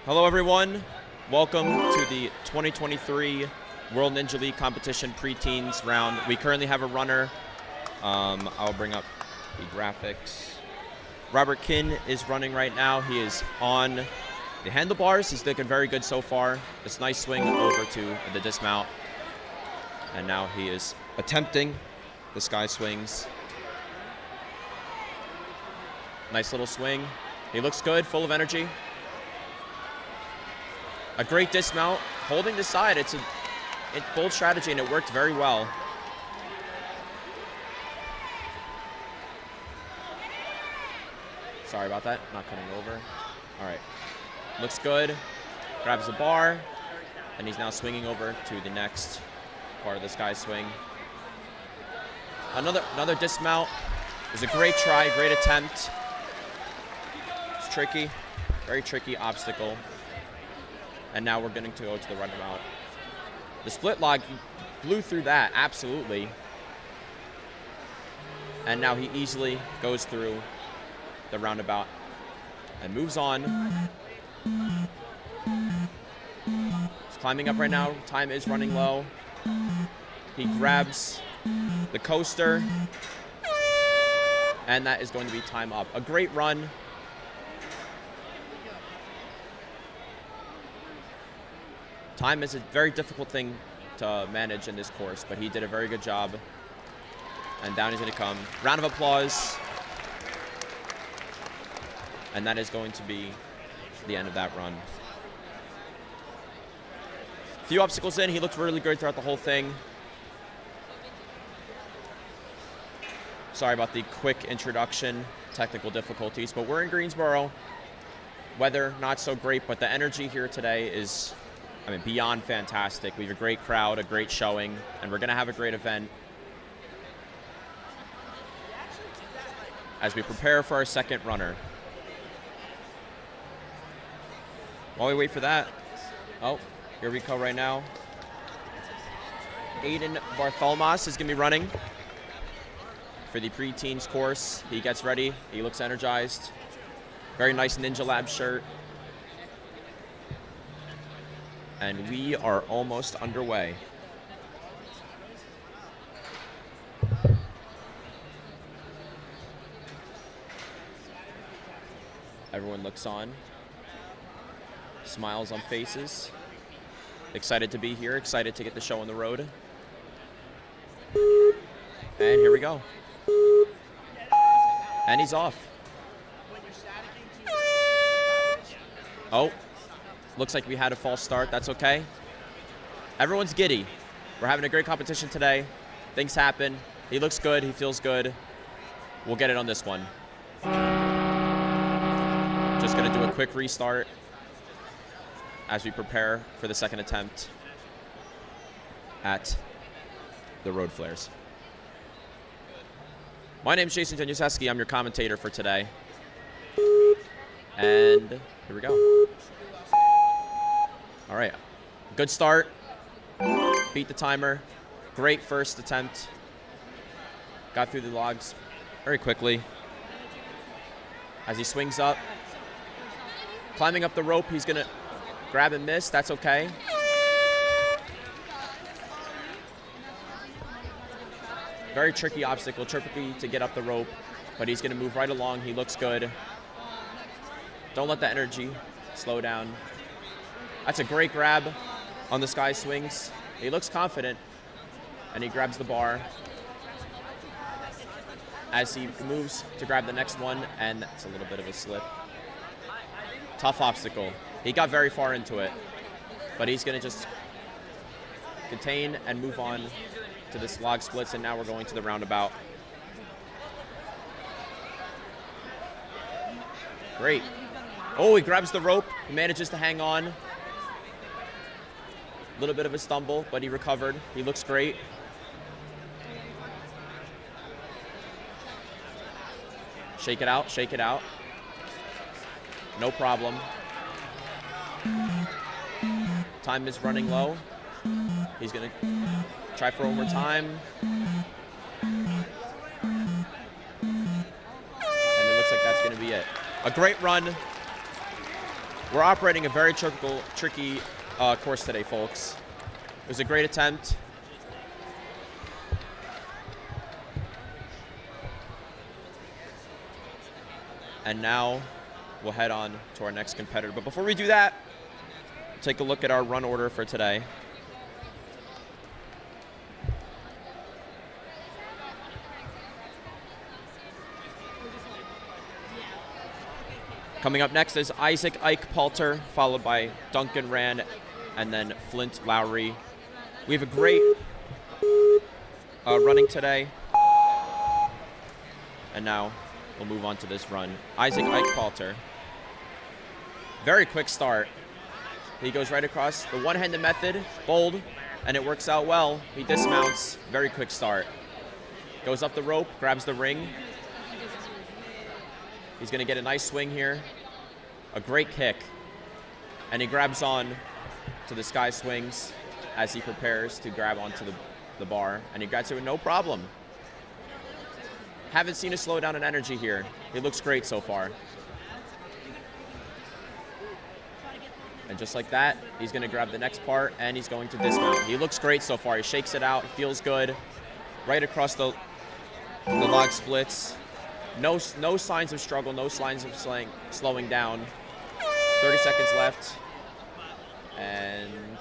Hello everyone, welcome to the 2023 World Ninja League Competition Preteens round. We currently have a runner. I'll bring up the graphics. Robert Kin is running right now. He is on the handlebars. He's looking very good so far. This nice swing over to the dismount. And now he is attempting the sky swings. Nice little swing. He looks good, full of energy. A great dismount, holding the side. It's a bold strategy, and it worked very well. Sorry about that, not cutting over. All right, looks good. Grabs the bar, and he's now swinging over to the next part of the sky swing. Another dismount. It was a great try, great attempt. It's tricky, very tricky obstacle. And now we're going to go to the runabout. The split log blew through that, absolutely. And now he easily goes through the roundabout and moves on. He's climbing up right now. Time is running low. He grabs the coaster. And that is going to be time up. A great run. Time is a very difficult thing to manage in this course, but he did a very good job. And down he's going to come. Round of applause. And that is going to be the end of that run. A few obstacles in. He looked really good throughout the whole thing. Sorry about the quick introduction, technical difficulties, but we're in Greensboro. Weather not so great, but the energy here today is, beyond fantastic. We have a great crowd, a great showing, and we're going to have a great event as we prepare for our second runner. While we wait for that, here we go right now. Aiden Bartholmas is going to be running for the Preteens course. He gets ready. He looks energized. Very nice Ninja Lab shirt. And we are almost underway. Everyone looks on. Smiles on faces. Excited to be here, excited to get the show on the road. And here we go. And he's off. Oh. Looks like we had a false start. That's okay. Everyone's giddy. We're having a great competition today. Things happen. He looks good. He feels good. We'll get it on this one. Just going to do a quick restart as we prepare for the second attempt at the Road Flares. My name is Jason Januszewski. I'm your commentator for today. And here we go. All right, good start. Beat the timer. Great first attempt. Got through the logs very quickly. As he swings up, climbing up the rope, he's gonna grab and miss. That's okay. Very tricky obstacle, tricky to get up the rope, but he's gonna move right along. He looks good. Don't let the energy slow down. That's a great grab on the sky swings. He looks confident, and he grabs the bar as he moves to grab the next one, and that's a little bit of a slip. Tough obstacle. He got very far into it, but he's gonna just contain and move on to this log splits, and now we're going to the roundabout. Great. Oh, he grabs the rope. He manages to hang on. A little bit of a stumble, but he recovered. He looks great. Shake it out, shake it out. No problem. Time is running low. He's gonna try for one more time. And it looks like that's gonna be it. A great run. We're operating a very tricky course today, folks. It was a great attempt. And now we'll head on to our next competitor. But before we do that, take a look at our run order for today. Coming up next is Isaac Ike Palter, followed by Duncan Rand, and then Flint Lowry. We have a great running today. And now we'll move on to this run. Isaac Ike Palter. Very quick start. He goes right across the one-handed method, bold, and it works out well. He dismounts, very quick start. Goes up the rope, grabs the ring. He's gonna get a nice swing here. A great kick. And he grabs on to the sky swings as he prepares to grab onto the bar. And he gets it with no problem. Haven't seen a slowdown in energy here. He looks great so far. And just like that, he's gonna grab the next part and he's going to dismount. He looks great so far. He shakes it out, feels good. Right across the log splits. No signs of struggle, no signs of slowing down. 30 seconds left. And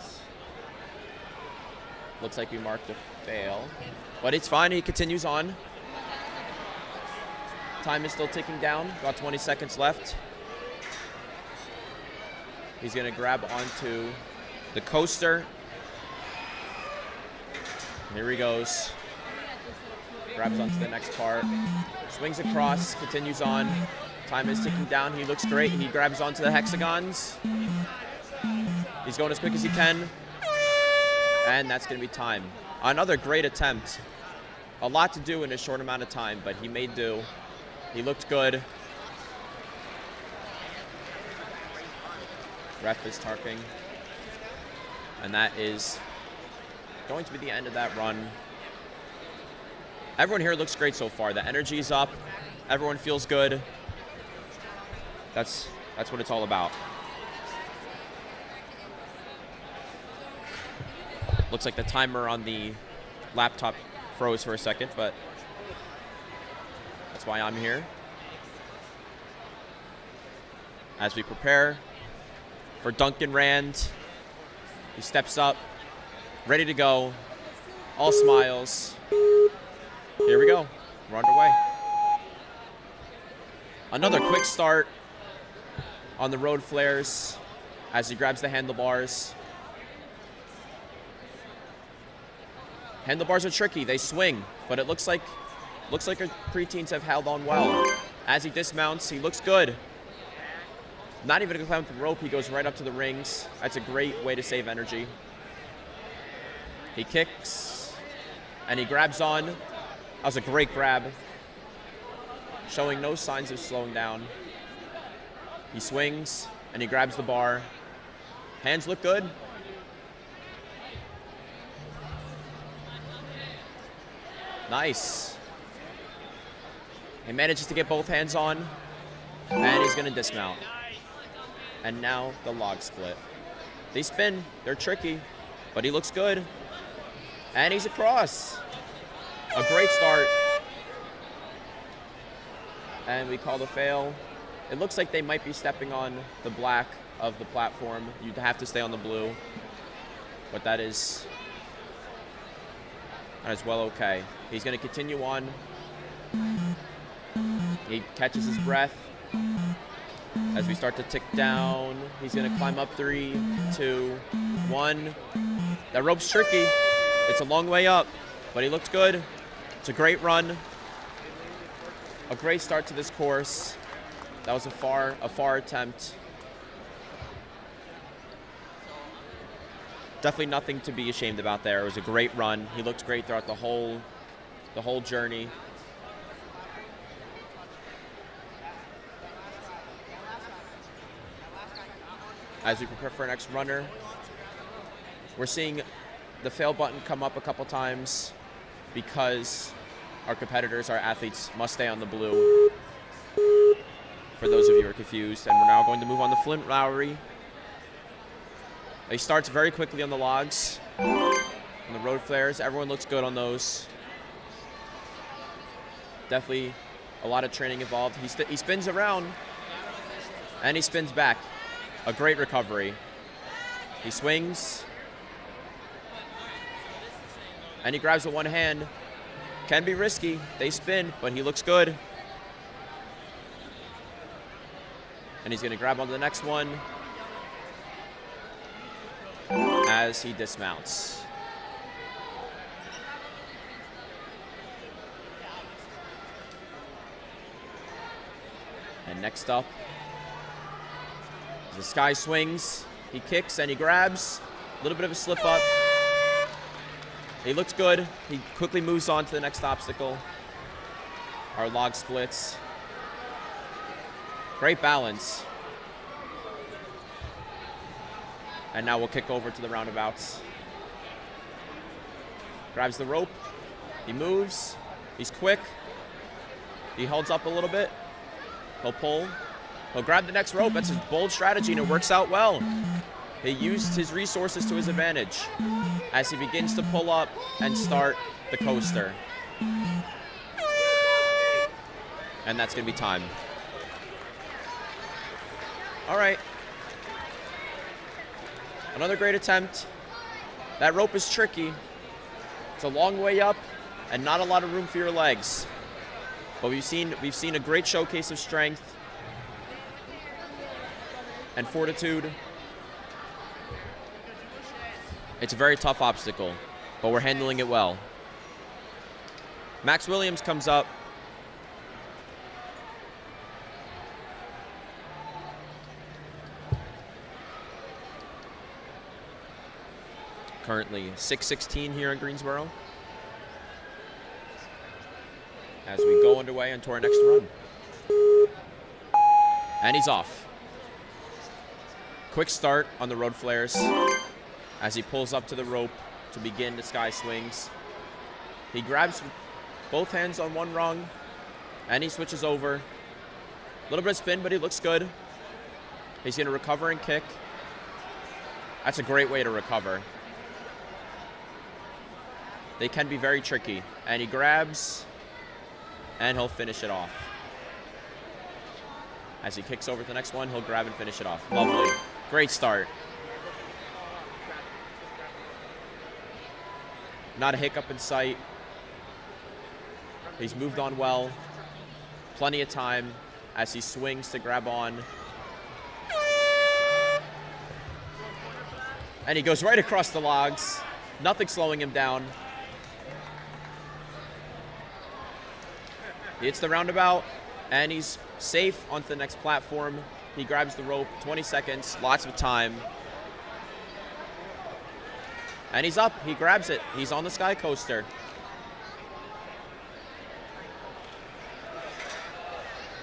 looks like we marked a fail. But it's fine, he continues on. Time is still ticking down, about 20 seconds left. He's gonna grab onto the coaster. Here he goes. Grabs onto the next part. Swings across, continues on. Time is ticking down, he looks great. He grabs onto the hexagons. He's going as quick as he can. And that's gonna be time. Another great attempt. A lot to do in a short amount of time, but he made do. He looked good. Ref is tarking. And that is going to be the end of that run. Everyone here looks great so far. The energy's up. Everyone feels good. That's what it's all about. Looks like the timer on the laptop froze for a second, but that's why I'm here. As we prepare for Duncan Rand, he steps up, ready to go, all smiles. Here we go, we're underway. Another quick start on the road flares as he grabs the handlebars. Handlebars are tricky, they swing, but it looks like our preteens have held on well. As he dismounts, he looks good. Not even gonna climb up the rope, he goes right up to the rings. That's a great way to save energy. He kicks, and he grabs on. That was a great grab, showing no signs of slowing down. He swings, and he grabs the bar. Hands look good. Nice. He manages to get both hands on, and he's gonna dismount. And now the log split. They spin, they're tricky, but he looks good. And he's across. A great start. And we call the fail. It looks like they might be stepping on the black of the platform. You'd have to stay on the blue, but that is well okay. He's gonna continue on. He catches his breath. As we start to tick down, he's gonna climb up 3, 2, 1. That rope's tricky. It's a long way up, but he looked good. It's a great run. A great start to this course. That was a far attempt. Definitely nothing to be ashamed about there. It was a great run. He looked great throughout the whole journey. As we prepare for our next runner, we're seeing the fail button come up a couple times because our competitors, our athletes, must stay on the blue. for those of you who are confused. And we're now going to move on to Flint Lowry. He starts very quickly on the logs. On the road flares, everyone looks good on those. Definitely a lot of training involved. He spins around, and he spins back. A great recovery. He swings, and he grabs with one hand. Can be risky. They spin, but he looks good. And he's going to grab onto the next one as he dismounts. And next up, the sky swings. He kicks and he grabs. A little bit of a slip up. He looks good. He quickly moves on to the next obstacle. Our log splits. Great balance. And now we'll kick over to the roundabouts. Grabs the rope. He moves. He's quick. He holds up a little bit. He'll pull. He'll grab the next rope. That's a bold strategy, and it works out well. He used his resources to his advantage as he begins to pull up and start the coaster. And that's going to be time. All right. Another great attempt. That rope is tricky. It's a long way up and not a lot of room for your legs. But we've seen a great showcase of strength and fortitude. It's a very tough obstacle, but we're handling it well. Max Williams comes up. Currently 6:16 here in Greensboro. As we go underway into our next run. And he's off. Quick start on the road flares as he pulls up to the rope to begin the sky swings. He grabs both hands on one rung and he switches over. A little bit of spin, but he looks good. He's going to recover and kick. That's a great way to recover. They can be very tricky. And he grabs, and he'll finish it off. As he kicks over to the next one, he'll grab and finish it off. Lovely. Great start. Not a hiccup in sight. He's moved on well. Plenty of time as he swings to grab on. And he goes right across the logs. Nothing slowing him down. He hits the roundabout, and he's safe onto the next platform. He grabs the rope, 20 seconds, lots of time. And he's up, he grabs it. He's on the sky coaster.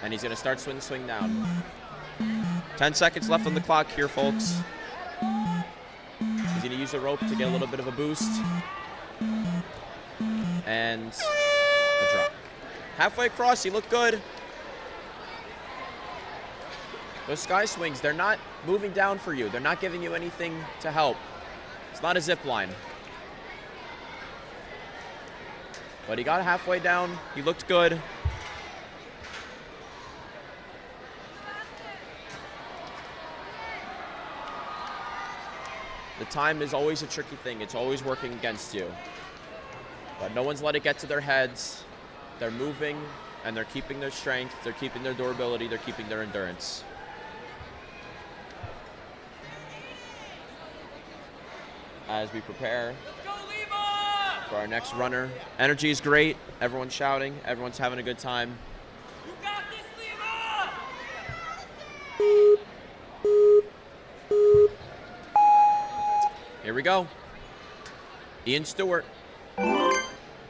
And he's gonna start swing down. 10 seconds left on the clock here, folks. He's gonna use the rope to get a little bit of a boost. And a drop. Halfway across, he looked good. Those sky swings, they're not moving down for you. They're not giving you anything to help. It's not a zip line. But he got halfway down. He looked good. The time is always a tricky thing. It's always working against you. But no one's let it get to their heads. They're moving, and they're keeping their strength, they're keeping their durability, they're keeping their endurance. As we prepare for our next runner. Energy is great, everyone's shouting, everyone's having a good time. You got this, Lima! Here we go. Ian Stewart.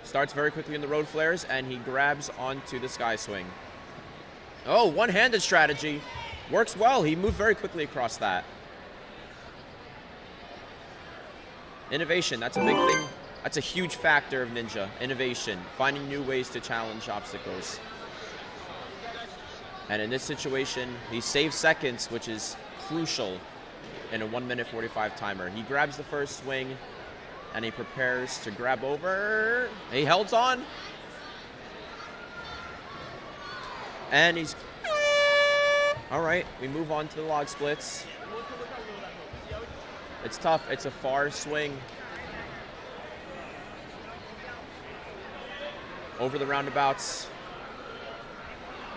Starts very quickly in the road flares, and he grabs onto the sky swing. Oh, one-handed strategy. Works well. He moved very quickly across that. Innovation, that's a big thing. That's a huge factor of Ninja. Innovation, finding new ways to challenge obstacles. And in this situation, he saves seconds, which is crucial in a 1 minute 45 timer. He grabs the first swing, and he prepares to grab over. He holds on. And he's... All right, we move on to the log splits. It's tough. It's a far swing. Over the roundabouts.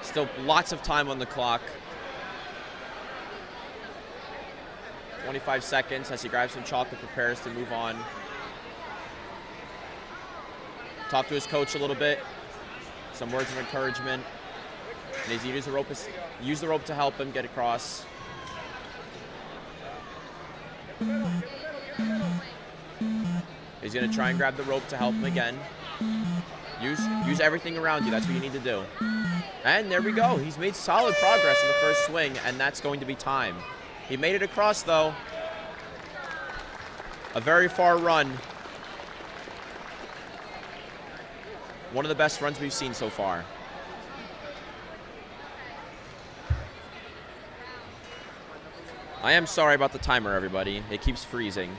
Still lots of time on the clock. 25 seconds as he grabs some chocolate, prepares to move on. Talk to his coach a little bit. Some words of encouragement. And he's use the rope to help him get across. He's going to try and grab the rope to help him again. Use everything around you. That's what you need to do. And there we go. He's made solid progress in the first swing, and that's going to be time. He made it across, though. A very far run. One of the best runs we've seen so far. I am sorry about the timer, everybody. It keeps freezing.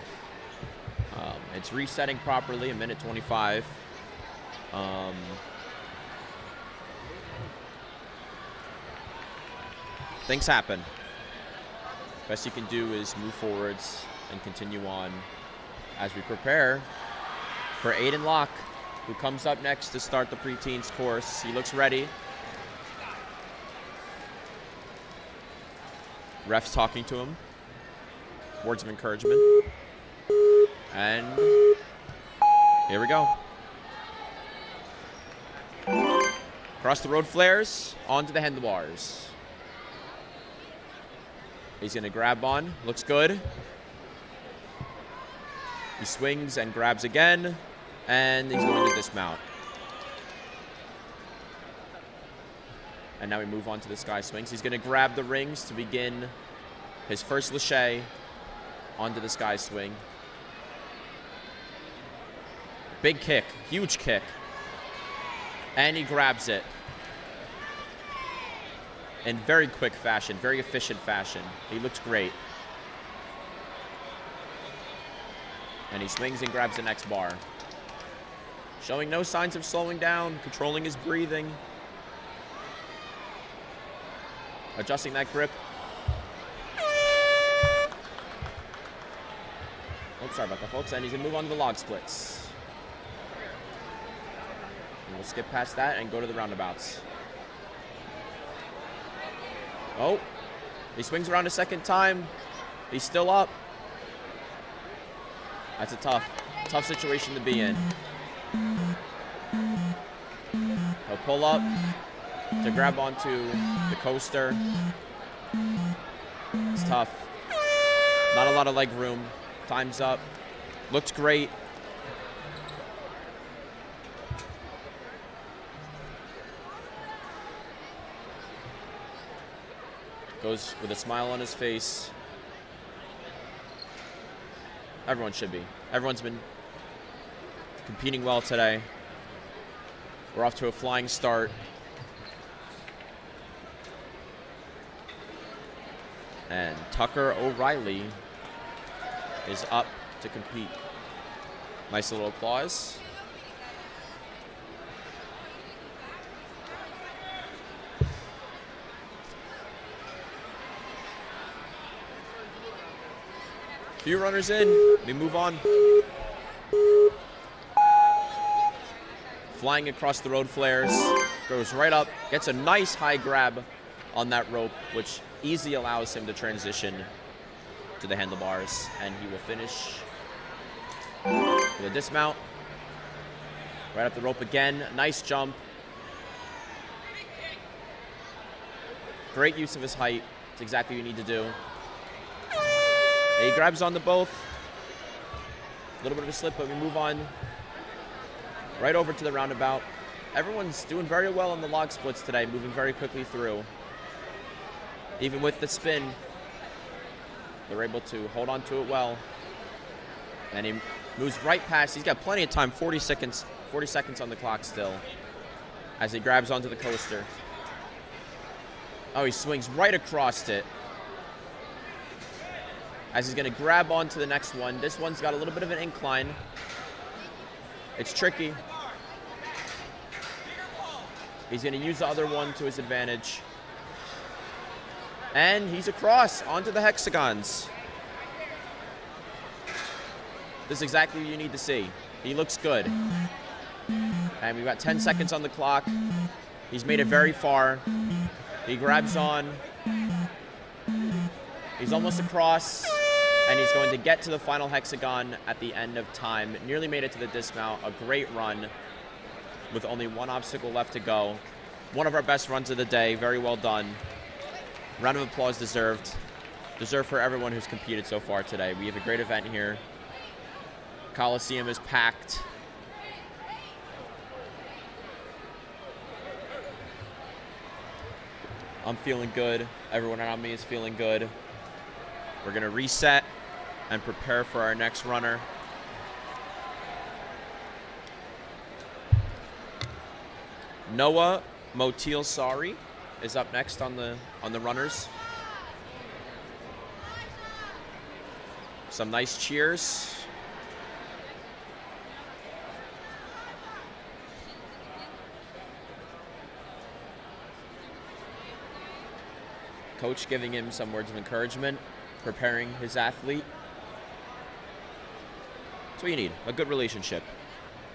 It's resetting properly, 1 minute 25. Things happen. Best you can do is move forwards and continue on as we prepare for Aiden Locke, who comes up next to start the preteens course. He looks ready. Ref's talking to him. Words of encouragement. And here we go. Across the road flares, onto the handlebars. He's going to grab on. Looks good. He swings and grabs again. And he's going to dismount. And now we move on to the sky swings. He's going to grab the rings to begin his first lache onto the sky swing. Big kick. Huge kick. And he grabs it. In very quick fashion, very efficient fashion. He looks great. And he swings and grabs the next bar. Showing no signs of slowing down, controlling his breathing. Adjusting that grip. Oops, sorry about that, folks. And he's going to move on to the log splits. And we'll skip past that and go to the roundabouts. Oh, he swings around a second time. He's still up. That's a tough situation to be in. He'll pull up to grab onto the coaster. It's tough. Not a lot of leg room. Time's up. Looks great. Goes with a smile on his face. Everyone should be. Everyone's been competing well today. We're off to a flying start. And Tucker O'Reilly is up to compete. Nice little applause. Few runners in, we move on. Flying across the road flares, goes right up, gets a nice high grab on that rope, which easily allows him to transition to the handlebars, and he will finish with a dismount. Right up the rope again, nice jump. Great use of his height, it's exactly what you need to do. He grabs onto both. A little bit of a slip, but we move on right over to the roundabout. Everyone's doing very well on the log splits today, moving very quickly through. Even with the spin, they're able to hold on to it well. And he moves right past. He's got plenty of time, 40 seconds on the clock still, as he grabs onto the coaster. Oh, he swings right across it. As he's going to grab onto the next one. This one's got a little bit of an incline. It's tricky. He's going to use the other one to his advantage. And he's across onto the hexagons. This is exactly what you need to see. He looks good. And we've got 10 seconds on the clock. He's made it very far. He grabs on. He's almost across. And he's going to get to the final hexagon at the end of time. Nearly made it to the dismount. A great run with only one obstacle left to go. One of our best runs of the day. Very well done. Round of applause deserved. Deserved for everyone who's competed so far today. We have a great event here. Coliseum is packed. I'm feeling good. Everyone around me is feeling good. We're going to reset and prepare for our next runner. Noah Motil-Sari is up next on the runners. Some nice cheers. Coach giving him some words of encouragement, preparing his athlete. That's what you need, a good relationship.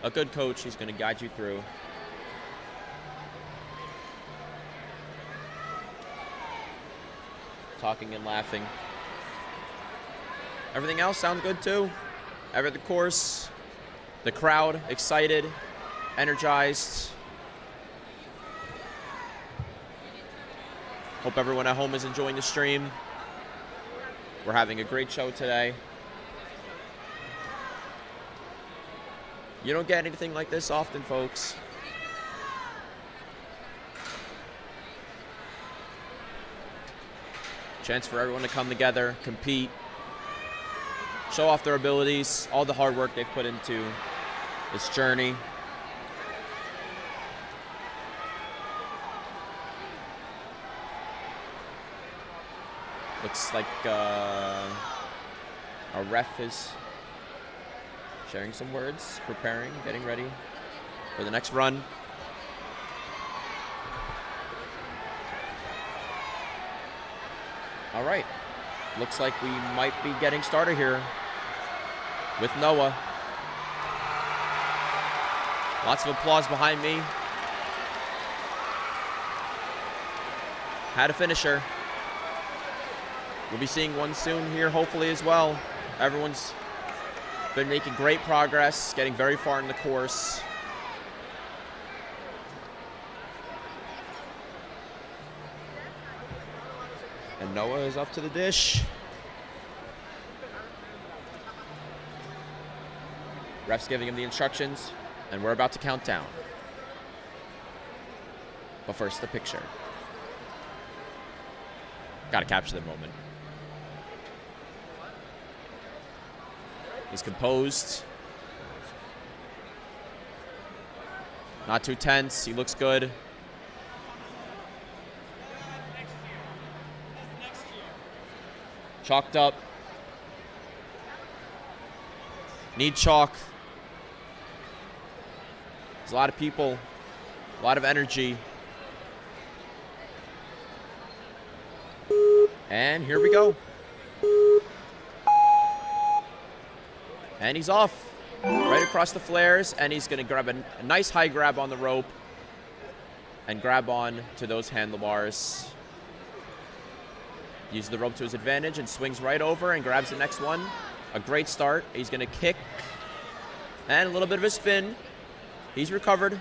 A good coach who's going to guide you through. Talking and laughing. Everything else sounds good too. Ever the course, the crowd excited, energized. Hope everyone at home is enjoying the stream. We're having a great show today. You don't get anything like this often, folks. Chance for everyone to come together, compete, show off their abilities, all the hard work they've put into this journey. Looks like our ref is sharing some words, preparing, getting ready for the next run. All right, looks like we might be getting started here with Noah. Lots of applause behind me. Had a finisher. We'll be seeing one soon here, hopefully, as well. Everyone's been making great progress, getting very far in the course. And Noah is up to the dish. Ref's giving him the instructions, and we're about to count down. But first, the picture. Gotta capture the moment. He's composed. Not too tense. He looks good. Chalked up. Need chalk. There's a lot of people, a lot of energy. And here we go. And he's off. Right across the flares, and he's gonna grab a nice high grab on the rope and grab on to those handlebars. Uses the rope to his advantage and swings right over and grabs the next one. A great start. He's gonna kick and a little bit of a spin. He's recovered.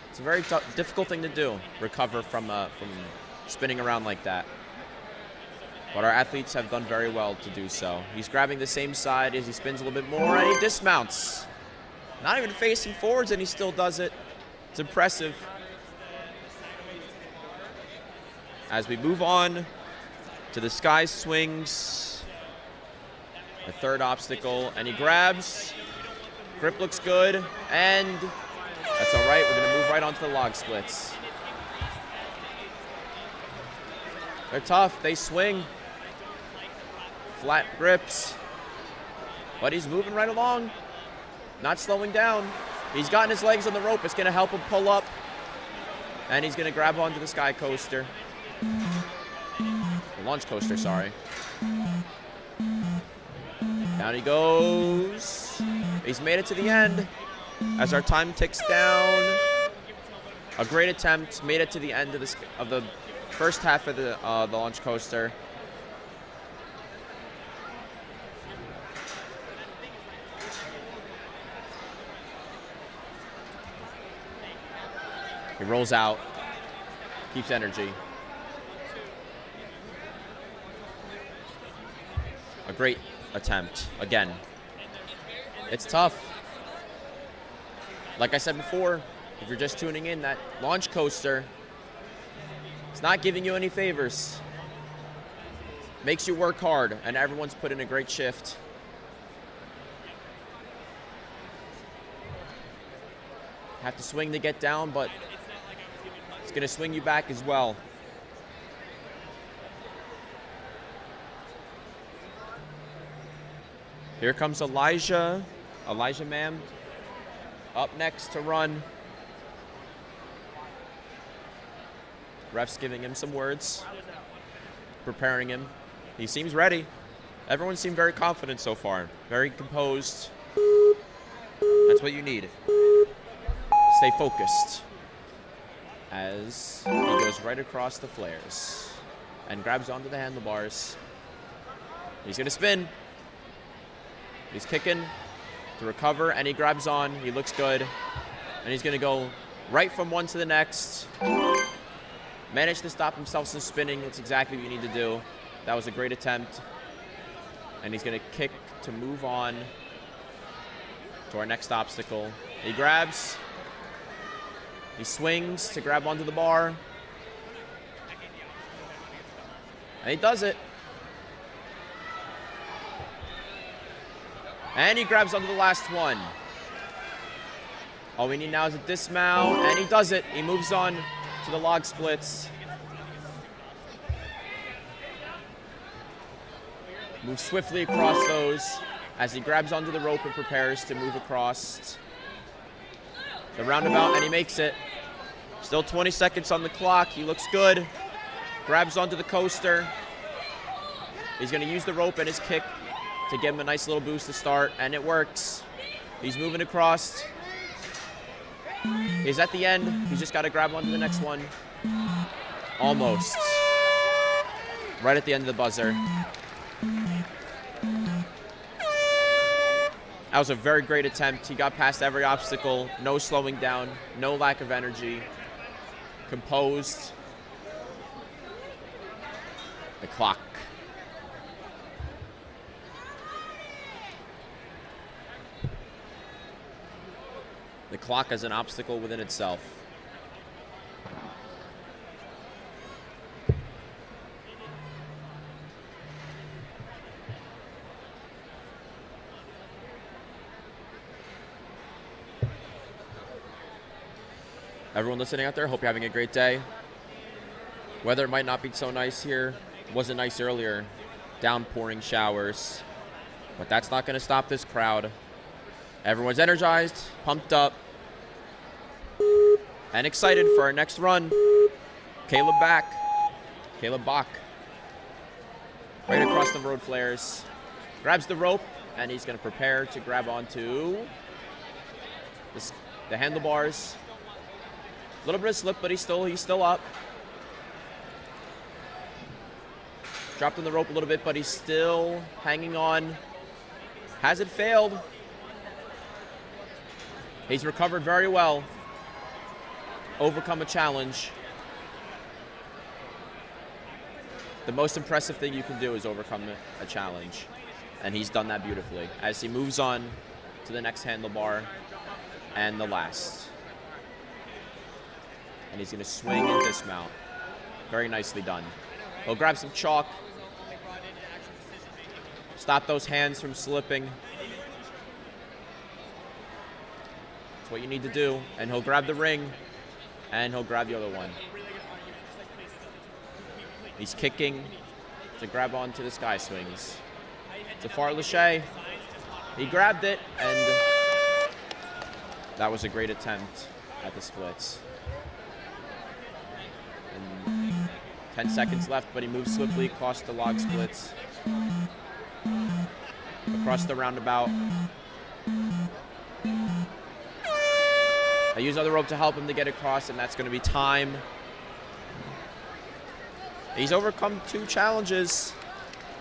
It's a very difficult thing to do, recover from spinning around like that. But our athletes have done very well to do so. He's grabbing the same side as he spins a little bit more, and he dismounts. Not even facing forwards, and he still does it. It's impressive. As we move on to the sky swings, the third obstacle, and he grabs. Grip looks good, and That's all right. We're going to move right onto the log splits. They're tough. They swing. Flat grips. But he's moving right along. Not slowing down. He's gotten his legs on the rope. It's going to help him pull up. And he's going to grab onto the sky coaster. The launch coaster, sorry. Down he goes. He's made it to the end. As our time ticks down. A great attempt. Made it to the end of the first half of the launch coaster. He rolls out, keeps energy. A great attempt, again. It's tough. Like I said before, if you're just tuning in, that launch coaster, it's not giving you any favors. Makes you work hard, and everyone's put in a great shift. Have to swing to get down, but it's going to swing you back as well. Here comes Elijah ma'am, up next to run. Ref's giving him some words, preparing him. He seems ready. Everyone seemed very confident so far, very composed. That's what you need. Stay focused as he goes right across the flares and grabs onto the handlebars. He's going to spin. He's kicking to recover, and he grabs on. He looks good, and he's going to go right from one to the next. Managed to stop himself from spinning. That's exactly what you need to do. That was a great attempt, and he's going to kick to move on to our next obstacle. He grabs. He swings to grab onto the bar. And he does it. And he grabs onto the last one. All we need now is a dismount, and he does it. He moves on to the log splits. Moves swiftly across those as he grabs onto the rope and prepares to move across the roundabout, and he makes it. Still 20 seconds on the clock. He looks good. Grabs onto the coaster. He's going to use the rope and his kick to give him a nice little boost to start, and it works. He's moving across. He's at the end. He's just got to grab onto the next one. Almost. Right at the end of the buzzer. That was a very great attempt. He got past every obstacle. No slowing down. No lack of energy. Composed. The clock. The clock is an obstacle within itself. Everyone listening out there, hope you're having a great day. Weather might not be so nice here. Wasn't nice earlier. Downpouring showers. But that's not going to stop this crowd. Everyone's energized, pumped up, and excited for our next run. Caleb Bach. Right across the road flares. Grabs the rope, and he's going to prepare to grab onto the handlebars. A little bit of slip, but he's still up. Dropped on the rope a little bit, but he's still hanging on. Hasn't failed. He's recovered very well. Overcome a challenge. The most impressive thing you can do is overcome a challenge. And he's done that beautifully as he moves on to the next handlebar and the last. And he's going to swing and dismount. Very nicely done. He'll grab some chalk. Stop those hands from slipping. That's what you need to do. And he'll grab the ring, and he'll grab the other one. He's kicking to grab onto the sky swings. Jafar Lachey, he grabbed it, and that was a great attempt at the splits. And 10 seconds left, but he moves swiftly across the log splits. Across the roundabout. I use other rope to help him to get across, and that's going to be time. He's overcome 2 challenges.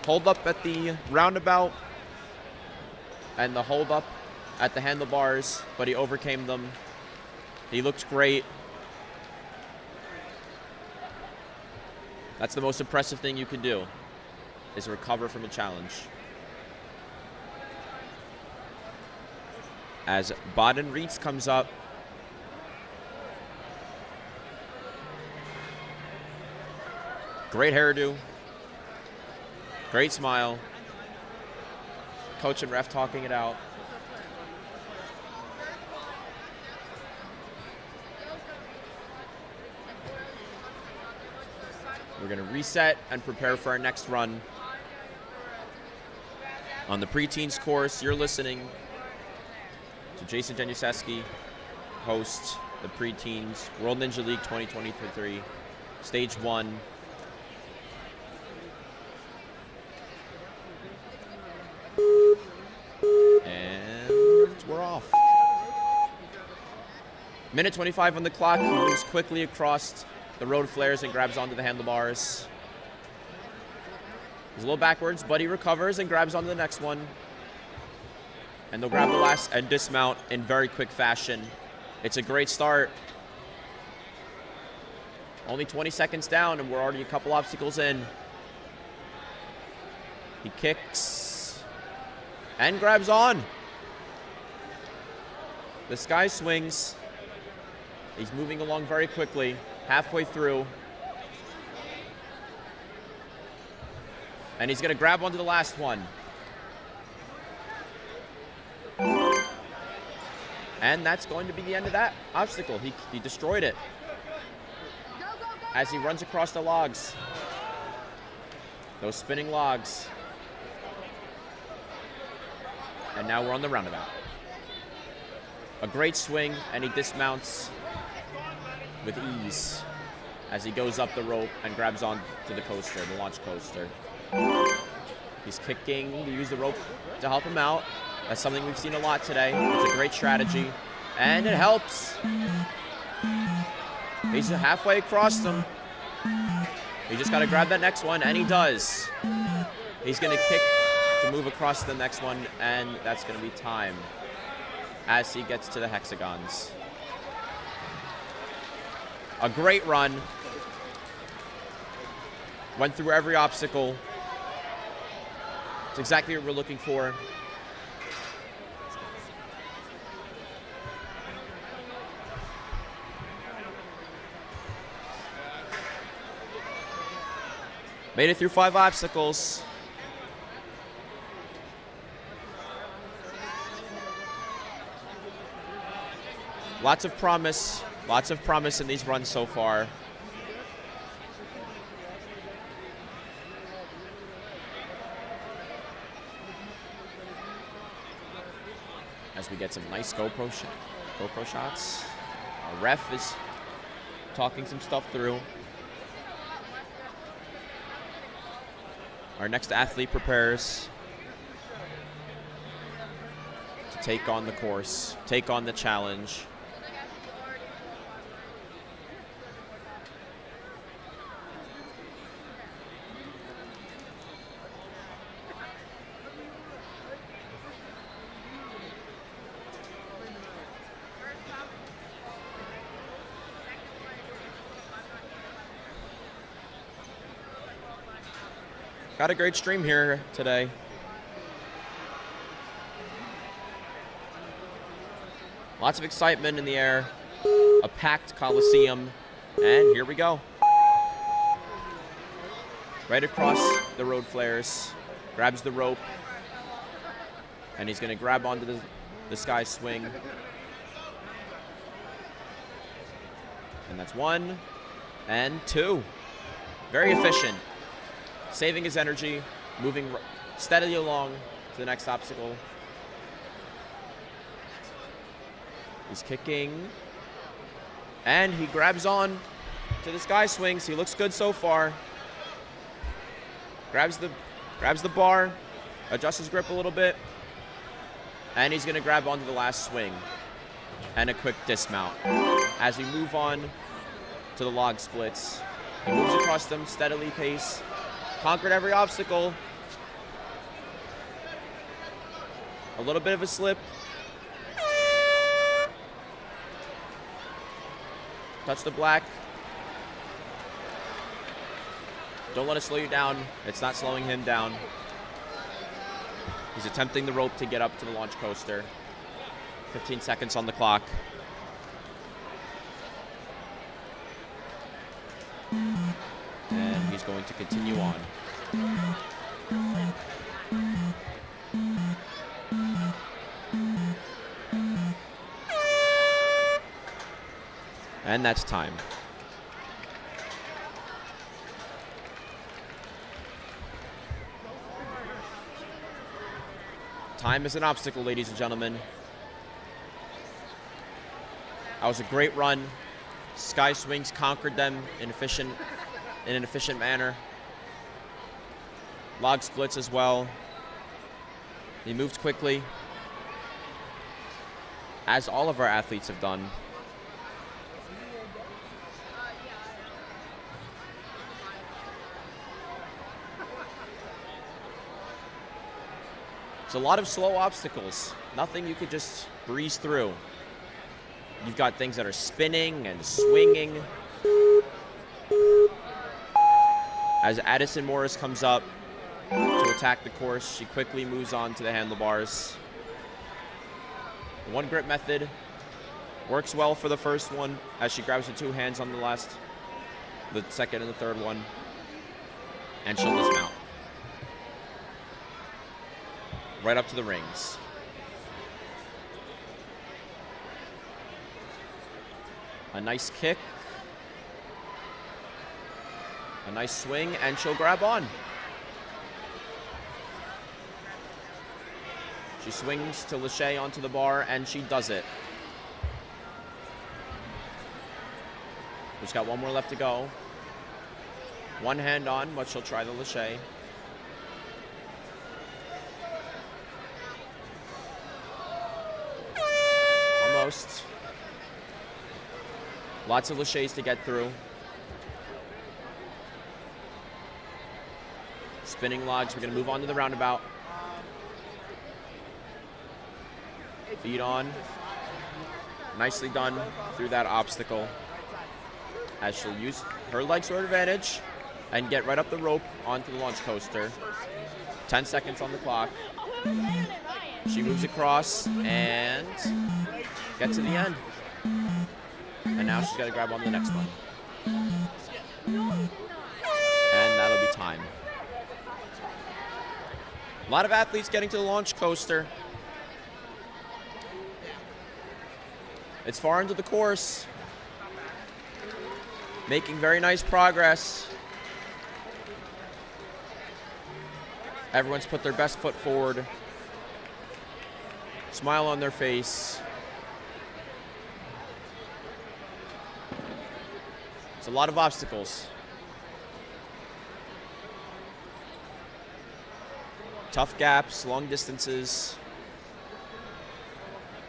Hold up at the roundabout and the hold up at the handlebars, but he overcame them. He looked great. That's the most impressive thing you can do, is recover from a challenge. As Baden Reitz comes up, great hairdo, great smile. Coach and ref talking it out. We're going to reset and prepare for our next run. On the preteens course, you're listening to Jason Januszewski, host the Preteens World Ninja League 2023, Stage 1. And we're off. Minute 25 on the clock. He moves quickly across the road flares and grabs onto the handlebars. He's a little backwards, but he recovers and grabs onto the next one. And they'll grab the last and dismount in very quick fashion. It's a great start. Only 20 seconds down, and we're already a couple obstacles in. He kicks and grabs on. The sky swings. He's moving along very quickly, halfway through. And he's going to grab onto the last one. And that's going to be the end of that obstacle. He destroyed it as he runs across the logs. Those spinning logs. And now we're on the roundabout. A great swing, and he dismounts with ease as he goes up the rope and grabs on to the coaster, the launch coaster. He's kicking to use the rope to help him out. That's something we've seen a lot today. It's a great strategy, and it helps. He's halfway across them. He just got to grab that next one, and he does. He's going to kick to move across the next one, and that's going to be time as he gets to the hexagons. A great run. Went through every obstacle. It's exactly what we're looking for. Made it through 5 obstacles. Lots of promise in these runs so far. As we get some nice GoPro shots. Our ref is talking some stuff through. Our next athlete prepares to take on the course, take on the challenge. Got a great stream here today. Lots of excitement in the air. A packed Coliseum. And here we go. Right across the road flares. Grabs the rope. And he's going to grab onto the sky swing. And that's 1 and 2. Very efficient. Saving his energy, moving steadily along to the next obstacle. He's kicking. And he grabs on to the sky swings. He looks good so far. Grabs the bar, adjusts his grip a little bit, and he's going to grab onto the last swing and a quick dismount. As we move on to the log splits, he moves across them steadily pace, conquered every obstacle. A little bit of a slip. Touch the black. Don't let it slow you down. It's not slowing him down. He's attempting the rope to get up to the launch coaster. 15 seconds on the clock. And he's going to continue on. And that's time. Time is an obstacle, ladies and gentlemen. That was a great run. Sky swings conquered them in an efficient manner. Log splits as well. He moved quickly, as all of our athletes have done. It's a lot of slow obstacles. Nothing you could just breeze through. You've got things that are spinning and swinging. As Addison Morris comes up to attack the course, she quickly moves on to the handlebars. The one grip method works well for the first one as she grabs with 2 hands on the second and the third one, and she'll dismount. Right up to the rings. A nice kick. A nice swing, and she'll grab on. She swings to Lachey onto the bar, and she does it. She's got one more left to go. One hand on, but she'll try the Lachey. Almost. Lots of Lacheys to get through. Spinning logs. We're going to move on to the roundabout. Feet on. Nicely done through that obstacle. As she'll use her legs to her advantage and get right up the rope onto the launch coaster. 10 seconds on the clock. She moves across and gets to the end. And now she's got to grab on the next one. And that'll be time. A lot of athletes getting to the launch coaster. It's far into the course. Making very nice progress. Everyone's put their best foot forward. Smile on their face. It's a lot of obstacles. Tough gaps, long distances.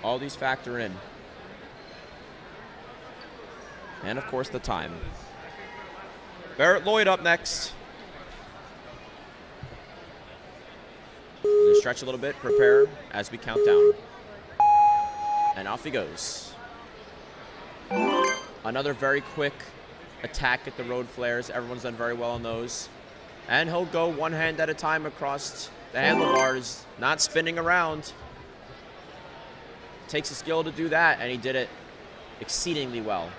All these factor in. And of course the time. Barrett Lloyd up next. Gonna stretch a little bit, prepare as we count down. And off he goes. Another very quick attack at the road flares. Everyone's done very well on those. And he'll go one hand at a time across the handlebars, not spinning around. Takes a skill to do that, and he did it exceedingly well.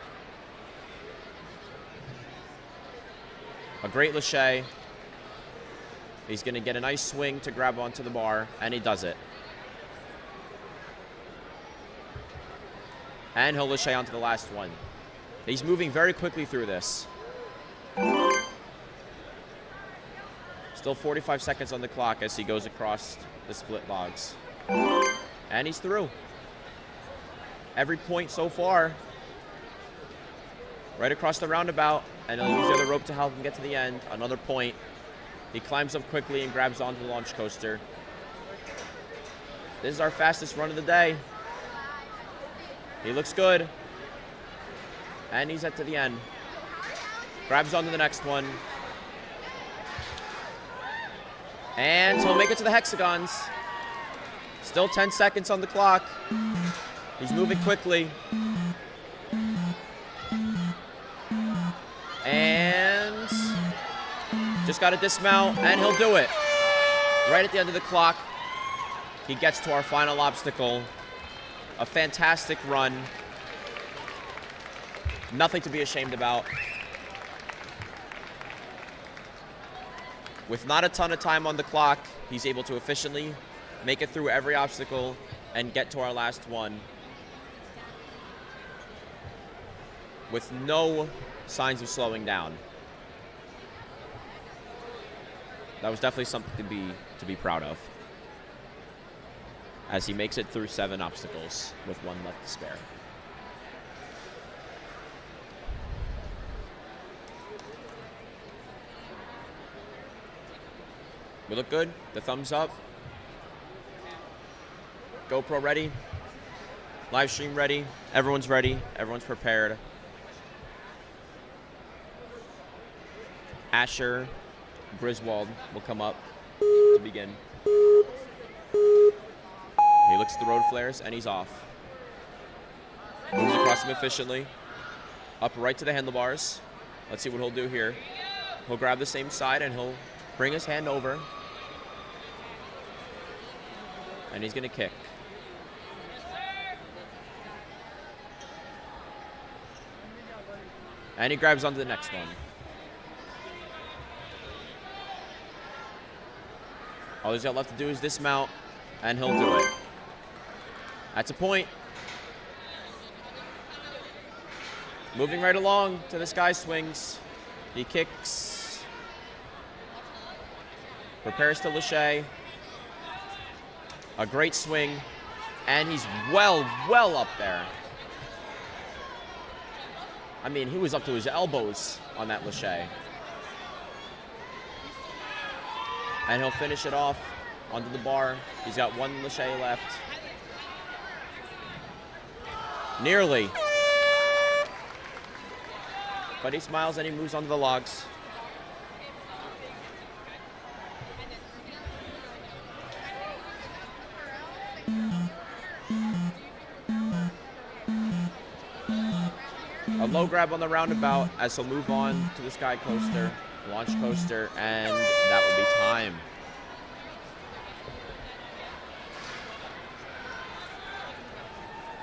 A great Lachey. He's going to get a nice swing to grab onto the bar, and he does it. And he'll Lachey onto the last one. He's moving very quickly through this. Still 45 seconds on the clock as he goes across the split logs. And he's through. Every point so far. Right across the roundabout. And he'll use the other rope to help him get to the end. Another point. He climbs up quickly and grabs onto the launch coaster. This is our fastest run of the day. He looks good. And he's at to the end. Grabs onto the next one. And he'll make it to the hexagons. Still 10 seconds on the clock. He's moving quickly. And just got to dismount, and he'll do it. Right at the end of the clock, he gets to our final obstacle. A fantastic run. Nothing to be ashamed about. With not a ton of time on the clock, he's able to efficiently make it through every obstacle and get to our last one with no signs of slowing down. That was definitely something to be proud of, as he makes it through 7 obstacles with 1 left to spare. We look good. The thumbs up. GoPro ready. Live stream ready. Everyone's ready. Everyone's prepared. Asher Griswold will come up to begin. He looks at the road flares and he's off. Moves across them efficiently. Up right to the handlebars. Let's see what he'll do here. He'll grab the same side and he'll bring his hand over. And he's going to kick. And he grabs onto the next one. All he's got left to do is dismount, and he'll do it. That's a point. Moving right along to the sky swings. He kicks. Prepares to lâcher. A great swing, and he's well up there. I mean, he was up to his elbows on that lâcher. And he'll finish it off onto the bar. He's got 1 lâcher left. Nearly. But he smiles and he moves onto the logs. A low grab on the roundabout as he'll move on to the sky coaster, launch coaster, and that will be time.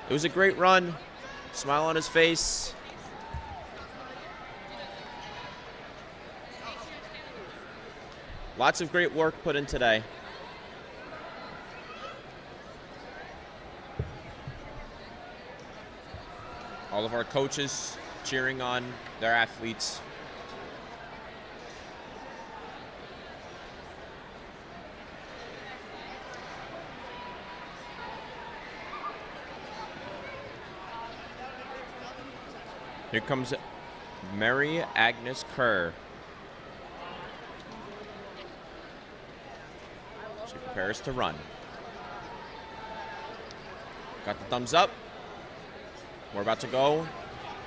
It was a great run. Smile on his face. Lots of great work put in today. All of our coaches cheering on their athletes. Here comes Mary Agnes Kerr. She prepares to run. Got the thumbs up. We're about to go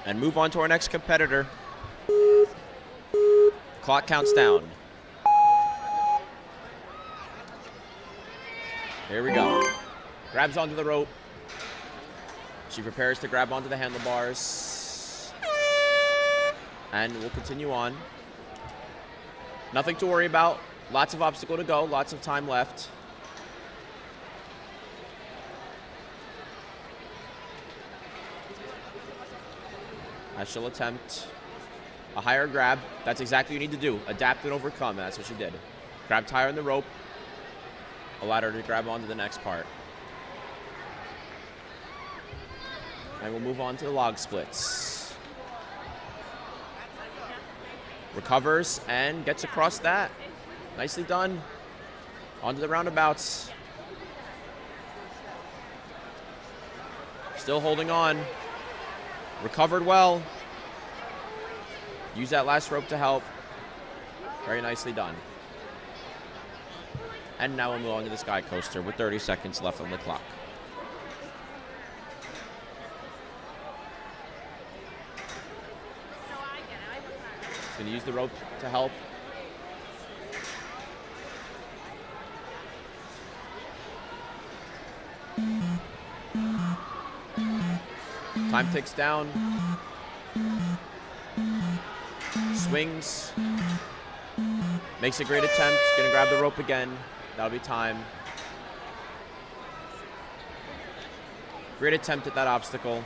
and move on to our next competitor. Clock counts down. Here we go. Grabs onto the rope. She prepares to grab onto the handlebars. And we'll continue on. Nothing to worry about. Lots of obstacle to go. Lots of time left. I shall attempt a higher grab. That's exactly what you need to do. Adapt and overcome. That's what she did. Grabbed higher in the rope. Allowed her to grab onto the next part. And we'll move on to the log splits. Recovers and gets across that. Nicely done. Onto the roundabouts. Still holding on. Recovered well. Use that last rope to help. Very nicely done. And now we'll move on to the Sky Coaster with 30 seconds left on the clock. He's going to use the rope to help. Time ticks down. Swings. Makes a great attempt. Gonna grab the rope again. That'll be time. Great attempt at that obstacle.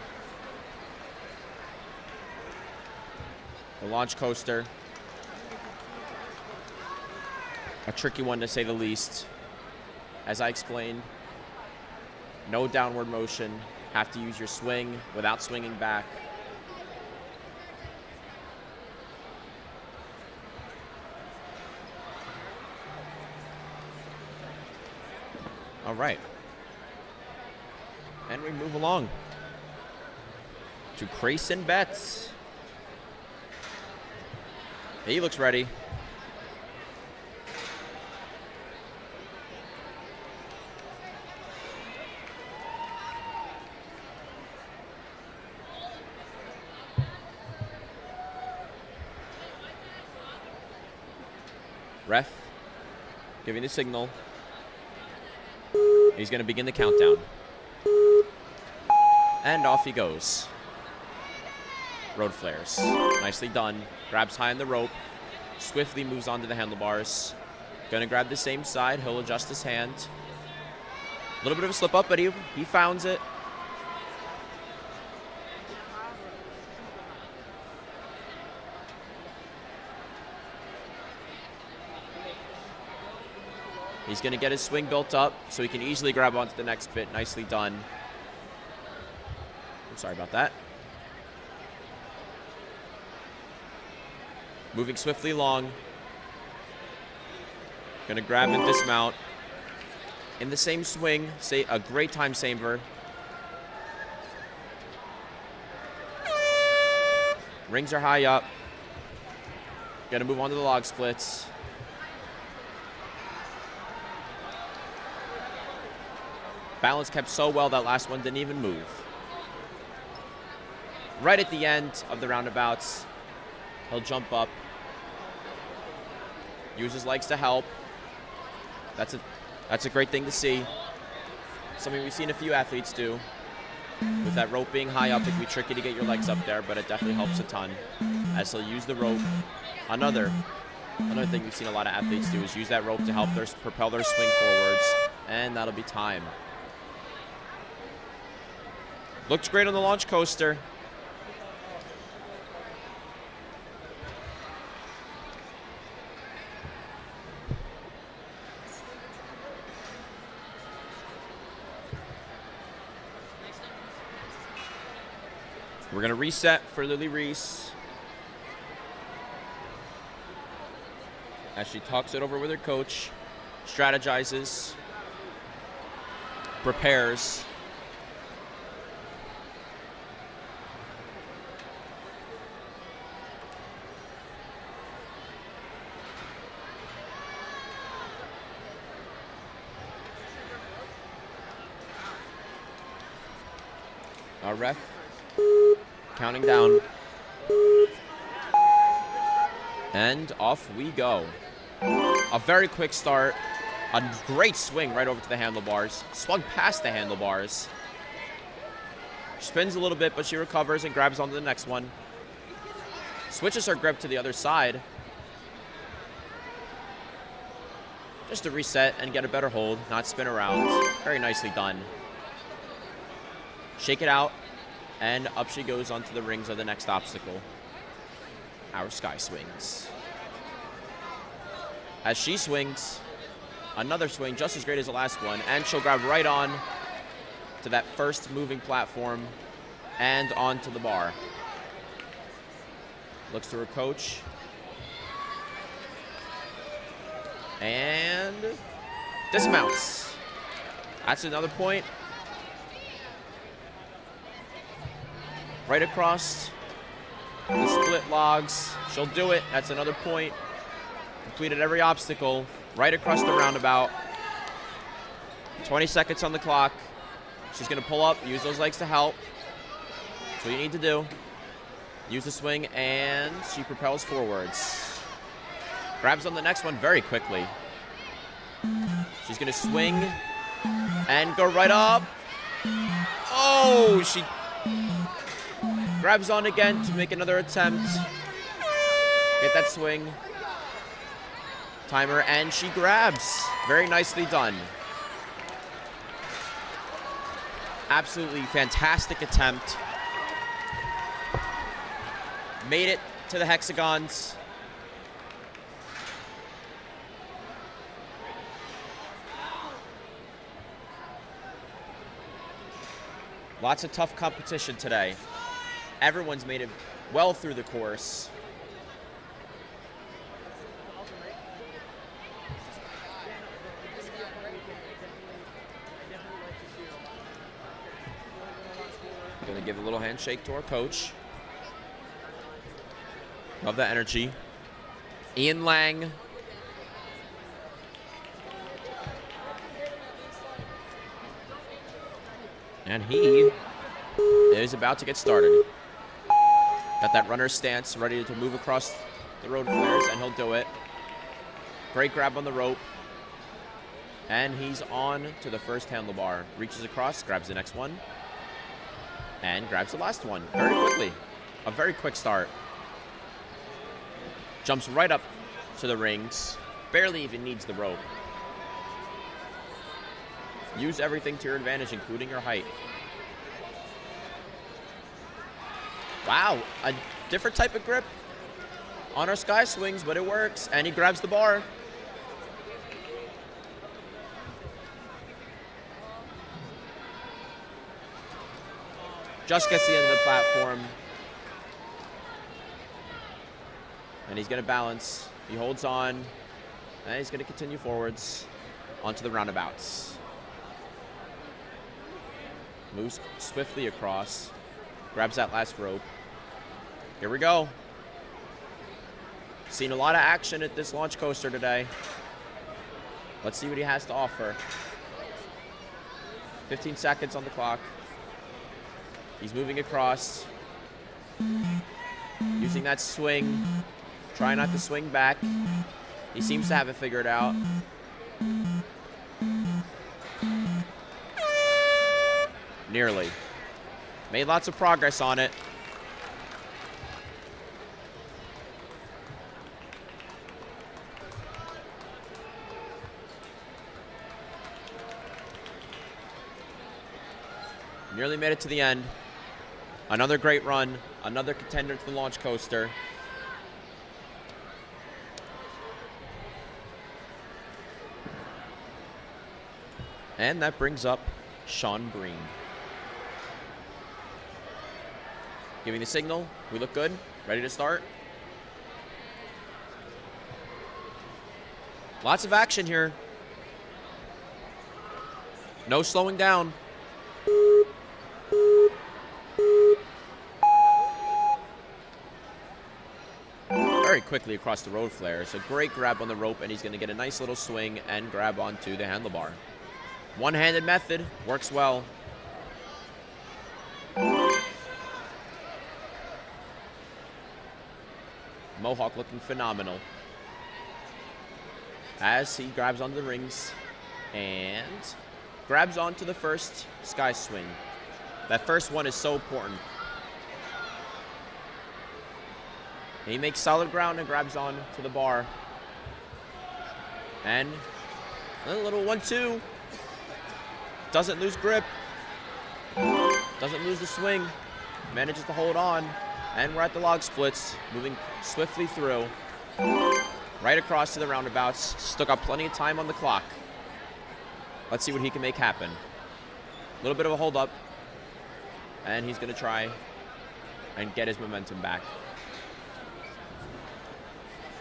The launch coaster. A tricky one to say the least. As I explained, no downward motion. Have to use your swing without swinging back. All right. And we move along to Crayson Betts. He looks ready. Ref giving the signal. He's going to begin the countdown. And off he goes. Road flares. Nicely done. Grabs high on the rope. Swiftly moves onto the handlebars. Going to grab the same side. He'll adjust his hand. A little bit of a slip up, but he founds it. He's going to get his swing built up so he can easily grab onto the next bit. Nicely done. I'm sorry about that. Moving swiftly along. Going to grab and dismount. In the same swing, say a great time saver. Rings are high up. Going to move on to the log splits. Balance kept so well that last one didn't even move. Right at the end of the roundabouts, he'll jump up. Use his legs to help. That's a great thing to see. Something we've seen a few athletes do. With that rope being high up, it can be tricky to get your legs up there, but it definitely helps a ton. As he'll use the rope. Another thing we've seen a lot of athletes do is use that rope to help propel their swing forwards. And that'll be time. Looked great on the launch coaster. We're going to reset for Lily Reese as she talks it over with her coach, strategizes, prepares. Our ref counting down. And off we go. A very quick start. A great swing right over to the handlebars. Swung past the handlebars. Spins a little bit, but she recovers and grabs onto the next one. Switches her grip to the other side. Just to reset and get a better hold, not spin around. Very nicely done. Shake it out, and up she goes onto the rings of the next obstacle. Our Sky swings. As she swings, another swing just as great as the last one, and she'll grab right on to that first moving platform and onto the bar. Looks to her coach, And dismounts. That's another point. Right across the split logs. She'll do it. That's another point. Completed every obstacle. Right across the roundabout. 20 seconds on the clock. She's going to pull up, use those legs to help. That's what you need to do. Use the swing, and she propels forwards. Grabs on the next one very quickly. She's going to swing and go right up. Oh, she grabs on again to make another attempt. Get that swing. Timer, and she grabs. Very nicely done. Absolutely fantastic attempt. Made it to the hexagons. Lots of tough competition today. Everyone's made it well through the course. Gonna give a little handshake to our coach. Love that energy. Ian Lang. And he is about to get started. Got that runner stance ready to move across the road flares, and he'll do it. Great grab on the rope. And he's on to the first handlebar. Reaches across, grabs the next one. And grabs the last one very quickly. A very quick start. Jumps right up to the rings. Barely even needs the rope. Use everything to your advantage, including your height. Wow, a different type of grip on our sky swings, but it works. And he grabs the bar. Just gets the end of the platform. And he's going to balance. He holds on. And he's going to continue forwards onto the roundabouts. Moves swiftly across. Grabs that last rope. Here we go. Seen a lot of action at this launch coaster today. Let's see what he has to offer. 15 seconds on the clock. He's moving across. Using that swing. Try not to swing back. He seems to have it figured out. Nearly. Made lots of progress on it. Nearly made it to the end. Another great run. Another contender to the launch coaster. And that brings up Sean Breen. Giving the signal. We look good. Ready to start. Lots of action here. No slowing down. Very quickly across the road flare. So great grab on the rope, and he's going to get a nice little swing and grab onto the handlebar. One-handed method works well. Mohawk looking phenomenal as he grabs onto the rings and grabs onto the first sky swing. That first one is so important. He makes solid ground and grabs on to the bar. And a little 1-2. Doesn't lose grip. Doesn't lose the swing. Manages to hold on. And we're at the log splits, moving swiftly through. Right across to the roundabouts. Still got plenty of time on the clock. Let's see what he can make happen. A little bit of a hold up. And he's going to try and get his momentum back.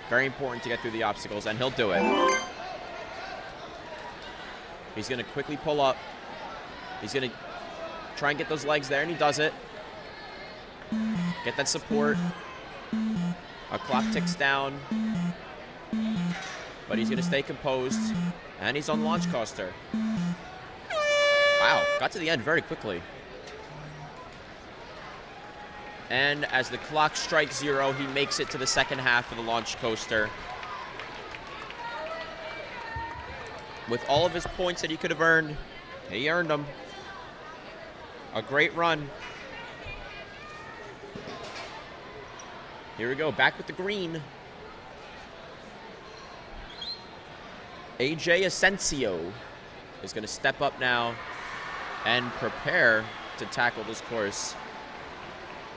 Very important to get through the obstacles, and he'll do it. He's going to quickly pull up. He's going to try and get those legs there, and he does it. Get that support. Our clock ticks down. But he's going to stay composed. And he's on launch coaster. Wow, got to the end very quickly. And as the clock strikes 0, he makes it to the second half of the launch coaster. With all of his points that he could have earned, he earned them. A great run. Here we go, back with the green. AJ Asensio is going to step up now and prepare to tackle this course.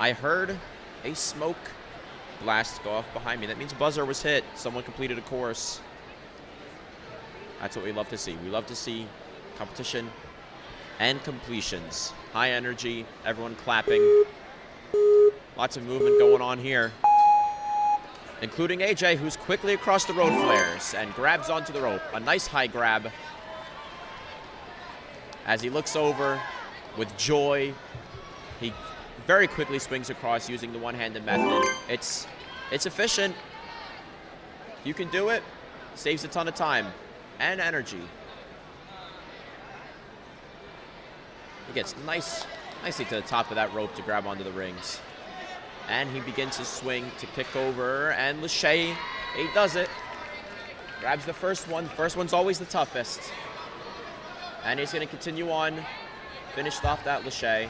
I heard a smoke blast go off behind me. That means buzzer was hit. Someone completed a course. That's what we love to see. We love to see competition and completions. High energy, everyone clapping. Lots of movement going on here, including AJ, who's quickly across the road flares and grabs onto the rope. A nice high grab as he looks over with joy. He very quickly swings across using the one-handed method. It's efficient. You can do it. Saves a ton of time and energy. He gets nicely to the top of that rope to grab onto the rings. And he begins his swing to kick over, and Lachey, he does it. Grabs the first one. First one's always the toughest. And he's going to continue on. Finished off that Lachey.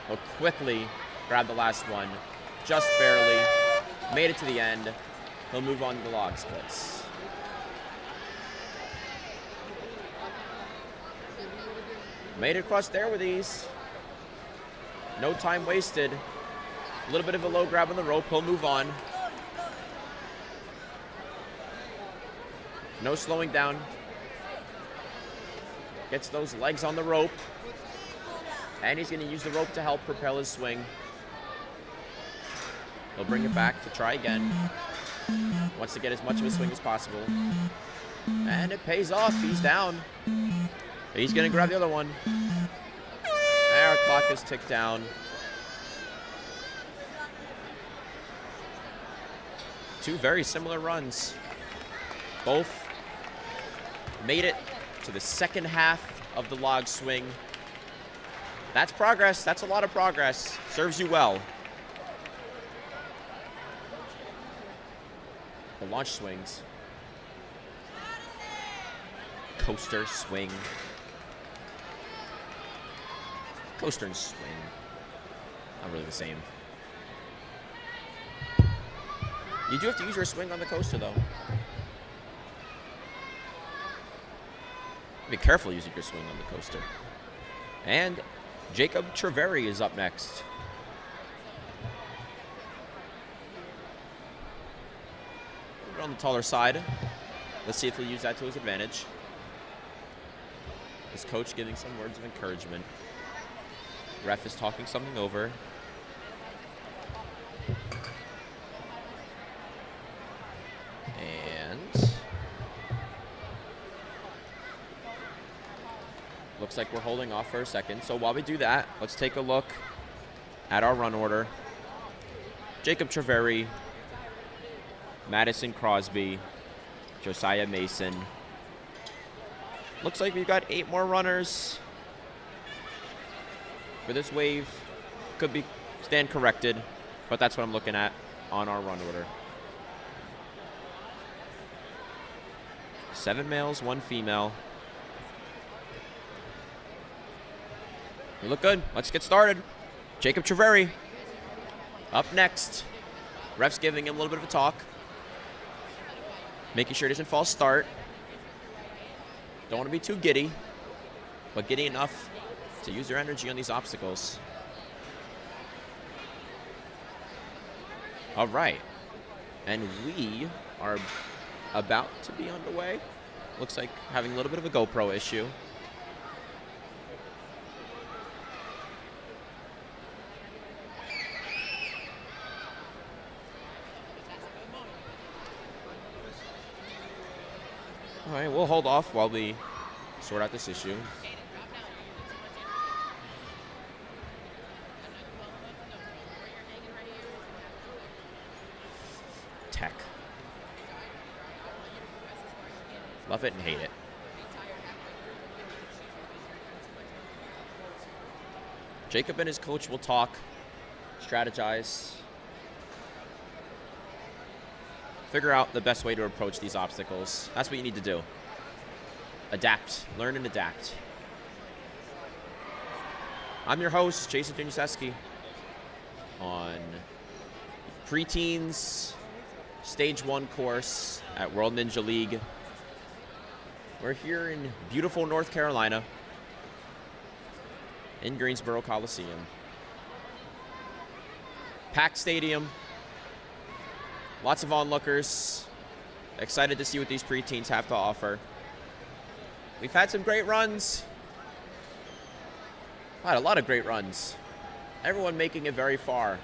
He'll quickly grab the last one. Just barely. Made it to the end. He'll move on to the log splits. Made it across there with ease. No time wasted. A little bit of a low grab on the rope. He'll move on. No slowing down. Gets those legs on the rope. And he's going to use the rope to help propel his swing. He'll bring it back to try again. Wants to get as much of a swing as possible. And it pays off. He's down. He's going to grab the other one. Our clock is ticked down. Two very similar runs. Both made it to the second half of the log swing. That's progress. That's a lot of progress. Serves you well. The launch swings. Coaster, swing. Coaster and swing. Not really the same. You do have to use your swing on the coaster, though. Be careful using your swing on the coaster. And Jacob Treveri is up next. We're on the taller side. Let's see if he'll use that to his advantage. His coach giving some words of encouragement. Ref is talking something over. And looks like we're holding off for a second. So while we do that, let's take a look at our run order. Jacob Treveri, Madison Crosby, Josiah Mason. Looks like we've got 8 more runners for this wave. Could be stand corrected, but that's what I'm looking at on our run order. 7 males, 1 female. We look good. Let's get started. Jacob Treveri up next. Ref's giving him a little bit of a talk. Making sure he doesn't false start. Don't want to be too giddy, but giddy enough to use your energy on these obstacles. All right. And we are about to be underway. Looks like having a little bit of a GoPro issue. All right, we'll hold off while we sort out this issue. Tech. Love it and hate it. Jacob and his coach will talk, strategize, figure out the best way to approach these obstacles. That's what you need to do. Adapt. Learn and adapt. I'm your host, Jason Januszewski, on Preteens Stage 1 course at World Ninja League. We're here in beautiful North Carolina, in Greensboro Coliseum. Packed stadium, lots of onlookers, excited to see what these preteens have to offer. We've had some great runs. Had a lot of great runs. Everyone making it very far.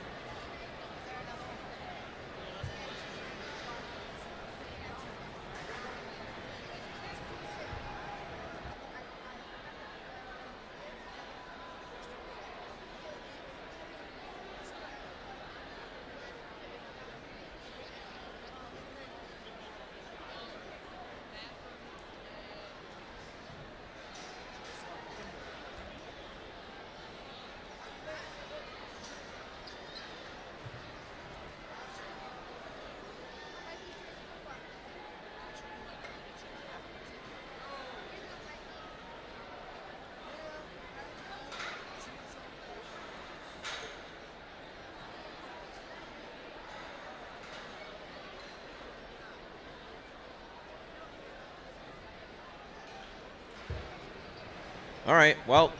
All right, well,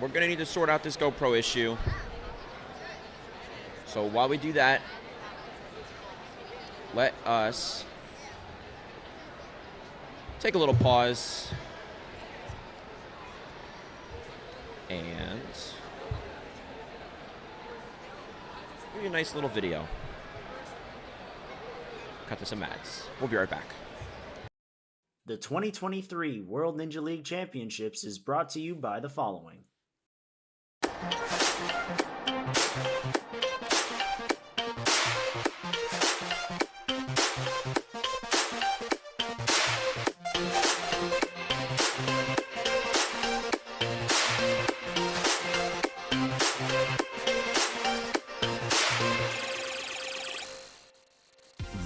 we're going to need to sort out this GoPro issue. So while we do that, let us take a little pause and give you a nice little video. Cut to some ads. We'll be right back. The 2023 World Ninja League Championships is brought to you by the following.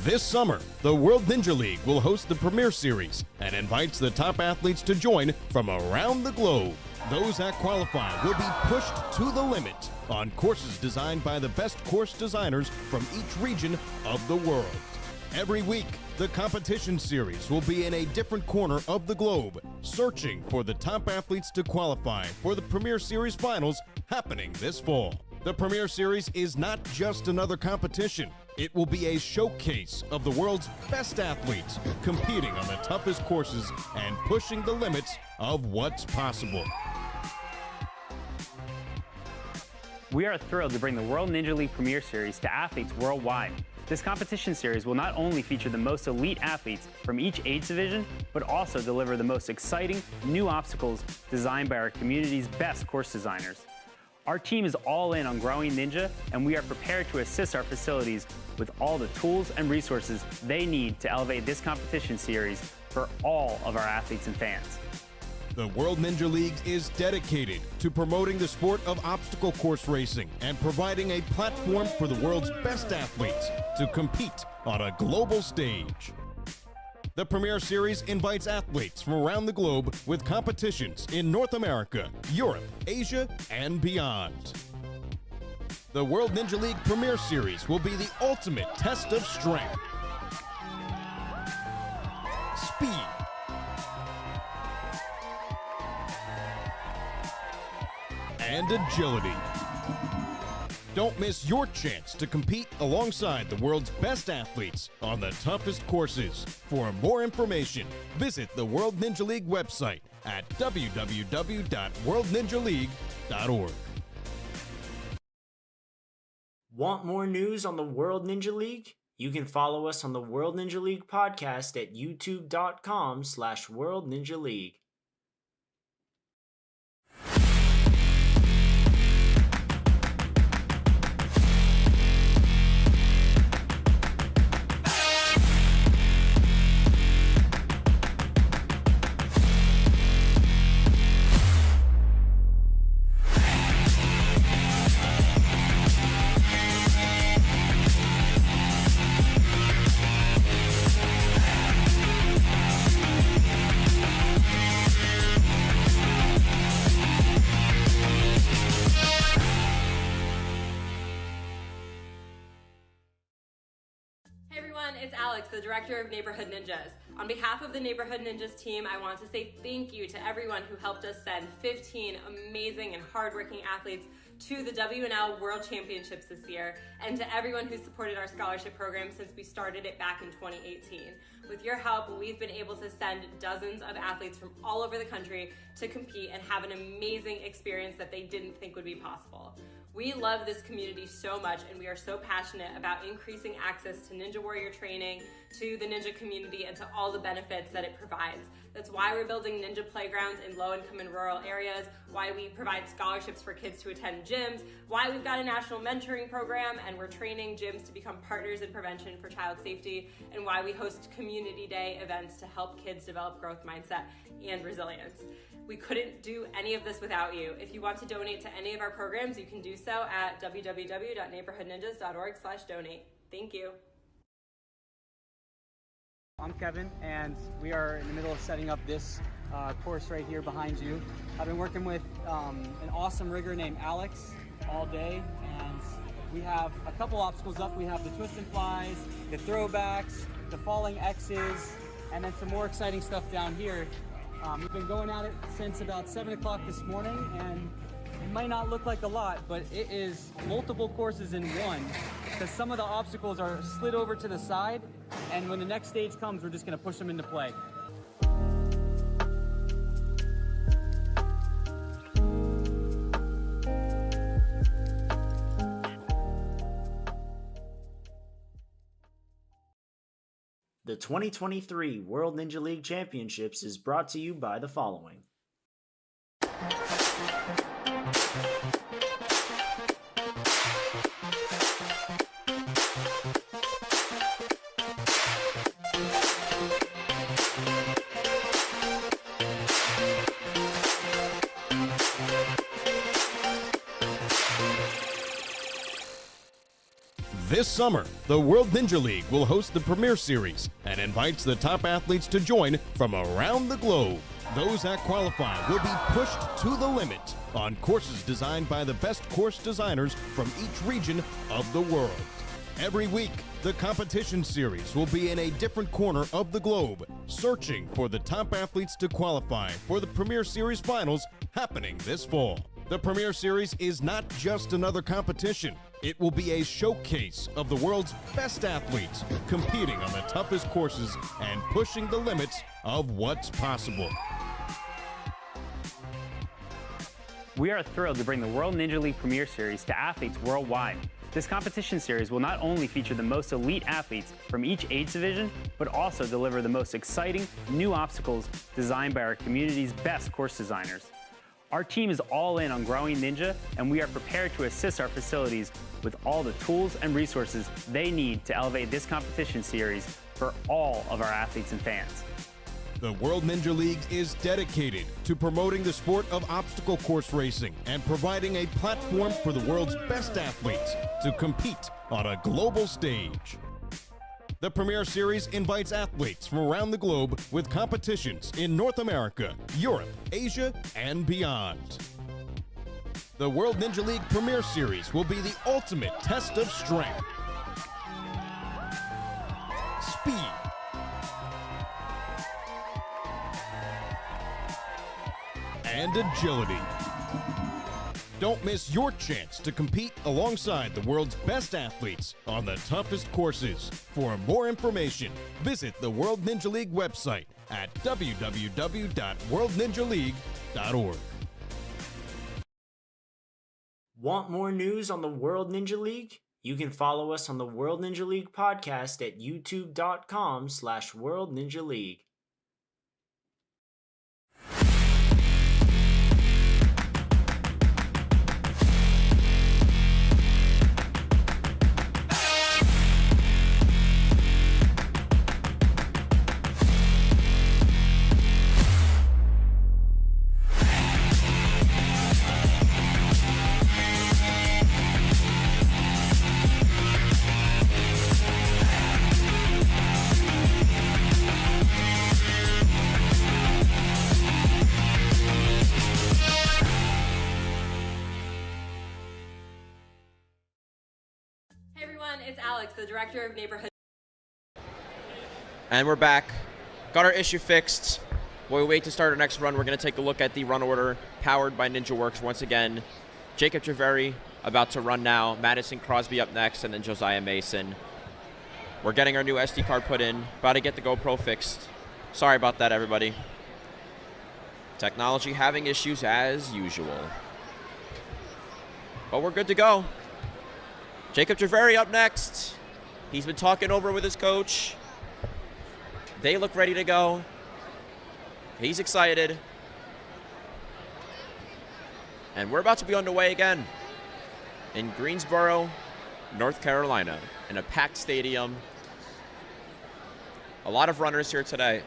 This summer, the World Ninja League will host the Premier Series and invites the top athletes to join from around the globe. Those that qualify will be pushed to the limit on courses designed by the best course designers from each region of the world. Every week, the competition series will be in a different corner of the globe, searching for the top athletes to qualify for the Premier Series finals happening this fall. The Premier Series is not just another competition. It will be a showcase of the world's best athletes competing on the toughest courses and pushing the limits of what's possible. We are thrilled to bring the World Ninja League Premier Series to athletes worldwide. This competition series will not only feature the most elite athletes from each age division, but also deliver the most exciting new obstacles designed by our community's best course designers. Our team is all in on growing Ninja, and we are prepared to assist our facilities with all the tools and resources they need to elevate this competition series for all of our athletes and fans. The World Ninja League is dedicated to promoting the sport of obstacle course racing and providing a platform for the world's best athletes to compete on a global stage. The Premier Series invites athletes from around the globe with competitions in North America, Europe, Asia, and beyond. The World Ninja League Premier Series will be the ultimate test of strength, speed, and agility. Don't miss your chance to compete alongside the world's best athletes on the toughest courses. For more information, visit the World Ninja League website at www.worldninjaleague.org. Want more news on the World Ninja League? You can follow us on the World Ninja League podcast at youtube.com/World Ninja League. It's Alex, the director of Neighborhood Ninjas. On behalf of the Neighborhood Ninjas team, I want to say thank you to everyone who helped us send 15 amazing and hardworking athletes to the WNL World Championships this year, and to everyone who supported our scholarship program since we started it back in 2018. With your help, we've been able to send dozens of athletes from all over the country to compete and have an amazing experience that they didn't think would be possible. We love this community so much, and we are so passionate about increasing access to Ninja Warrior training, to the ninja community, and to all the benefits that it provides. That's why we're building ninja playgrounds in low-income and rural areas, why we provide scholarships for kids to attend gyms, why we've got a national mentoring program, and we're training gyms to become partners in prevention for child safety, and why we host community day events to help kids develop growth mindset and resilience. We couldn't do any of this without you. If you want to donate to any of our programs, you can do so at www.neighborhoodninjas.org/donate. Thank you. I'm Kevin, and we are in the middle of setting up this course right here behind you. I've been working with an awesome rigger named Alex all day, and we have a couple obstacles up. We have the twist and flies, the throwbacks, the falling X's, and then some more exciting stuff down here. We've been going at it since about 7 o'clock this morning, and it might not look like a lot, but it is multiple courses in one, because some of the obstacles are slid over to the side, and when the next stage comes, we're just going to push them into play. The 2023 World Ninja League Championships is brought to you by the following. This summer, the World Ninja League will host the Premier Series and invites the top athletes to join from around the globe. Those that qualify will be pushed to the limit on courses designed by the best course designers from each region of the world. Every week, the competition series will be in a different corner of the globe, searching for the top athletes to qualify for the Premier Series finals happening this fall. The Premier Series is not just another competition. It will be a showcase of the world's best athletes competing on the toughest courses and pushing the limits of what's possible. We are thrilled to bring the World Ninja League Premier Series to athletes worldwide. This competition series will not only feature the most elite athletes from each age division, but also deliver the most exciting new obstacles designed by our community's best course designers. Our team is all in on growing Ninja, and we are prepared to assist our facilities with all the tools and resources they need to elevate this competition series for all of our athletes and fans. The World Ninja League is dedicated to promoting the sport of obstacle course racing and providing a platform for the world's best athletes to compete on a global stage. The Premier Series invites athletes from around the globe with competitions in North America, Europe, Asia, and beyond. The World Ninja League Premier Series will be the ultimate test of strength, speed, and agility. Don't miss your chance to compete alongside the world's best athletes on the toughest courses. For more information, visit the World Ninja League website at www.worldninjaleague.org. Want more news on the World Ninja League? You can follow us on the World Ninja League podcast at youtube.com/World Ninja League. It's Alex, the Director of Neighborhood. And we're back. Got our issue fixed. While we wait to start our next run, we're going to take a look at the run order powered by NinjaWorks once again. Jacob Treveri about to run now. Madison Crosby up next, and then Josiah Mason. We're getting our new SD card put in. About to get the GoPro fixed. Sorry about that, everybody. Technology having issues as usual. But we're good to go. Jacob Treveri up next. He's been talking over with his coach. They look ready to go. He's excited. And we're about to be underway again in Greensboro, North Carolina, in a packed stadium. A lot of runners here today.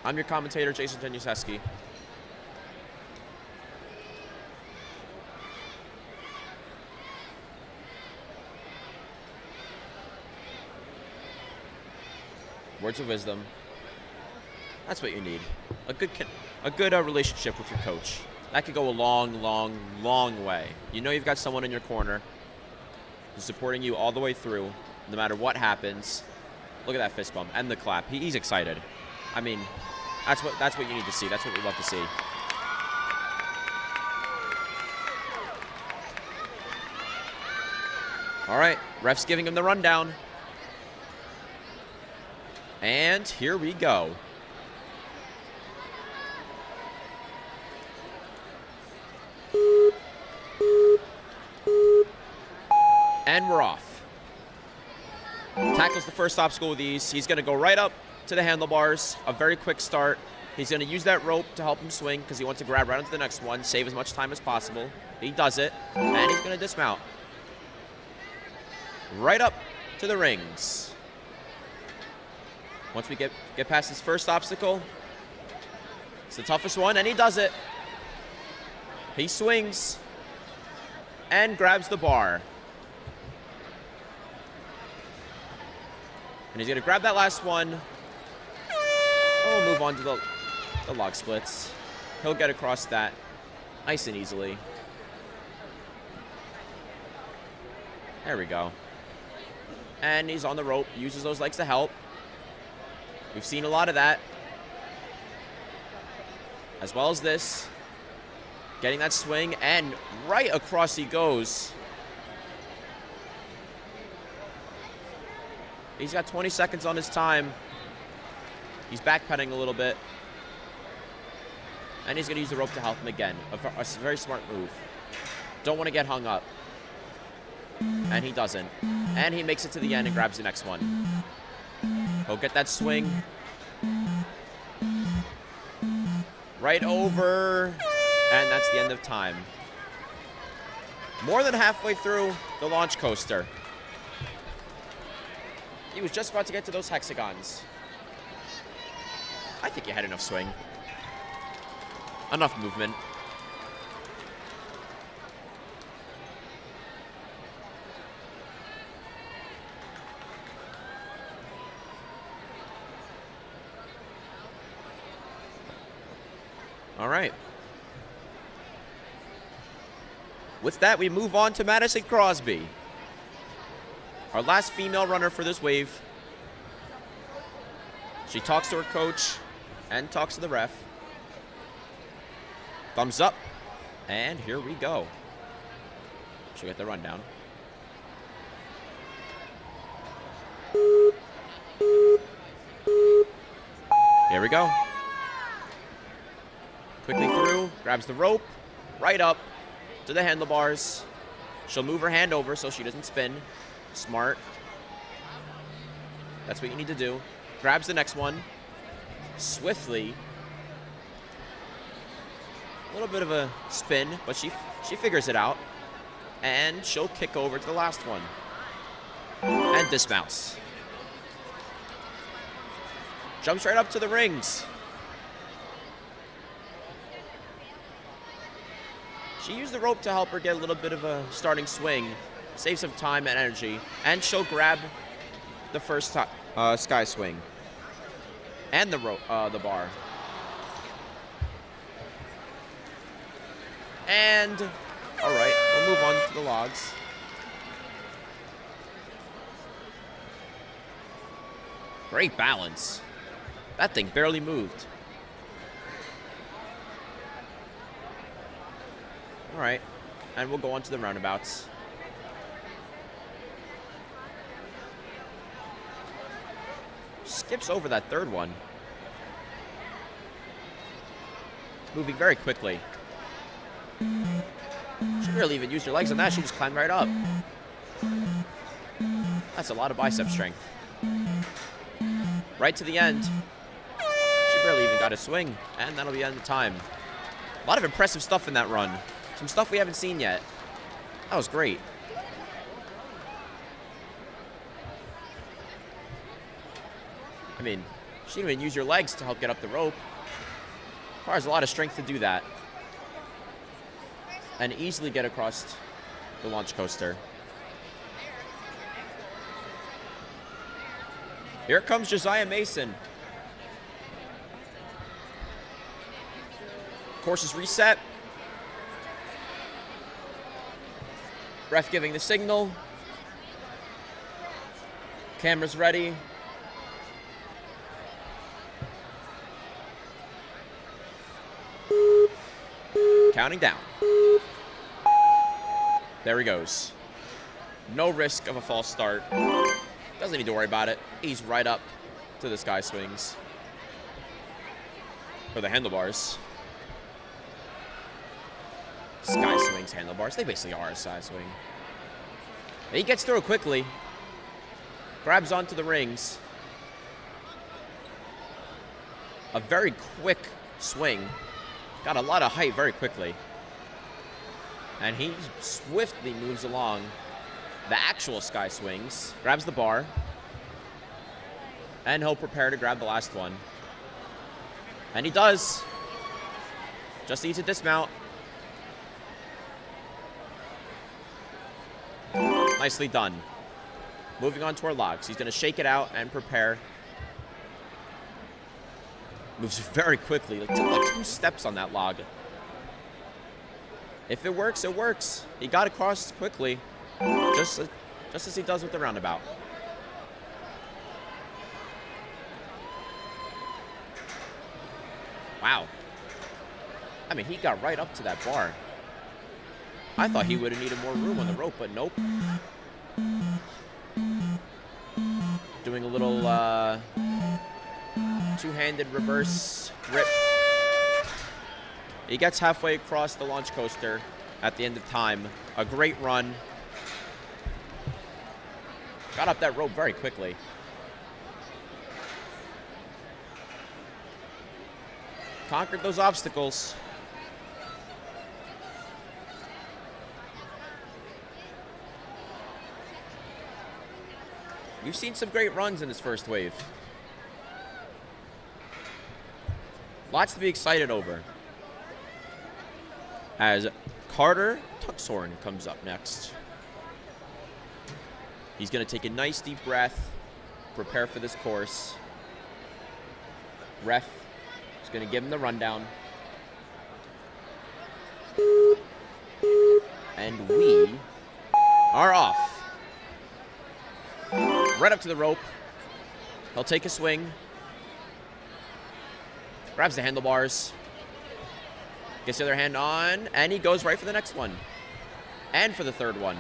I'm your commentator, Jason Januszewski. Words of wisdom. That's what you need. A good relationship with your coach. That could go a long, long, long way. You know you've got someone in your corner who's supporting you all the way through, no matter what happens. Look at that fist bump and the clap. He's excited. I mean, that's what you need to see. That's what we love to see. All right, ref's giving him the rundown. And here we go. And we're off. Tackles the first obstacle with ease. He's going to go right up to the handlebars. A very quick start. He's going to use that rope to help him swing because he wants to grab right onto the next one, save as much time as possible. He does it, and he's going to dismount. Right up to the rings. Once we get past this first obstacle, it's the toughest one, and he does it. He swings and grabs the bar. And he's going to grab that last one. We'll move on to the log splits. He'll get across that nice and easily. There we go. And he's on the rope, uses those legs to help. We've seen a lot of that. As well as this. Getting that swing, and right across he goes. He's got 20 seconds on his time. He's backpedaling a little bit. And he's going to use the rope to help him again. A very smart move. Don't want to get hung up. And he doesn't. And he makes it to the end and grabs the next one. He'll get that swing. Right over. And that's the end of time. More than halfway through the launch coaster. He was just about to get to those hexagons. I think he had enough swing. Enough movement. All right. With that, we move on to Madison Crosby, our last female runner for this wave. She talks to her coach and talks to the ref. Thumbs up, and here we go. She'll get the rundown. Here we go. Quickly through, grabs the rope, right up, to the handlebars. She'll move her hand over so she doesn't spin. Smart. That's what you need to do. Grabs the next one. Swiftly. A little bit of a spin, but she figures it out. And she'll kick over to the last one. And dismounts. Jumps right up to the rings. She used the rope to help her get a little bit of a starting swing, save some time and energy, and she'll grab the first sky swing and the bar. And all right, we'll move on to the logs. Great balance. That thing barely moved. All right, and we'll go on to the roundabouts. Skips over that third one. Moving very quickly. She barely even used her legs on that. She just climbed right up. That's a lot of bicep strength. Right to the end. She barely even got a swing, and that'll be the end of the time. A lot of impressive stuff in that run. Some stuff we haven't seen yet. That was great. I mean, she didn't even use your legs to help get up the rope. Requires a lot of strength to do that. And easily get across the launch coaster. Here comes Josiah Mason. Course is reset. Ref giving the signal. Camera's ready. Counting down. There he goes. No risk of a false start. Doesn't need to worry about it. He's right up to the sky swings. Or the handlebars. Sky swings, handlebars. They basically are a sky swing. He gets through it quickly. Grabs onto the rings. A very quick swing. Got a lot of height very quickly. And he swiftly moves along the actual sky swings. Grabs the bar. And he'll prepare to grab the last one. And he does. Just needs to dismount. Nicely done. Moving on to our logs. He's going to shake it out and prepare. Moves very quickly. It took like 2 steps on that log. If it works, it works. He got across quickly. Just as he does with the roundabout. Wow. I mean, he got right up to that bar. I thought he would have needed more room on the rope, but nope. Doing a little two-handed reverse grip. He gets halfway across the launch coaster at the end of time. A great run. Got up that rope very quickly. Conquered those obstacles. We've seen some great runs in this first wave. Lots to be excited over. As Carter Tuxhorn comes up next. He's going to take a nice deep breath, prepare for this course. Ref is going to give him the rundown. And we are off. Right up to the rope. He'll take a swing. Grabs the handlebars. Gets the other hand on, and he goes right for the next one. And for the third one.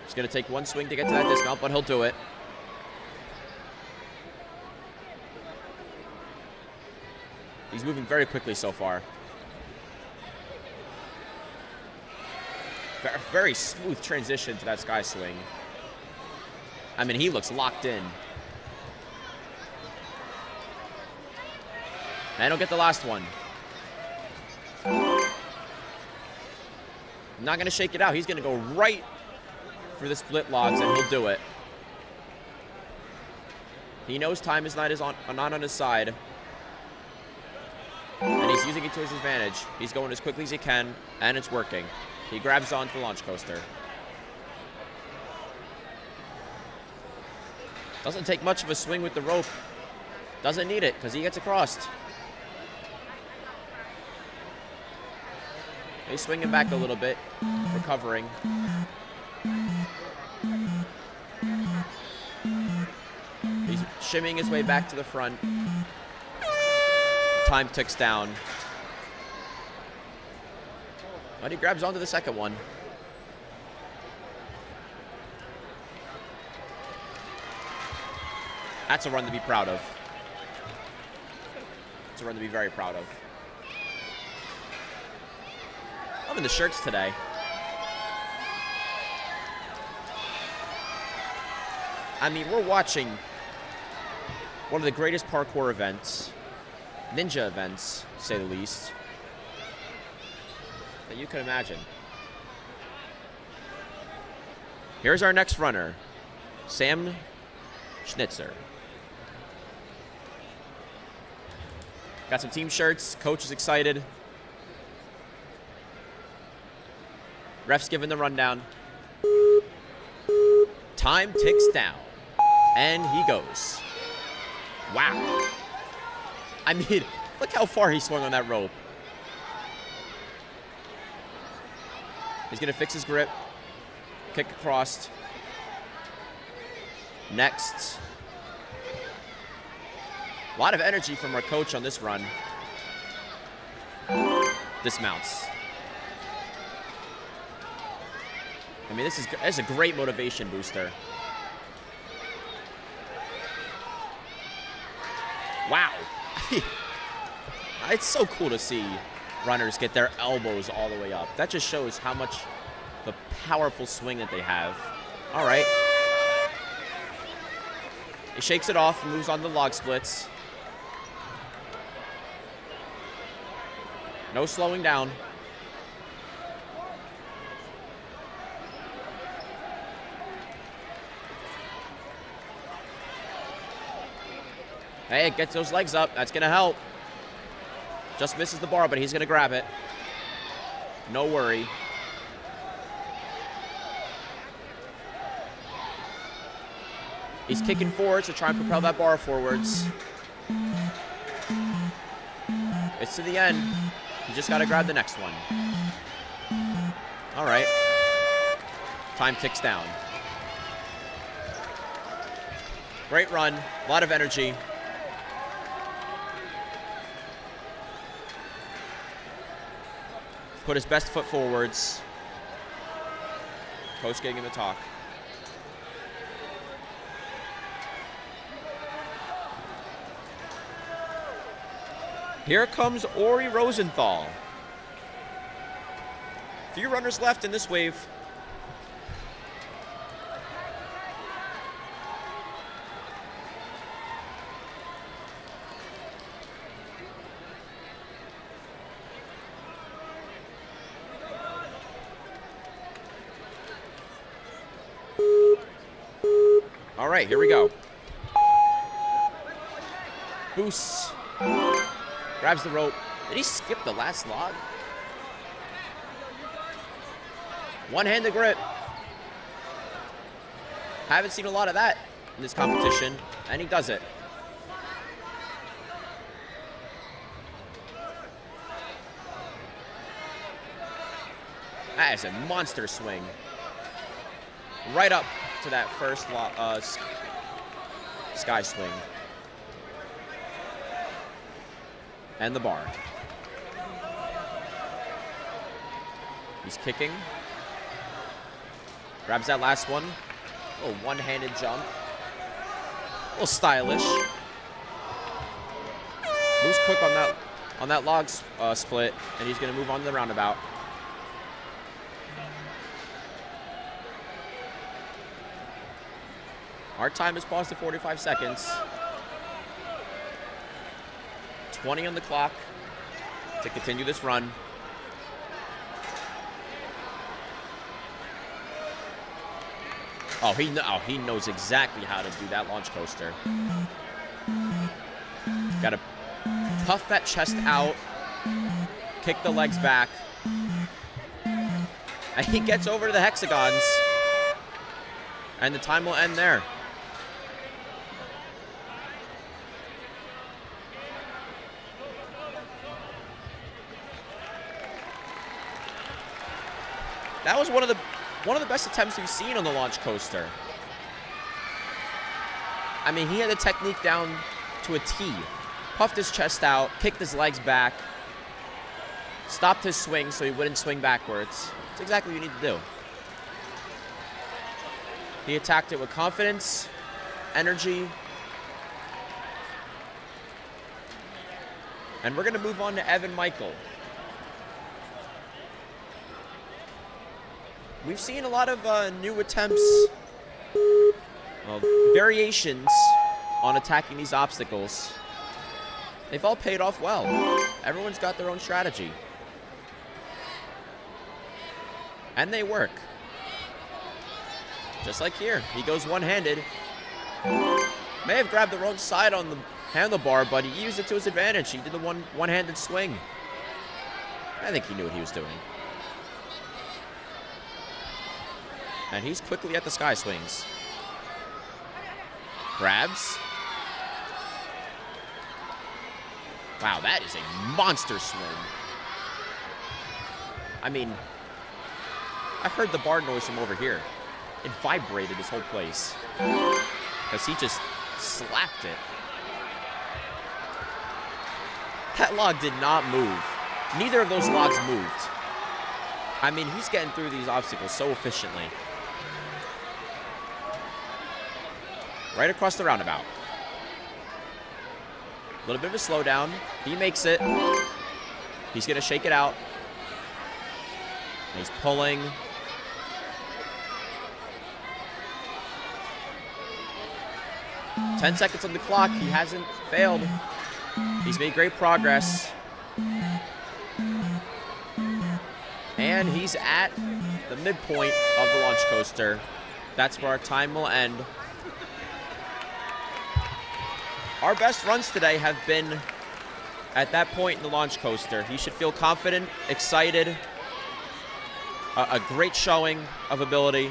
He's going to take one swing to get to that dismount, but he'll do it. He's moving very quickly so far. Very smooth transition to that sky swing. I mean, he looks locked in. And he'll get the last one. Not going to shake it out. He's going to go right for the split logs, and he'll do it. He knows time is not on his side. And he's using it to his advantage. He's going as quickly as he can, and it's working. He grabs onto the launch coaster. Doesn't take much of a swing with the rope. Doesn't need it, because he gets across. He's swinging back a little bit, recovering. He's shimmying his way back to the front. Time ticks down. But he grabs onto the second one. That's a run to be proud of. It's a run to be very proud of. Loving the shirts today. I mean, we're watching one of the greatest parkour events, ninja events, to say the least, that you can imagine. Here's our next runner, Sam Schnitzer. Got some team shirts. Coach is excited. Ref's giving the rundown. Time ticks down. And he goes. Wow. I mean, look how far he swung on that rope. He's going to fix his grip. Kick across. Next. A lot of energy from our coach on this run. Dismounts. I mean, this is a great motivation booster. Wow. It's so cool to see runners get their elbows all the way up. That just shows how much the powerful swing that they have. All right. He shakes it off and moves on to the log splits. No slowing down. Hey, it gets those legs up. That's going to help. Just misses the bar, but he's going to grab it. No worry. He's kicking forwards to try and propel that bar forwards. It's to the end. You just got to grab the next one. All right. Time ticks down. Great run. A lot of energy. Put his best foot forwards. Coach getting him a talk. Here comes Ori Rosenthal. Few runners left in this wave. All right, here we go. Boosts. Grabs the rope. Did he skip the last log? One-handed grip. Haven't seen a lot of that in this competition, and he does it. That is a monster swing. Right up to that first sky swing. And the bar. He's kicking. Grabs that last one. A little one-handed jump. A little stylish. Moves quick on that log split, and he's going to move on to the roundabout. Our time is paused to 45 seconds. 20 on the clock to continue this run. Oh, he knows exactly how to do that launch coaster. Got to puff that chest out, kick the legs back, and he gets over to the hexagons, and the time will end there. That was one of the best attempts we've seen on the launch coaster. I mean, he had the technique down to a T. Puffed his chest out, kicked his legs back, stopped his swing so he wouldn't swing backwards. It's exactly what you need to do. He attacked it with confidence, energy, and we're going to move on to Evan Michael. We've seen a lot of new attempts, variations on attacking these obstacles. They've all paid off well. Everyone's got their own strategy. And they work. Just like here, he goes one-handed. May have grabbed the wrong side on the handlebar, but he used it to his advantage. He did the one-handed swing. I think he knew what he was doing. And he's quickly at the sky swings. Grabs. Wow, that is a monster swing. I mean, I heard the bar noise from over here. It vibrated this whole place. Because he just slapped it. That log did not move. Neither of those logs moved. I mean, he's getting through these obstacles so efficiently. Right across the roundabout. A little bit of a slowdown. He makes it. He's going to shake it out. He's pulling. "10 seconds on the clock. He hasn't failed. He's made great progress. And he's at the midpoint of the launch coaster. That's where our time will end. Our best runs today have been at that point in the launch coaster. He should feel confident, excited, a great showing of ability,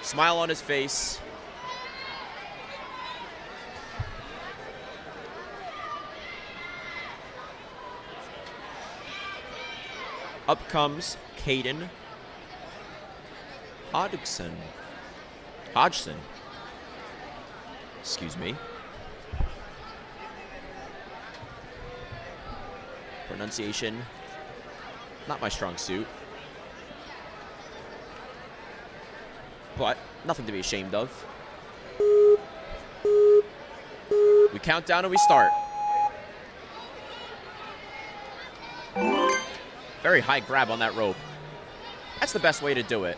smile on his face. Up comes Caden Hodgson. Excuse me. Pronunciation, not my strong suit. But nothing to be ashamed of. We count down and we start. Very high grab on that rope. That's the best way to do it.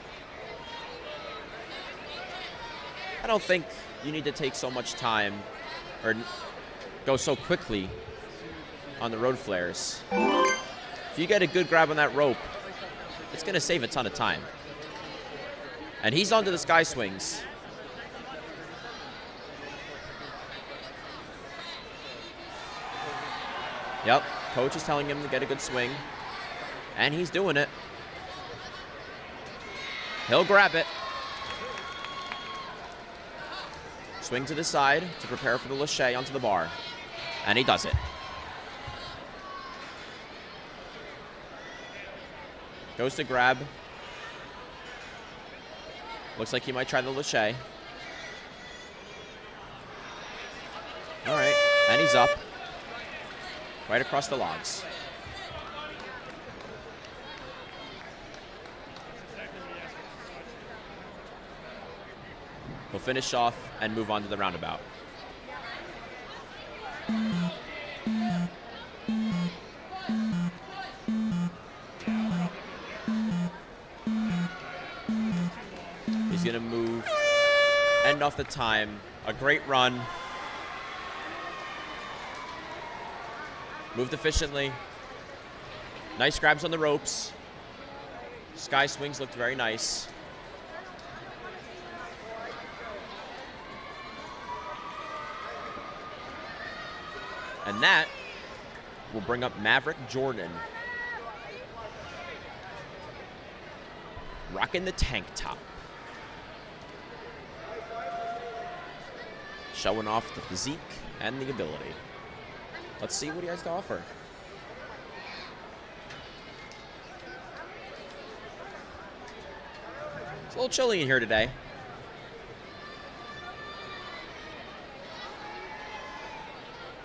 I don't think you need to take so much time or go so quickly on the road flares. If you get a good grab on that rope, it's going to save a ton of time. And he's onto the sky swings. Yep, coach is telling him to get a good swing. And he's doing it. He'll grab it. Swing to the side to prepare for the lache onto the bar. And he does it. Goes to grab. Looks like he might try the lache. All right, and he's up. Right across the logs. He'll finish off and move on to the roundabout. He's going to move end off the time. A great run. Moved efficiently. Nice grabs on the ropes. Sky swings looked very nice. And that will bring up Maverick Jordan. Rocking the tank top. Showing off the physique and the ability. Let's see what he has to offer. It's a little chilly in here today.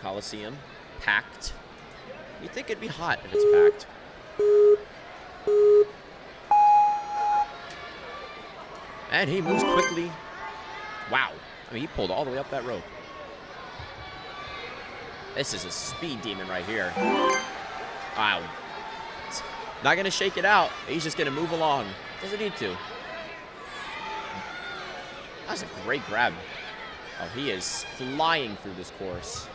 Coliseum, packed. You'd think it'd be hot if it's packed. And he moves quickly. Wow. I mean, he pulled all the way up that rope. This is a speed demon right here. Wow. Not going to shake it out. He's just going to move along. Doesn't need to. That's a great grab. Oh, he is flying through this course.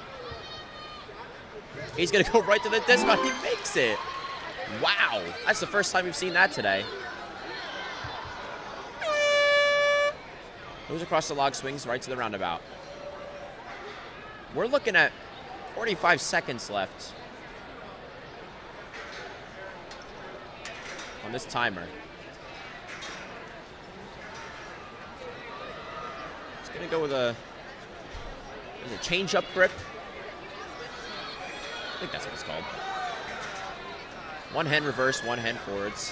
He's going to go right to the dismount. He makes it. Wow. That's the first time we've seen that today. Moves across the log, swings right to the roundabout. We're looking at 45 seconds left on this timer. It's going to go with a change-up grip. I think that's what it's called. One hand reverse, one hand forwards.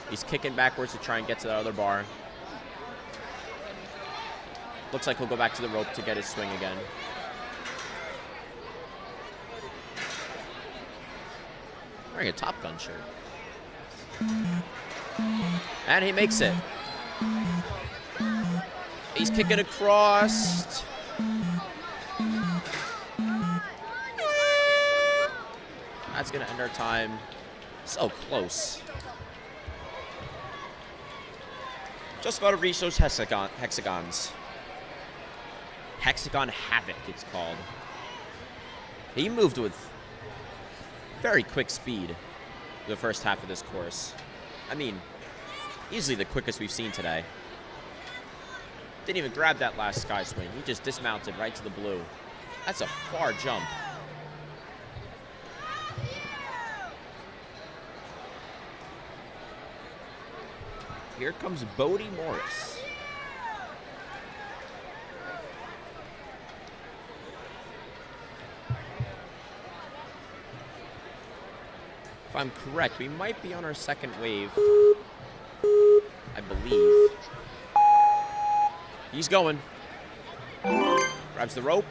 He's kicking backwards to try and get to that other bar. Looks like he'll go back to the rope to get his swing again. Wearing a Top Gun shirt. And he makes it. He's kicking across. That's going to end our time. So close. Just about to reach those hexagons. Hexagon Havoc, it's called. He moved with very quick speed the first half of this course. I mean, easily the quickest we've seen today. Didn't even grab that last sky swing. He just dismounted right to the blue. That's a far jump. Here comes Bodie Morris. If I'm correct, we might be on our second wave. I believe. He's going. Grabs the rope.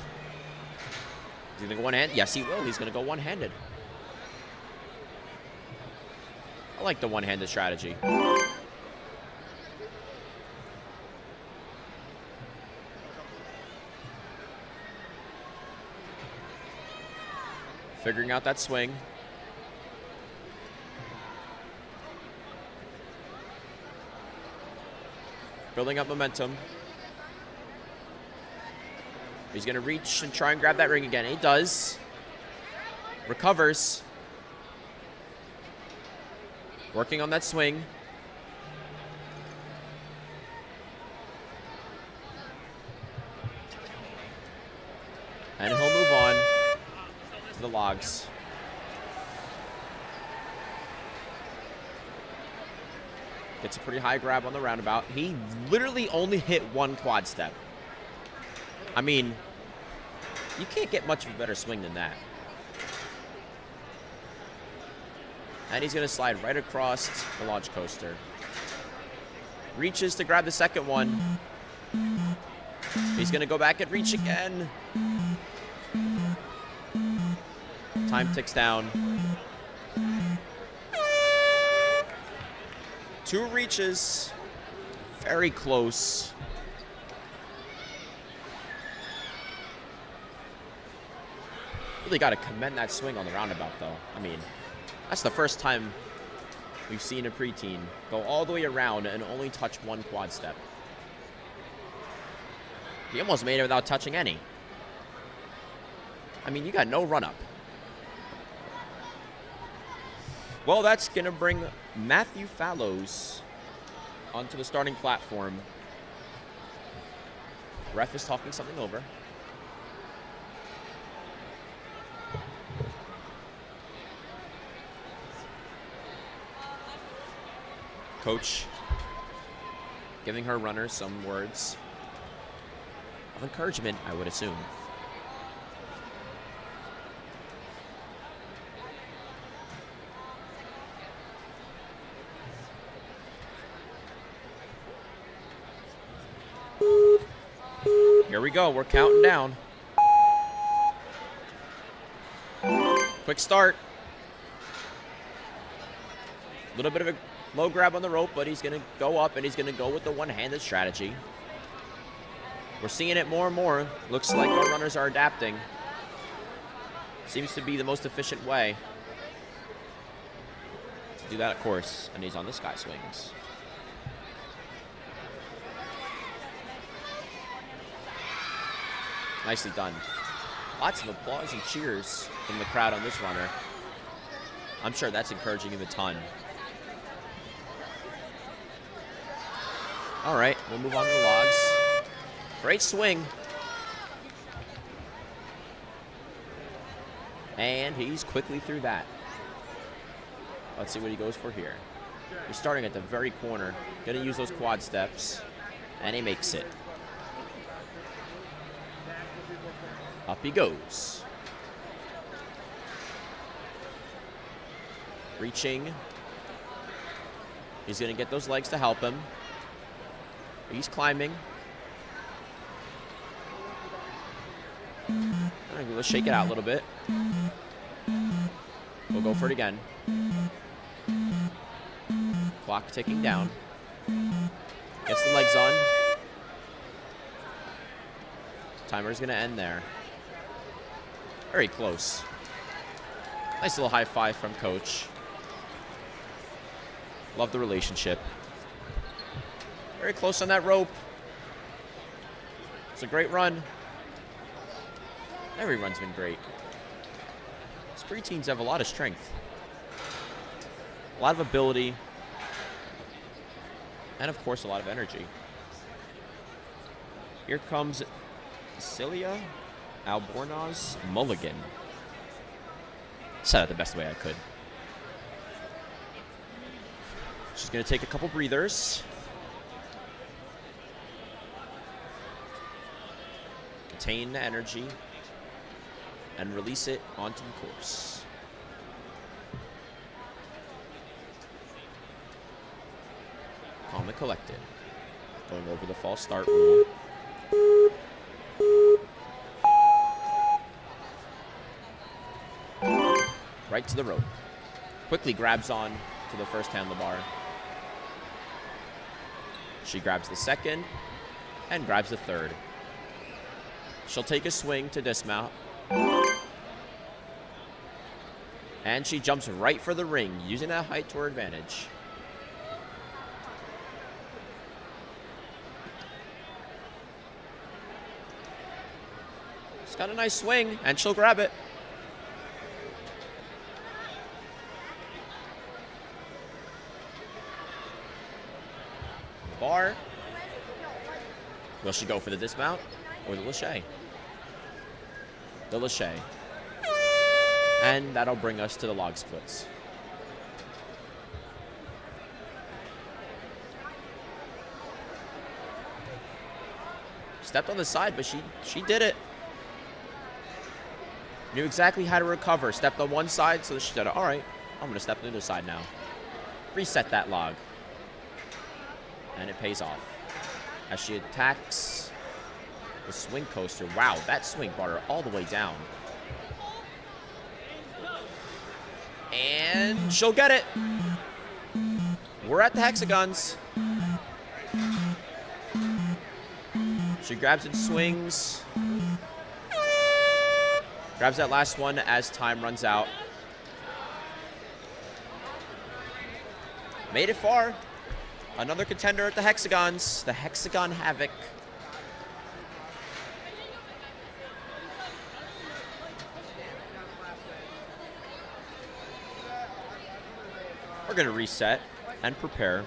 Is he going to go one-handed? Yes, he will. He's going to go one-handed. I like the one-handed strategy. Figuring out that swing. Building up momentum. He's going to reach and try and grab that ring again. He does. Recovers. Working on that swing. And he'll move on to the logs. Gets a pretty high grab on the roundabout. He literally only hit one quad step. I mean, you can't get much of a better swing than that. And he's going to slide right across the launch coaster. Reaches to grab the second one. He's going to go back and reach again. Time ticks down. 2 reaches. Very close. Really got to commend that swing on the roundabout, though. I mean, that's the first time we've seen a preteen go all the way around and only touch one quad step. He almost made it without touching any. I mean, you got no run-up. Well, that's going to bring Matthew Fallows onto the starting platform. Ref is talking something over. Coach giving her runner some words of encouragement, I would assume. Here we go, we're counting down. Quick start. A little bit of a low grab on the rope, but he's going to go up and he's going to go with the one-handed strategy. We're seeing it more and more. Looks like our runners are adapting. Seems to be the most efficient way to do that, of course. And he's on the sky swings. Nicely done. Lots of applause and cheers from the crowd on this runner. I'm sure that's encouraging him a ton. All right, we'll move on to the logs. Great swing. And he's quickly through that. Let's see what he goes for here. He's starting at the very corner. Gonna use those quad steps. And he makes it. Up he goes. Reaching. He's gonna get those legs to help him. He's climbing. All right, let's shake it out a little bit. We'll go for it again. Clock ticking down. Gets the legs on. Timer's gonna end there. Very close. Nice little high five from Coach. Love the relationship. Very close on that rope. It's a great run. Every run's been great. These preteens have a lot of strength. A lot of ability. And of course, a lot of energy. Here comes Celia Albornoz Mulligan. Said it the best way I could. She's going to take a couple breathers. Contain the energy and release it onto the course. Calm and collected. Going over the false start rule. Right to the rope. Quickly grabs on to the first handlebar. She grabs the second and grabs the third. She'll take a swing to dismount. And she jumps right for the ring, using that height to her advantage. She's got a nice swing, and she'll grab it. Bar. Will she go for the dismount or the lâché? The lâché. And that'll bring us to the log splits. Stepped on the side, but she did it. Knew exactly how to recover. Stepped on one side, so she said, all right, I'm going to step on the other side now. Reset that log. And it pays off. As she attacks the swing coaster. Wow, that swing brought her all the way down. And she'll get it. We're at the hexagons. She grabs and swings. Grabs that last one as time runs out. Made it far. Another contender at the hexagons. The hexagon havoc. We're going to reset and prepare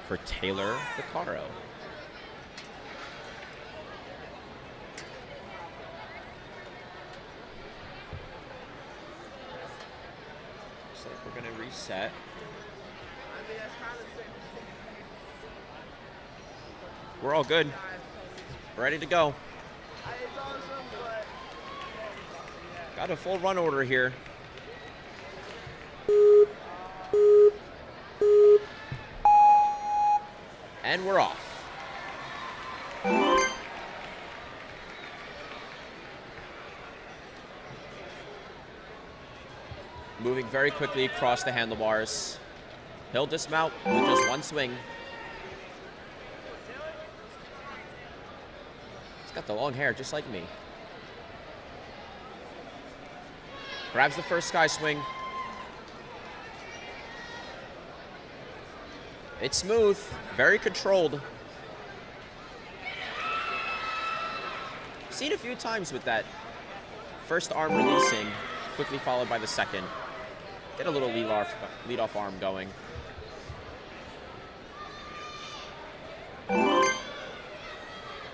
for Taylor Vaccaro. Looks like we're going to reset. We're all good. Ready to go. Got a full run order here. And we're off. Moving very quickly across the handlebars. He'll dismount with just one swing. He's got the long hair just like me. Grabs the first sky swing. It's smooth, very controlled. Seen a few times with that first arm releasing, quickly followed by the second. Get a little lead off arm going.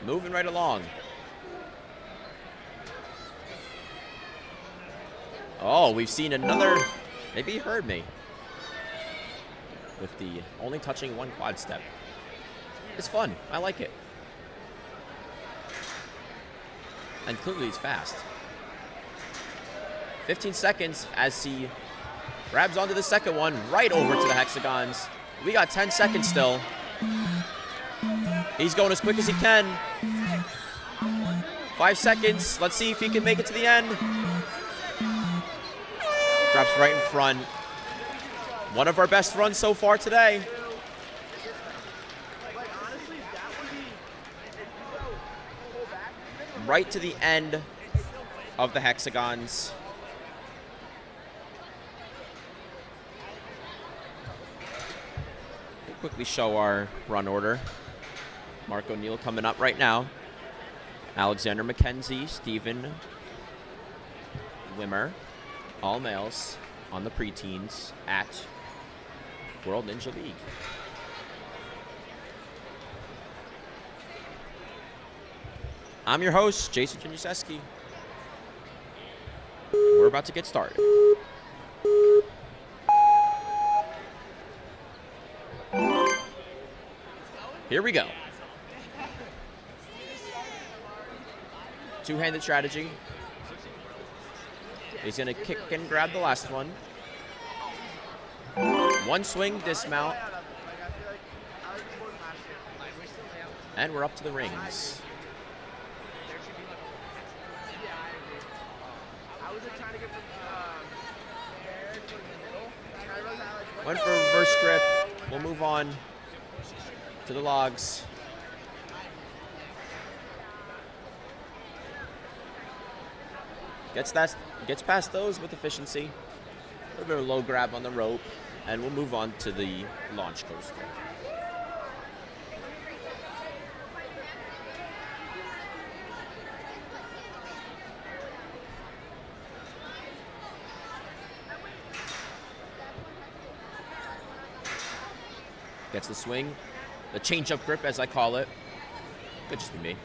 Moving right along. Oh, we've seen another, maybe he heard me. With the only touching one quad step. It's fun, I like it. And clearly it's fast. 15 seconds as he grabs onto the second one, right over to the hexagons. We got 10 seconds still. He's going as quick as he can. 5 seconds, let's see if he can make it to the end. Drops right in front. One of our best runs so far today. Right to the end of the hexagons. We'll quickly show our run order. Mark O'Neill coming up right now. Alexander McKenzie, Stephen Wimmer, all males on the preteens at World Ninja League. I'm your host, Jason Januszewski. We're about to get started. Here we go. Two-handed strategy. He's going to kick and grab the last one. One swing, dismount. And we're up to the rings. Went for a reverse grip. We'll move on to the logs. Gets past those with efficiency. A little bit of low grab on the rope, and we'll move on to the launch coaster. Gets the swing, the change-up grip as I call it. Could just be me.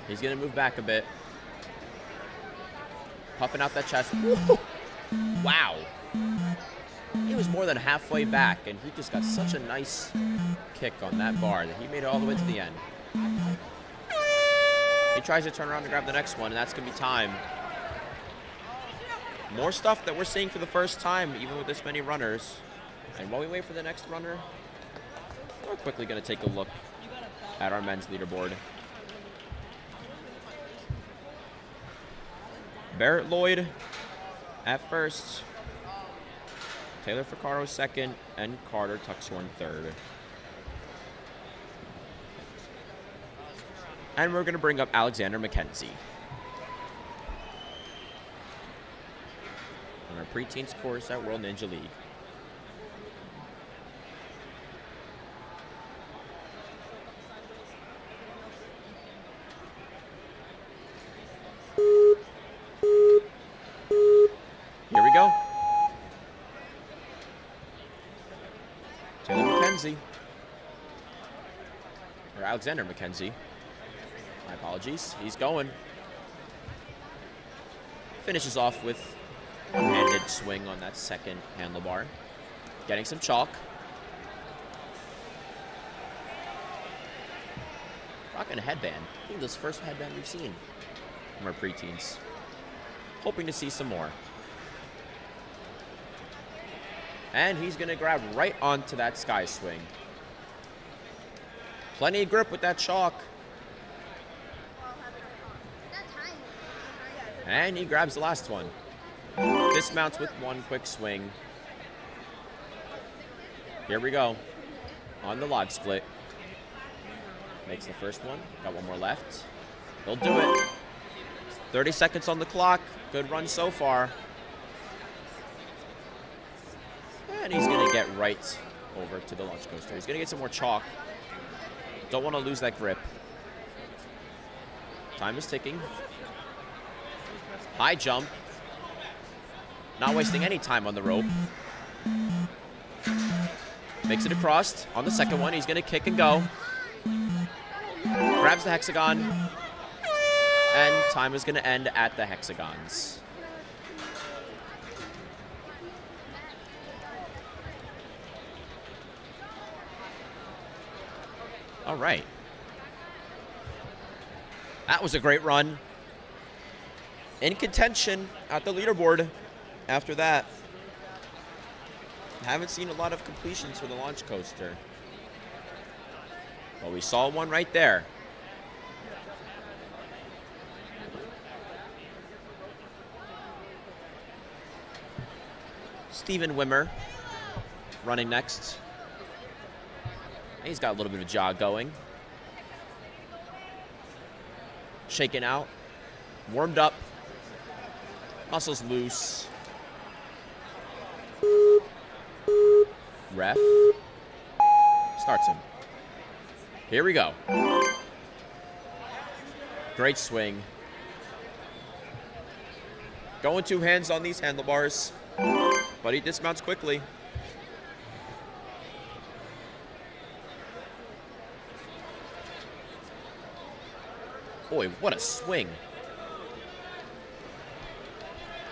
He's gonna move back a bit. Puffing out that chest. Wow. He was more than halfway back, and he just got such a nice kick on that bar that he made it all the way to the end. He tries to turn around to grab the next one, and that's gonna be time. More stuff that we're seeing for the first time, even with this many runners. And while we wait for the next runner, we're quickly gonna take a look at our men's leaderboard. Barrett Lloyd at first, Taylor Vaccaro second, and Carter Tuxhorn third. And we're going to bring up Alexander McKenzie. On our preteens course at World Ninja League. Here we McKenzie. Or Alexander McKenzie. My apologies. He's going. Finishes off with a one-handed swing on that second handlebar. Getting some chalk. Rocking a headband. I think this is the first headband we've seen from our preteens. Hoping to see some more. And he's going to grab right onto that sky swing. Plenty of grip with that chalk. And he grabs the last one. Dismounts with one quick swing. Here we go. On the log split. Makes the first one. Got one more left. He'll do it. 30 seconds on the clock. Good run so far. And he's going to get right over to the launch coaster. He's going to get some more chalk. Don't want to lose that grip. Time is ticking. High jump. Not wasting any time on the rope. Makes it across. On the second one, he's going to kick and go. Grabs the hexagon. And time is going to end at the hexagons. All right. That was a great run. In contention at the leaderboard after that. Haven't seen a lot of completions for the launch coaster. Well, we saw one right there. Steven Wimmer running next. He's got a little bit of a jog going. Shaken out. Warmed up. Muscles loose. Ref starts him. Here we go. Great swing. Going two hands on these handlebars, but he dismounts quickly. Boy, what a swing.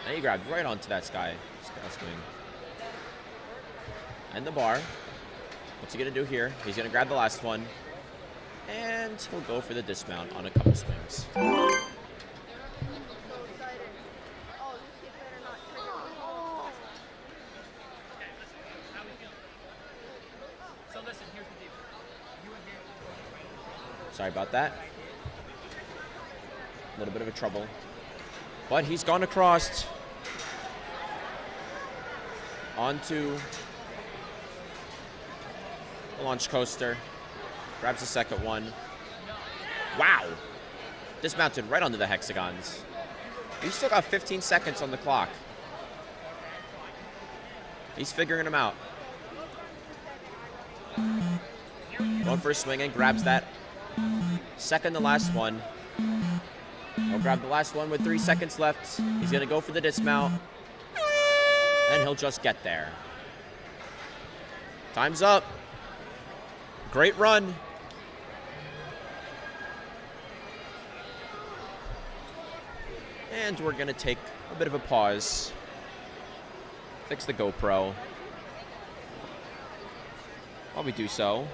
And he grabbed right onto that sky swing. And the bar. What's he going to do here? He's going to grab the last one. And he'll go for the dismount on a couple swings. Sorry about that. A little bit of a trouble. But he's gone across onto the launch coaster. Grabs the second one. Wow. Dismounted right onto the hexagons. He's still got 15 seconds on the clock. He's figuring them out. Going for a swing and grabs that second to last one. He'll grab the last one with 3 seconds left. He's going to go for the dismount. And he'll just get there. Time's up. Great run. And we're going to take a bit of a pause. Fix the GoPro. While we do so,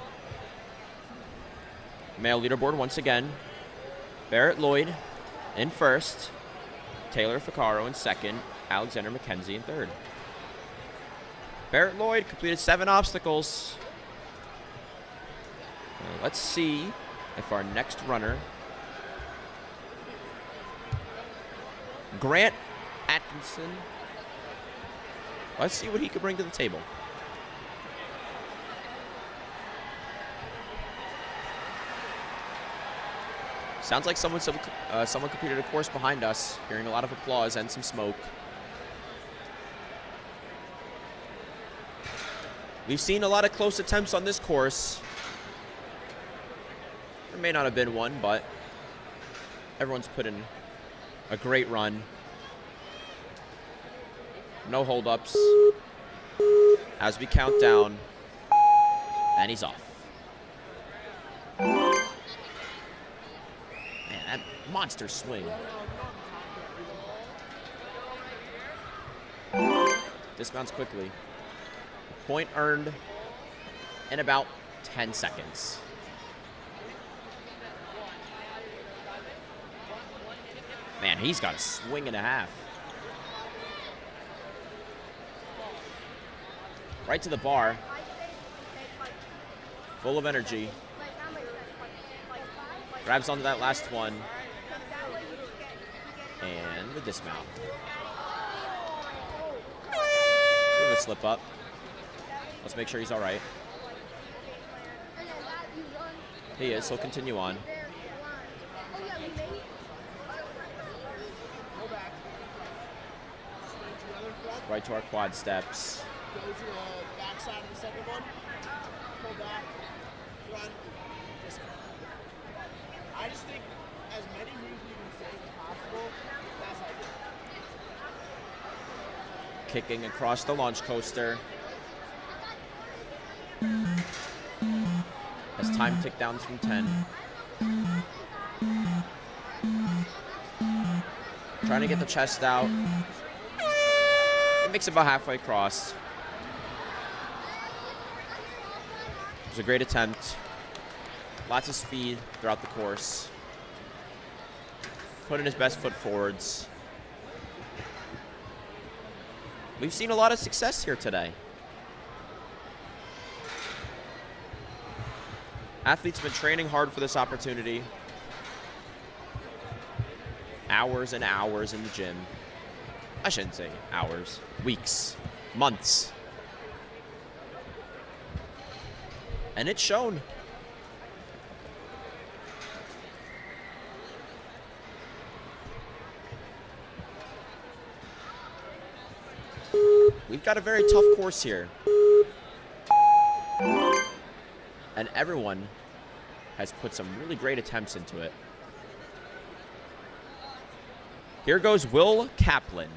male leaderboard once again. Barrett Lloyd in first. Taylor Ficcaro in second. Alexander McKenzie in third. Barrett Lloyd completed 7 obstacles. Let's see if our next runner, Grant Atkinson, let's see what he could bring to the table. Sounds like someone completed a course behind us. Hearing a lot of applause and some smoke. We've seen a lot of close attempts on this course. There may not have been one, but everyone's put in a great run. No holdups as we count down. And he's off. Man, that monster swing. Dismounts quickly. Point earned in about 10 seconds. Man, he's got a swing and a half. Right to the bar. Full of energy. Grabs onto that last one. And the dismount. Bit of a slip up. Let's make sure he's all right. He is. He'll continue on. Right to our quad steps. Go to the back side of the second one. Pull back. Run. Dismount. I just think as many moves you can save as possible, that's ideal. Kicking across the launch coaster. As time tick down from 10. Trying to get the chest out. It makes it about halfway across. It was a great attempt. Lots of speed throughout the course. Putting his best foot forwards. We've seen a lot of success here today. Athletes have been training hard for this opportunity. Hours and hours in the gym. I shouldn't say hours, weeks, months. And it's shown. We've got a very tough course here. And everyone has put some really great attempts into it. Here goes Will Kaplan.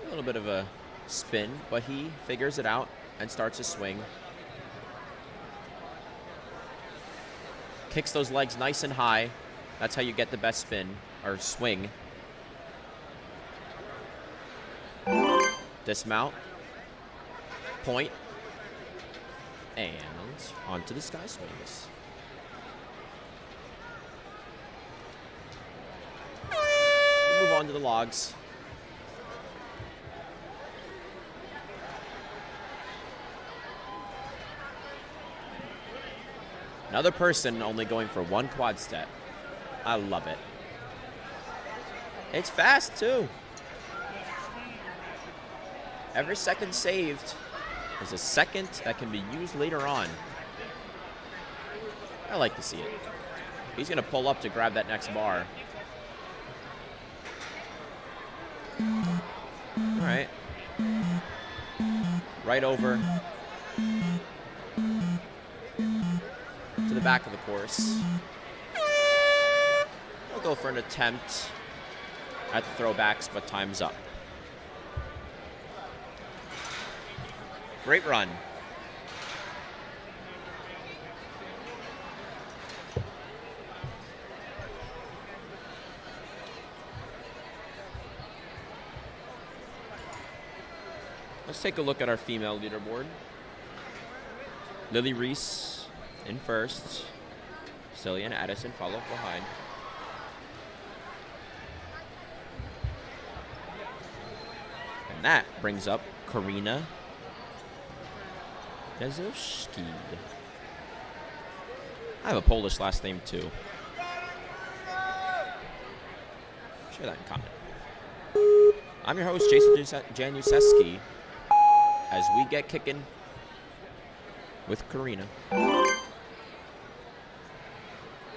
A little bit of a spin, but he figures it out and starts to swing. Kicks those legs nice and high. That's how you get the best spin, or swing. Dismount. Point. And onto the sky swings. Move on to the logs. Another person only going for one quad step. I love it. It's fast too. Every second saved is a second that can be used later on. I like to see it. He's gonna pull up to grab that next bar. All right. Right over to the back of the course. We'll go for an attempt at the throwbacks, but time's up. Great run. Let's take a look at our female leaderboard. Lily Reese in first. Cillian Addison follow up behind. And that brings up Karina Jezowski. I have a Polish last name too. Share that in comment. I'm your host, Jason Januszewski, as we get kicking with Karina.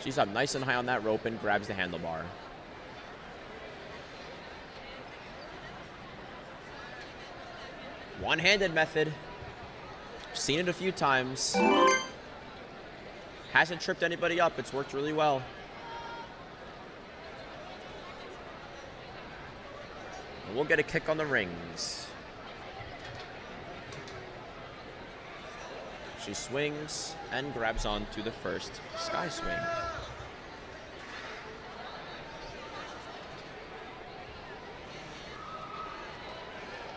She's up nice and high on that rope and grabs the handlebar. One-handed method. Seen it a few times. Hasn't tripped anybody up. It's worked really well. And we'll get a kick on the rings. She swings and grabs onto the first sky swing.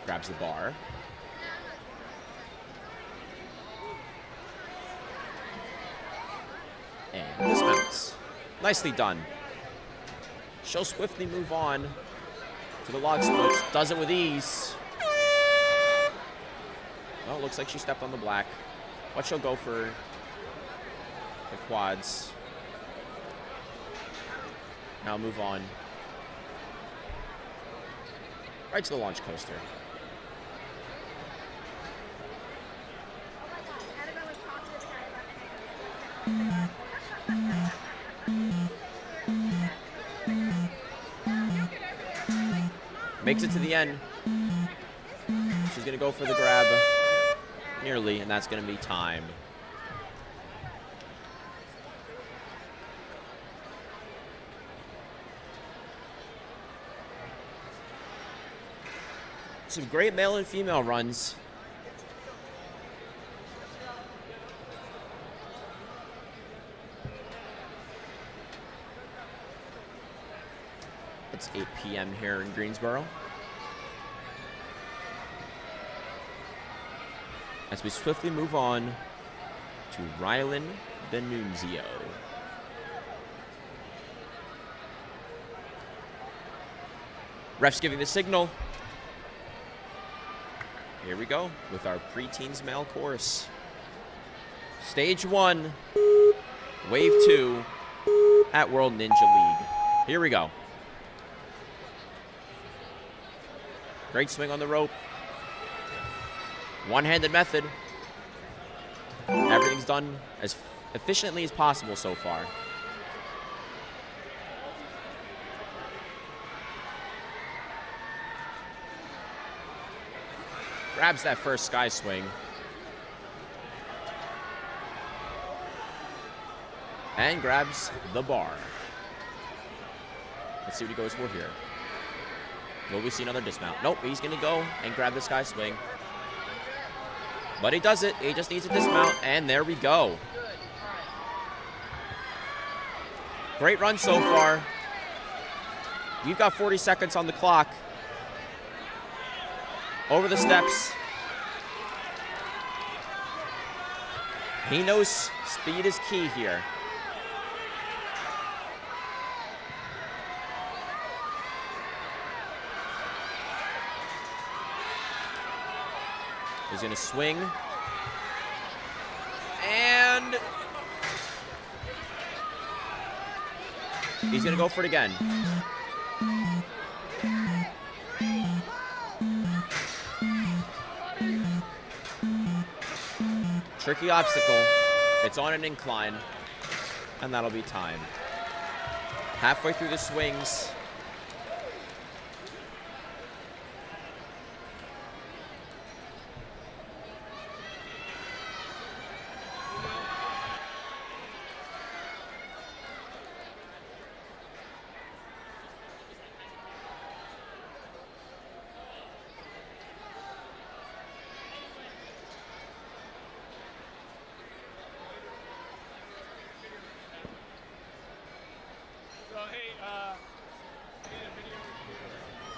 Grabs the bar. And dismounts. Nicely done. She'll swiftly move on to the log splits. Does it with ease. Well, looks like she stepped on the black. But she'll go for the quads. Now move on. Right to the launch coaster. Makes it to the end. She's gonna go for the grab. Nearly, and that's gonna be time. Some great male and female runs. It's 8 p.m. here in Greensboro. As we swiftly move on to Rylan D'Annunzio. Ref's giving the signal. Here we go with our preteens male course. Stage 1, Wave 2 at World Ninja League. Here we go. Great swing on the rope. One-handed method. Everything's done as efficiently as possible so far. Grabs that first sky swing. And grabs the bar. Let's see what he goes for here. Will we see another dismount? Nope, he's gonna go and grab the sky swing. But he does it. He just needs a dismount, and there we go. Great run so far. We've got 40 seconds on the clock. Over the steps. He knows speed is key here. He's gonna swing. And he's gonna go for it again. Tricky obstacle. It's on an incline. And that'll be time. Halfway through the swings.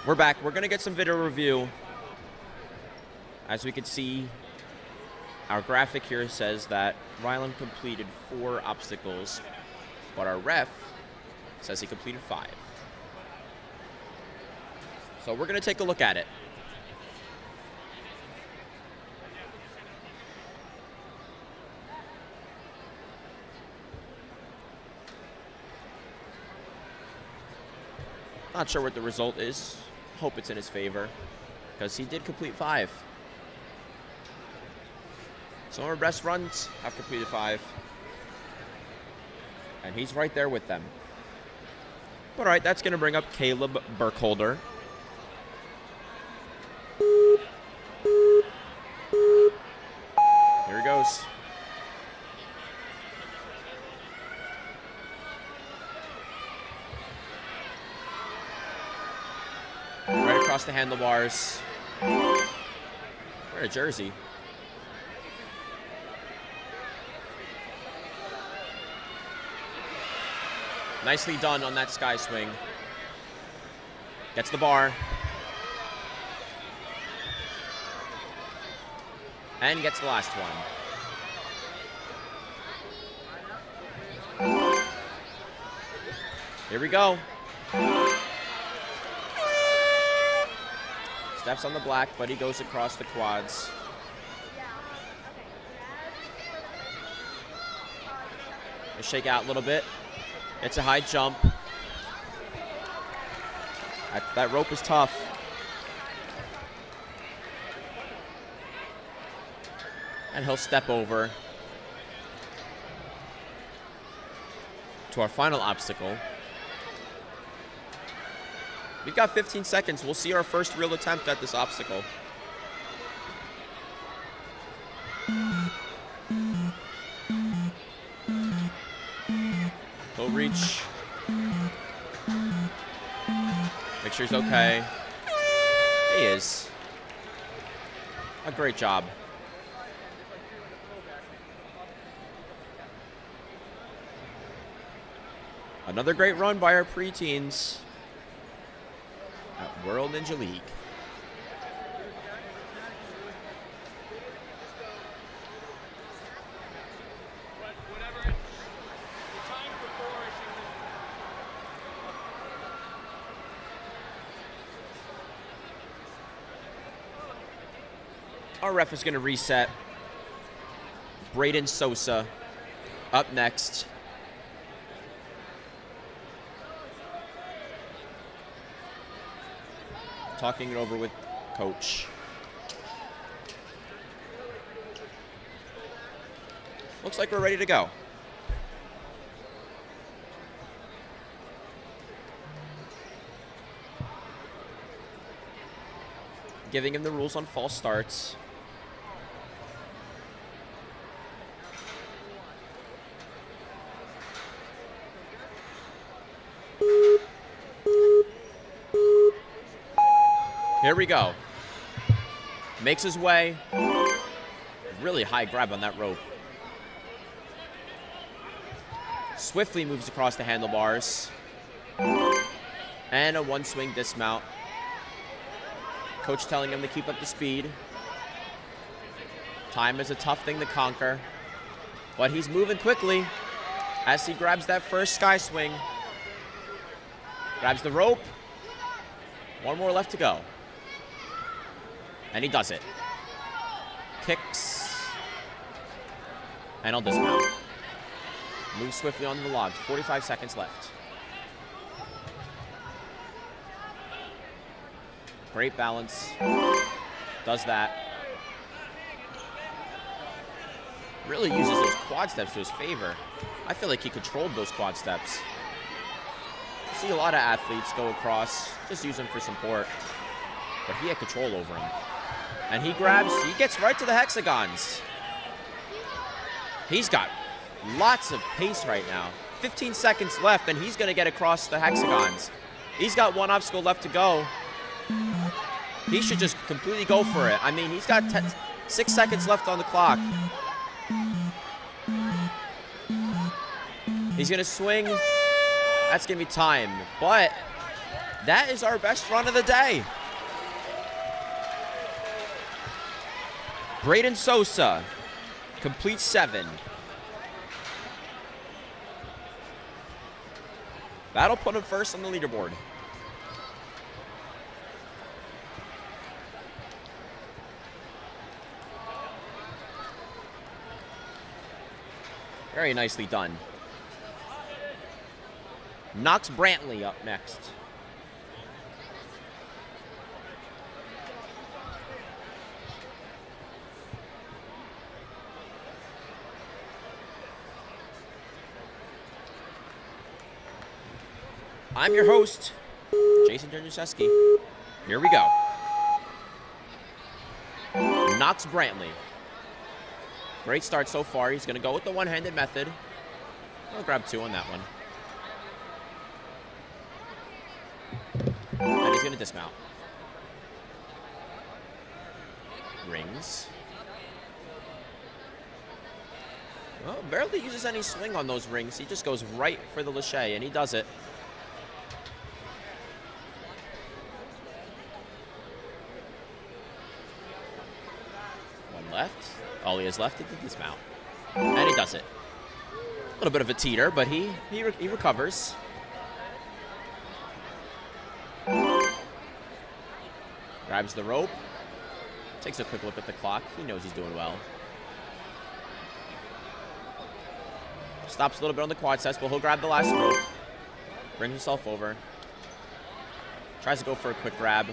We're back. We're going to get some video review. As we can see, our graphic here says that Rylan completed 4 obstacles, but our ref says he completed 5. So we're going to take a look at it. Not sure what the result is. Hope it's in his favor, because he did complete 5. Some of our best runs have completed 5. And he's right there with them. All right, that's going to bring up Caleb Burkholder. Here he goes. across the handlebars. Wear a jersey. Nicely done on that sky swing. Gets the bar. And gets the last one. Here we go. Steps on the black, but he goes across the quads. They shake out a little bit. It's a high jump. That rope is tough. And he'll step over to our final obstacle. We've got 15 seconds. We'll see our first real attempt at this obstacle. He'll reach. Make sure he's okay. He is. A great job. Another great run by our preteens at World Ninja League. Our ref is going to reset. Braden Sosa up next. Talking it over with coach. Looks like we're ready to go. Giving him the rules on false starts. Here we go. Makes his way. Really high grab on that rope. Swiftly moves across the handlebars. And a one swing dismount. Coach telling him to keep up the speed. Time is a tough thing to conquer. But he's moving quickly as he grabs that first sky swing. Grabs the rope. One more left to go. And he does it. Kicks. And he'll dismount. Moves swiftly onto the logs. 45 seconds left. Great balance. Does that. Really uses those quad steps to his favor. I feel like he controlled those quad steps. See a lot of athletes go across, just use them for support. But he had control over him. And he grabs, he gets right to the hexagons. He's got lots of pace right now. 15 seconds left, and he's going to get across the hexagons. He's got one obstacle left to go. He should just completely go for it. I mean, he's got 6 seconds left on the clock. He's going to swing. That's going to be time. But that is our best run of the day. Braden Sosa completes 7. That'll put him first on the leaderboard. Very nicely done. Knox Brantley up next. I'm your host, Jason Januszewski. Here we go. Knox Brantley. Great start so far. He's going to go with the one-handed method. I'll grab 2 on that one. And he's going to dismount. rings. Well, barely uses any swing on those rings. He just goes right for the lache, and he does it. One left. All he has left is the dismount. And he does it. A little bit of a teeter, but he recovers. Grabs the rope. Takes a quick look at the clock. He knows he's doing well. Stops a little bit on the quad sets, but he'll grab the last rope. Brings himself over. Tries to go for a quick grab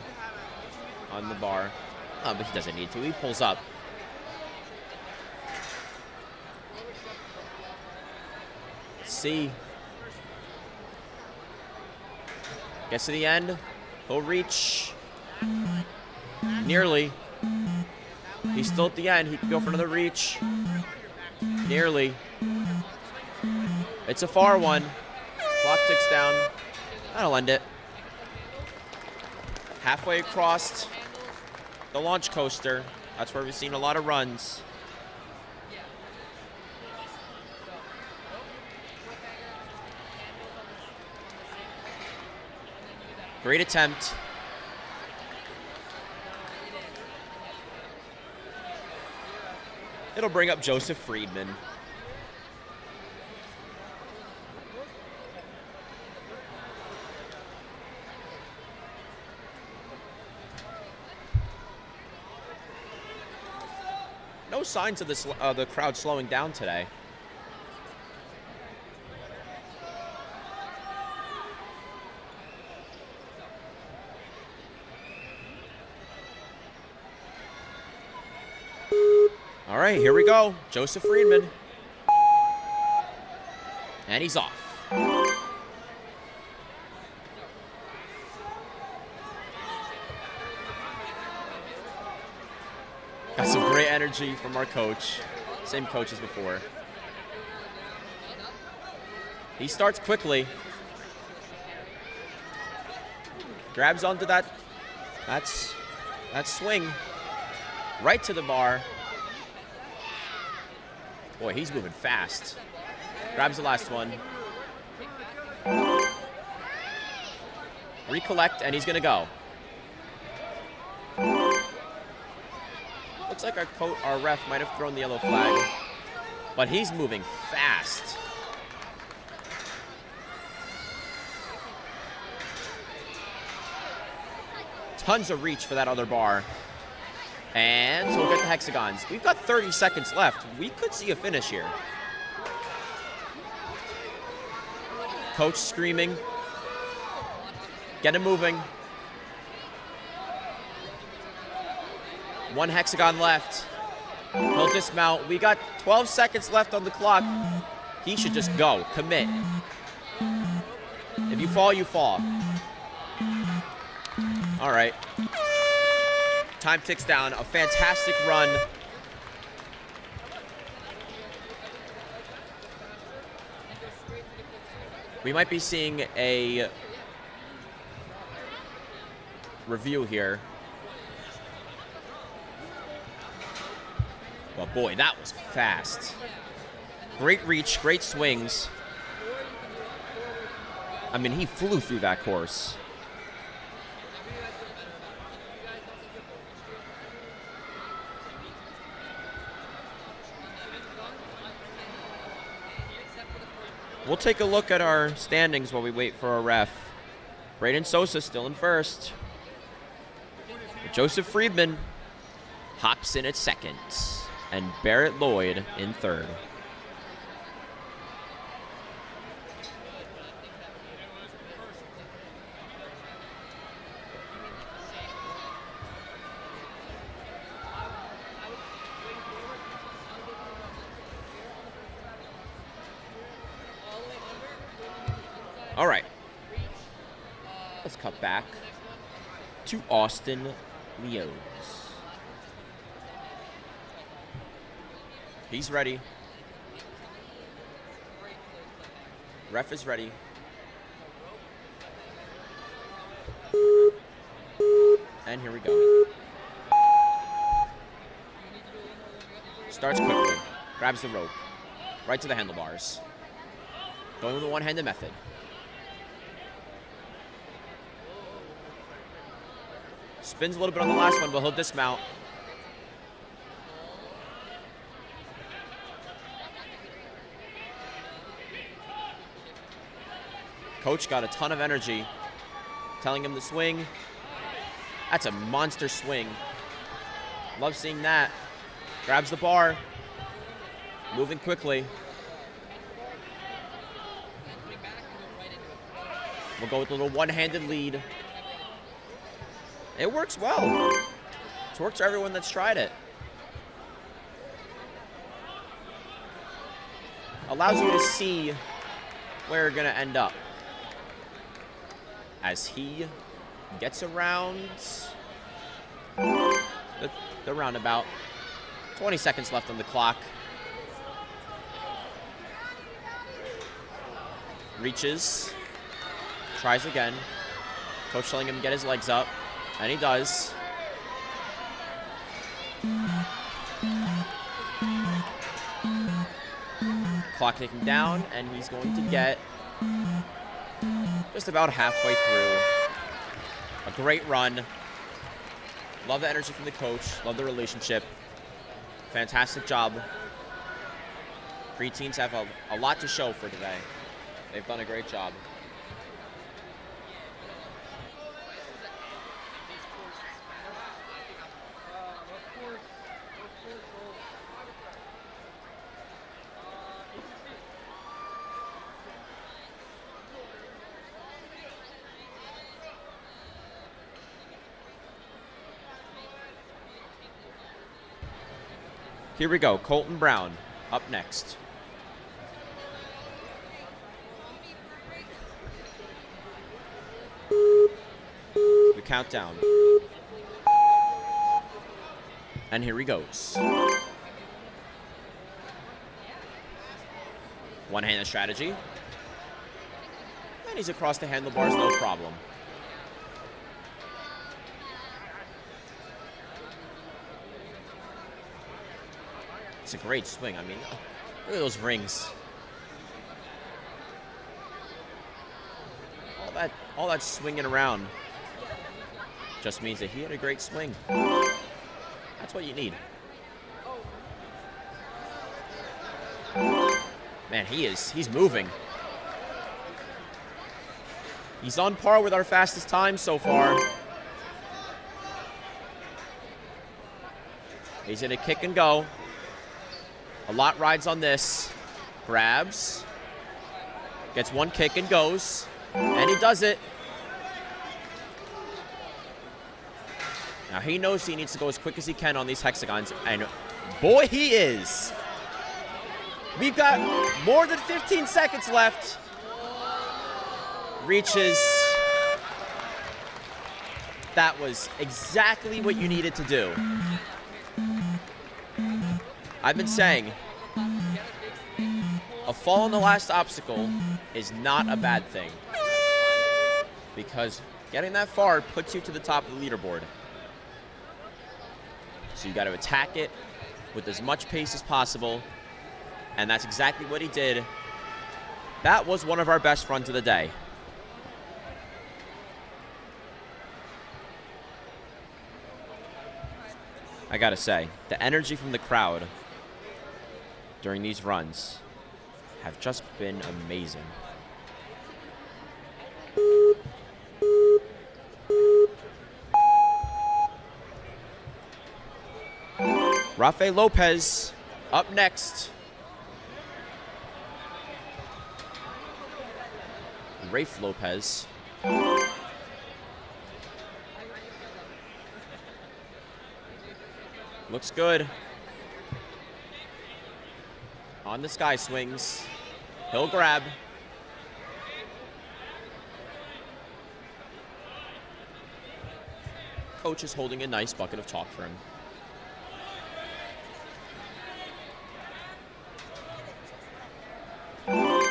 on the bar. Oh, but he doesn't need to. He pulls up. Let's see. Gets to the end. He'll reach. Nearly. He's still at the end. He can go for another reach. Nearly. It's a far one. Clock ticks down. That'll end it. Halfway across the launch coaster. That's where we've seen a lot of runs. Great attempt. It'll bring up Joseph Friedman. No signs of the crowd slowing down today. All right, here we go. Joseph Friedman. And he's off. Got some great energy from our coach. Same coach as before. He starts quickly. Grabs onto that swing. Right to the bar. Boy, he's moving fast. Grabs the last one. Recollect, and he's gonna go. Looks like our ref might have thrown the yellow flag, but he's moving fast. Tons of reach for that other bar. And so we'll get the hexagons. We've got 30 seconds left. We could see a finish here. Coach screaming. Get him moving. One hexagon left. He'll dismount. We got 12 seconds left on the clock. He should just go. Commit. If you fall, you fall. All right. Time ticks down. A fantastic run. We might be seeing a review here. But boy, that was fast. Great reach, great swings. I mean, he flew through that course. We'll take a look at our standings while we wait for our ref. Braden Sosa still in first. Joseph Friedman hops in at second. And Barrett Lloyd in third. All right, let's cut back to Austin Leos. He's ready. Ref is ready. And here we go. Starts quickly. Grabs the rope. Right to the handlebars. Going with the one-handed method. Spins a little bit on the last one, but he'll dismount. Coach got a ton of energy, telling him to swing. That's a monster swing. Love seeing that. Grabs the bar. Moving quickly. We'll go with a little one-handed lead. It works well. It's worked for everyone that's tried it. Allows you to see where you're gonna end up. As he gets around the roundabout. 20 seconds left on the clock. Reaches. Tries again. Coach telling him to get his legs up. And he does. Clock ticking down, and he's going to get just about halfway through. A great run. Love the energy from the coach. Love the relationship. Fantastic job. Preteens have a lot to show for today. They've done a great job. Here we go, Colton Brown up next. The countdown. And here he goes. One-handed strategy. And he's across the handlebars, no problem. It's a great swing. I mean, look at those rings. All that swinging around just means that he had a great swing. That's what you need. Man, he's moving. He's on par with our fastest time so far. He's gonna kick and go. A lot rides on this. Grabs. Gets one kick and goes. And he does it. Now he knows he needs to go as quick as he can on these hexagons. And boy, he is. We've got more than 15 seconds left. Reaches. That was exactly what you needed to do. I've been saying, a fall on the last obstacle is not a bad thing. Because getting that far puts you to the top of the leaderboard. So you got to attack it with as much pace as possible. And that's exactly what he did. That was one of our best runs of the day. I gotta say, the energy from the crowd during these runs have just been amazing. Rafael Lopez up next. Rafe Lopez. Looks good. On the sky swings. He'll grab. Coach is holding a nice bucket of chalk for him.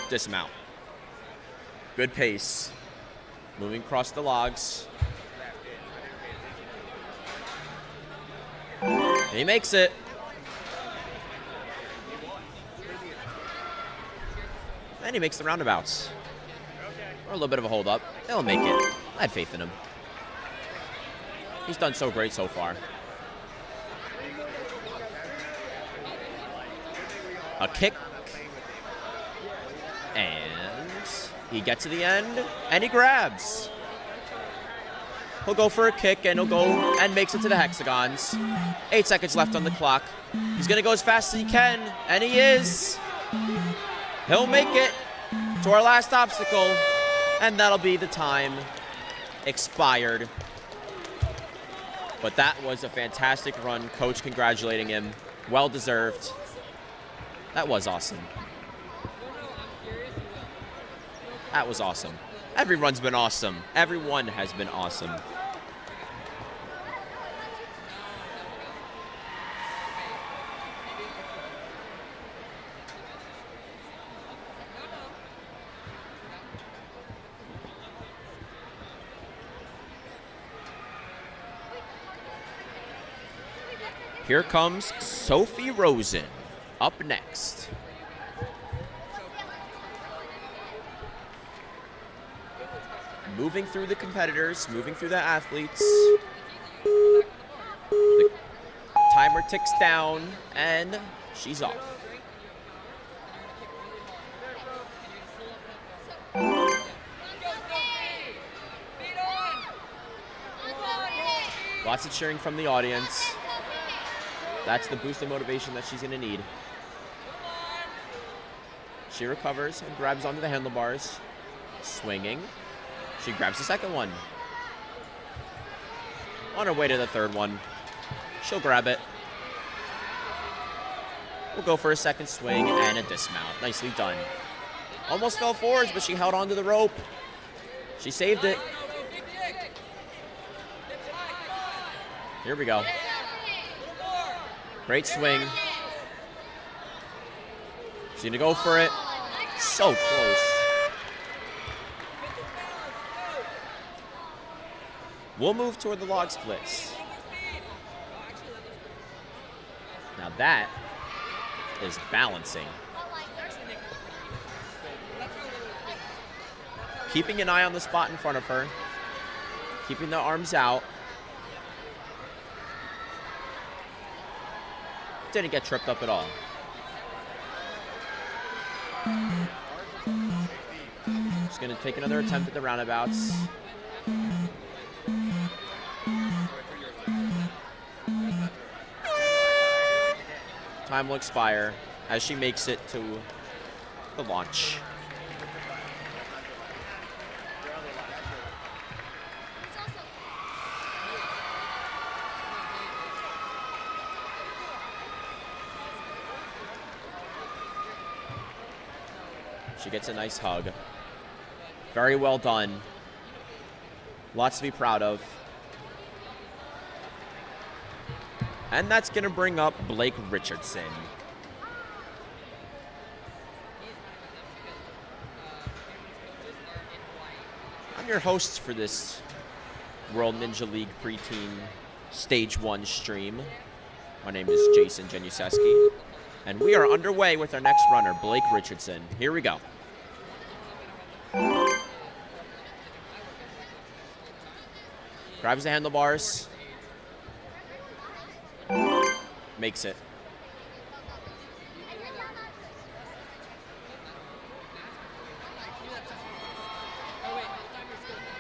Dismount. Good pace. Moving across the logs. And he makes it. And he makes the roundabouts. Or a little bit of a hold up. He'll make it. I had faith in him. He's done so great so far. A kick. And he gets to the end, and he grabs. He'll go for a kick, and he'll go and makes it to the hexagons. 8 seconds left on the clock. He's going to go as fast as he can, and he is. He'll make it to our last obstacle, and that'll be the time expired. But that was a fantastic run. Coach congratulating him. Well deserved. That was awesome. That was awesome. Every run's been awesome. Everyone has been awesome. Here comes Sophie Rosen up next. Moving through the competitors, moving through the athletes. The timer ticks down, and she's off. Lots of cheering from the audience. That's the boost of motivation that she's going to need. She recovers and grabs onto the handlebars. Swinging. She grabs the second one. On her way to the third one. She'll grab it. We'll go for a second swing and a dismount. Nicely done. Almost fell forwards, but she held onto the rope. She saved it. Here we go. Great swing. She's gonna go for it. So close. We'll move toward the log splits. Now that is balancing. Keeping an eye on the spot in front of her. Keeping the arms out. Didn't get tripped up at all. Just gonna take another attempt at the roundabouts. Time will expire as she makes it to the launch. She gets a nice hug. Very well done. Lots to be proud of. And that's going to bring up Blake Richardson. I'm your host for this World Ninja League Preteen Stage 1 stream. My name is Jason Januszewski, and we are underway with our next runner, Blake Richardson. Here we go. Grabs the handlebars. Makes it.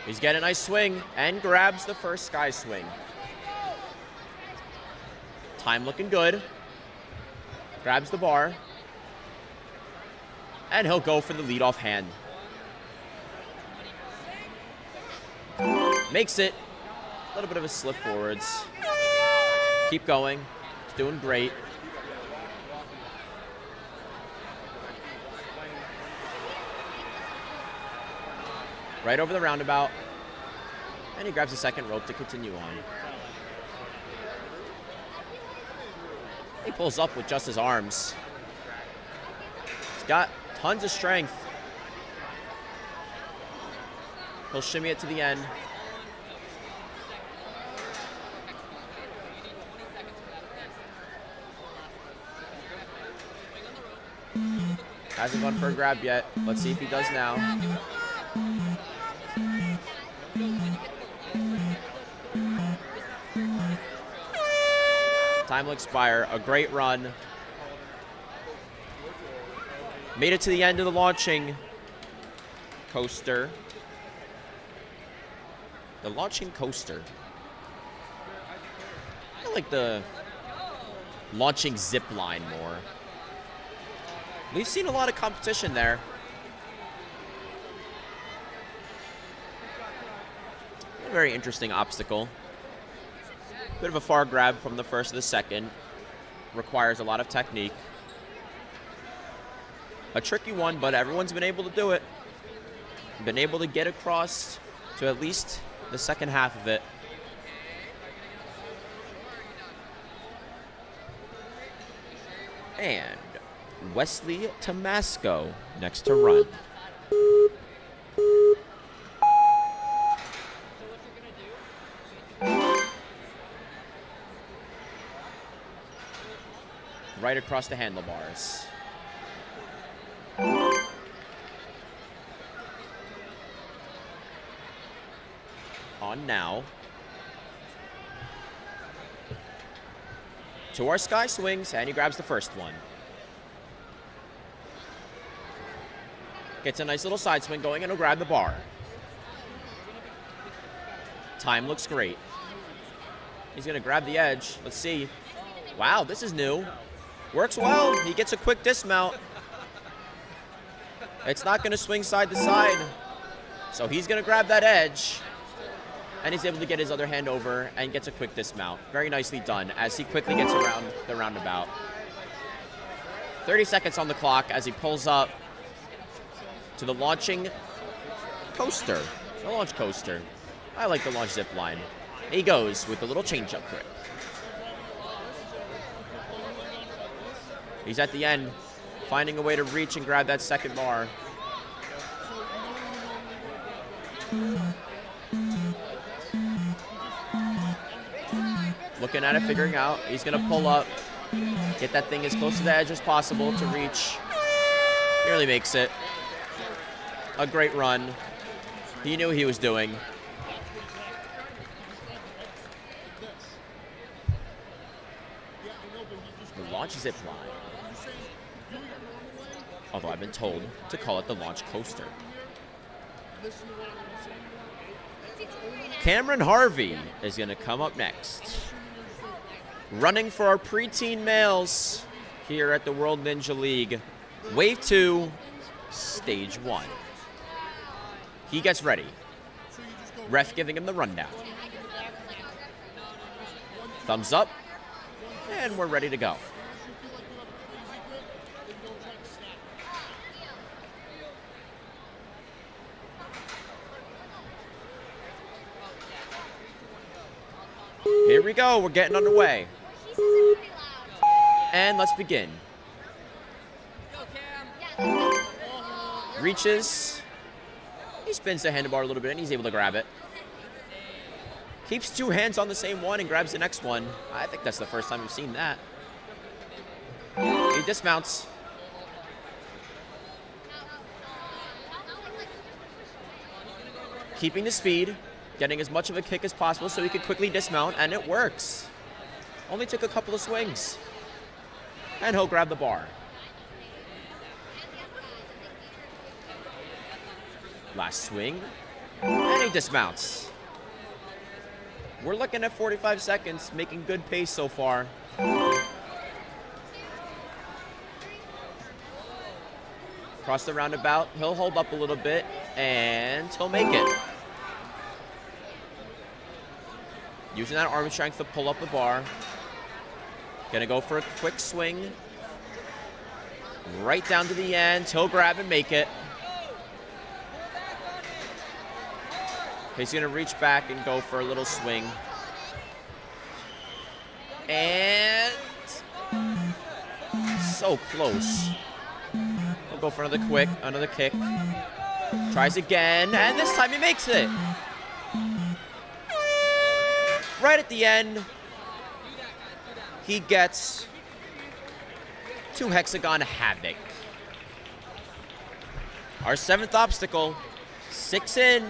He's getting a nice swing and grabs the first sky swing. Time looking good. Grabs the bar. And he'll go for the leadoff hand. Makes it. A little bit of a slip forwards. Keep going. He's doing great. Right over the roundabout. And he grabs the second rope to continue on. He pulls up with just his arms. He's got tons of strength. He'll shimmy it to the end. Hasn't gone for a grab yet. Let's see if he does now. Time will expire. A great run. Made it to the end of the launching coaster. The launching coaster. I like the launching zip line more. We've seen a lot of competition there. A very interesting obstacle. Bit of a far grab from the first to the second. Requires a lot of technique. A tricky one, but everyone's been able to do it. Been able to get across to at least the second half of it. And Wesley Tomasco next to run. Right across the handlebars. On now. To our sky swings, and he grabs the first one. Gets a nice little side swing going, and he'll grab the bar. Time looks great. He's gonna grab the edge. Let's see. Wow, this is new. Works well. He gets a quick dismount. It's not gonna swing side to side. So he's gonna grab that edge. And he's able to get his other hand over and gets a quick dismount. Very nicely done as he quickly gets around the roundabout. 30 seconds on the clock as he pulls up to the launching coaster. The launch coaster. I like the launch zip line. He goes with the little change-up grip. He's at the end, finding a way to reach and grab that second bar. Looking at it, figuring out. He's gonna pull up, get that thing as close to the edge as possible to reach. Nearly makes it. A great run. He knew what he was doing. The launch zip line. Although I've been told to call it the launch coaster. Cameron Harvey is gonna come up next. Running for our preteen males here at the World Ninja League. Wave 2, Stage 1. He gets ready. Ref giving him the rundown. Thumbs up, and we're ready to go. Here we go, we're getting underway. And let's begin. Reaches. He spins the handlebar a little bit and he's able to grab it. Keeps two hands on the same one and grabs the next one. I think that's the first time we've seen that. He dismounts. Keeping the speed, getting as much of a kick as possible so he could quickly dismount, and it works. Only took a couple of swings. And he'll grab the bar. Last swing, and he dismounts. We're looking at 45 seconds, making good pace so far. Across the roundabout, he'll hold up a little bit, and he'll make it. Using that arm strength to pull up the bar. Gonna go for a quick swing. Right down to the end, he'll grab and make it. He's gonna reach back and go for a little swing. And so close. He'll go for another kick. Tries again, and this time he makes it. Right at the end, he gets two hexagon havoc. Our 7th obstacle, 6 in.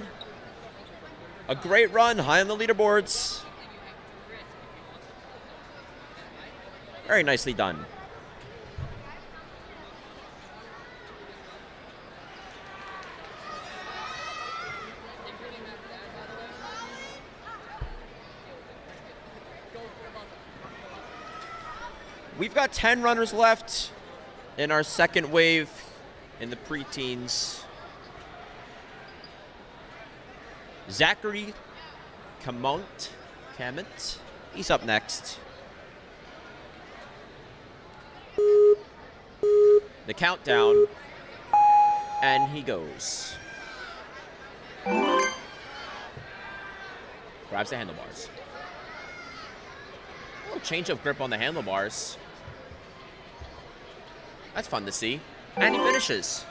A great run, high on the leaderboards. Very nicely done. We've got 10 runners left in our second wave in the preteens. Zachary Camont, he's up next. The countdown, and he goes. Grabs the handlebars. A little change of grip on the handlebars. That's fun to see. And he finishes.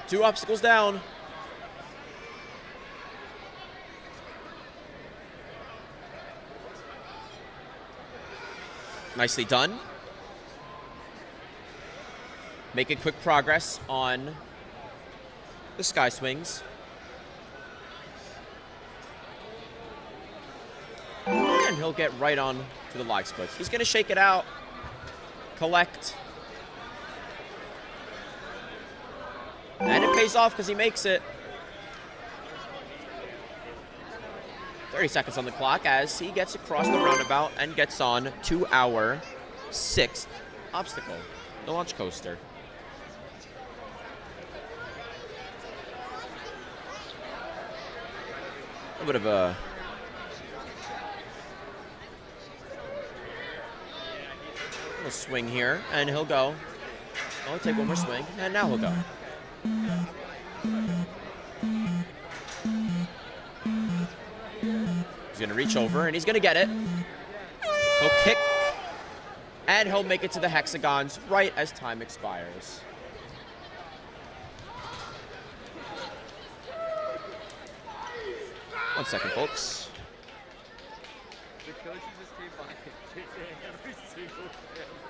2 obstacles down. Nicely done. Making quick progress on the sky swings. And he'll get right on to the log splits. He's going to shake it out, collect. And it pays off because he makes it. 30 seconds on the clock as he gets across the roundabout and gets on to our 6th obstacle, the launch coaster. A bit of a little swing here, and he'll go. I'll take one more swing, and now he'll go. He's going to reach over, and he's going to get it. He'll kick, and he'll make it to the hexagons right as time expires. One second, folks. The coach just came by and kicked every single camera.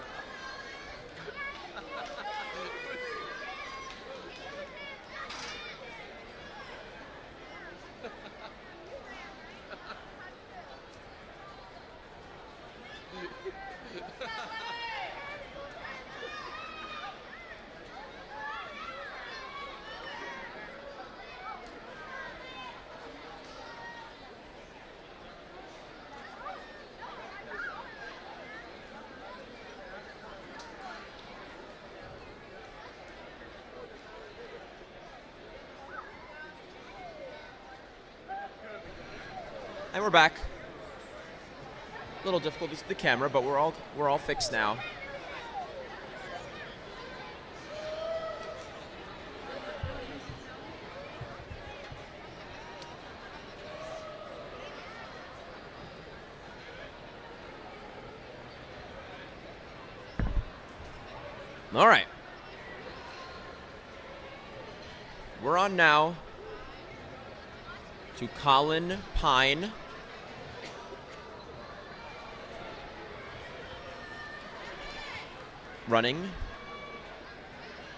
And we're back. Little difficulties with the camera, but we're all fixed now. All right. We're on now to Colin Pine. Running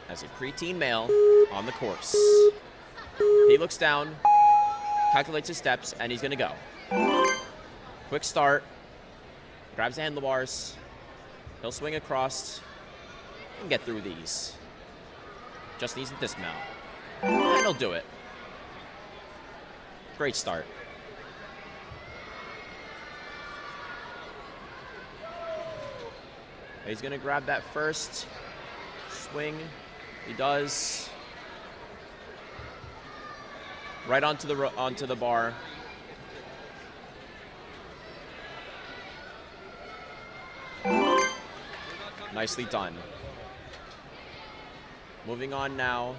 as a preteen male on the course. He looks down, calculates his steps, and he's going to go. Quick start, grabs the handlebars, he'll swing across and get through these. Just needs to dismount, and he'll do it. Great start. He's going to grab that first swing. He does. Right onto the bar. Nicely done. Moving on now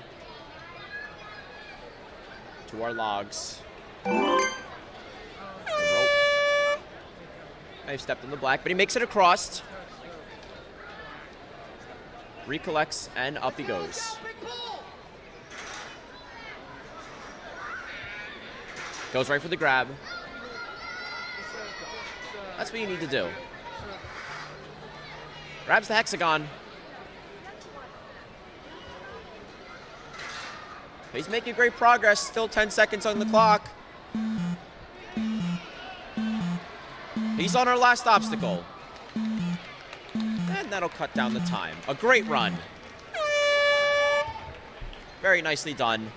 to our logs. The rope. I've stepped in the black, but he makes it across. Recollects, and up he goes. Goes right for the grab. That's what you need to do. Grabs the hexagon. He's making great progress. Still 10 seconds on the clock. He's on our last obstacle. And that'll cut down the time. A great run. Very nicely done.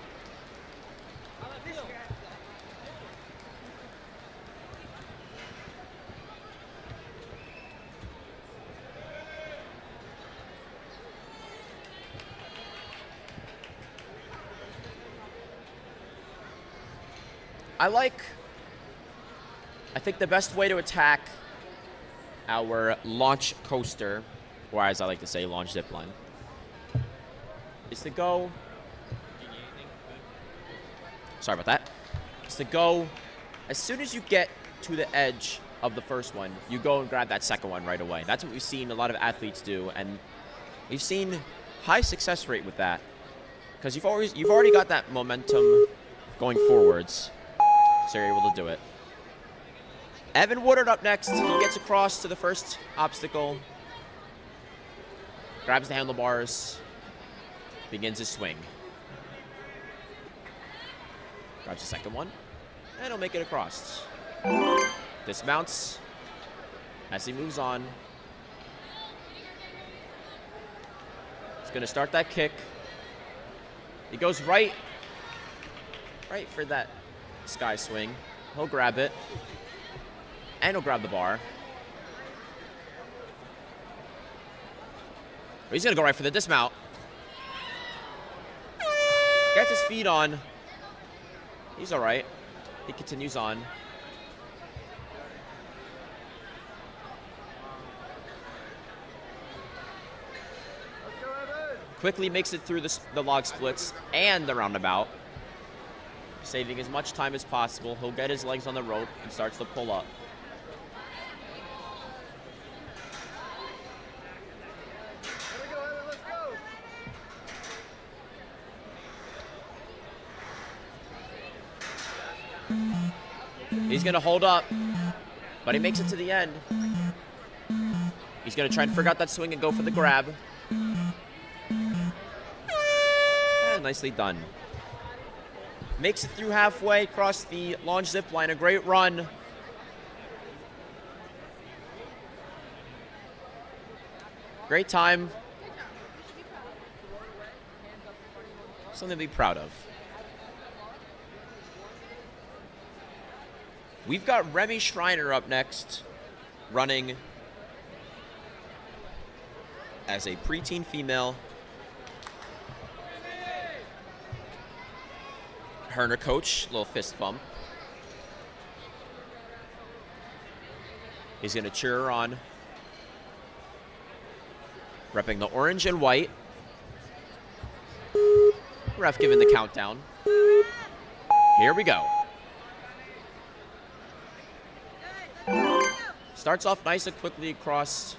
I think the best way to attack our launch coaster, or as I like to say, launch zipline, is to go, sorry about that, is to go, as soon as you get to the edge of the first one, you go and grab that second one right away. That's what we've seen a lot of athletes do, and we've seen high success rate with that, because you've already got that momentum going forwards, so you're able to do it. Evan Woodard up next. He gets across to the first obstacle, grabs the handlebars, begins his swing. Grabs the second one, and he'll make it across. Dismounts as he moves on. He's going to start that kick. He goes right for that sky swing. He'll grab it. And he'll grab the bar. He's going to go right for the dismount. Gets his feet on. He's all right. He continues on. Quickly makes it through the log splits and the roundabout. Saving as much time as possible. He'll get his legs on the rope and starts to pull up. He's going to hold up, but he makes it to the end. He's going to try and figure out that swing and go for the grab. And nicely done. Makes it through halfway, across the launch zip line. A great run. Great time. Something to be proud of. We've got Remy Schreiner up next, running as a preteen female. Her and her coach, little fist bump. He's going to cheer her on. Repping the orange and white. Ref giving the countdown. Here we go. Starts off nice and quickly across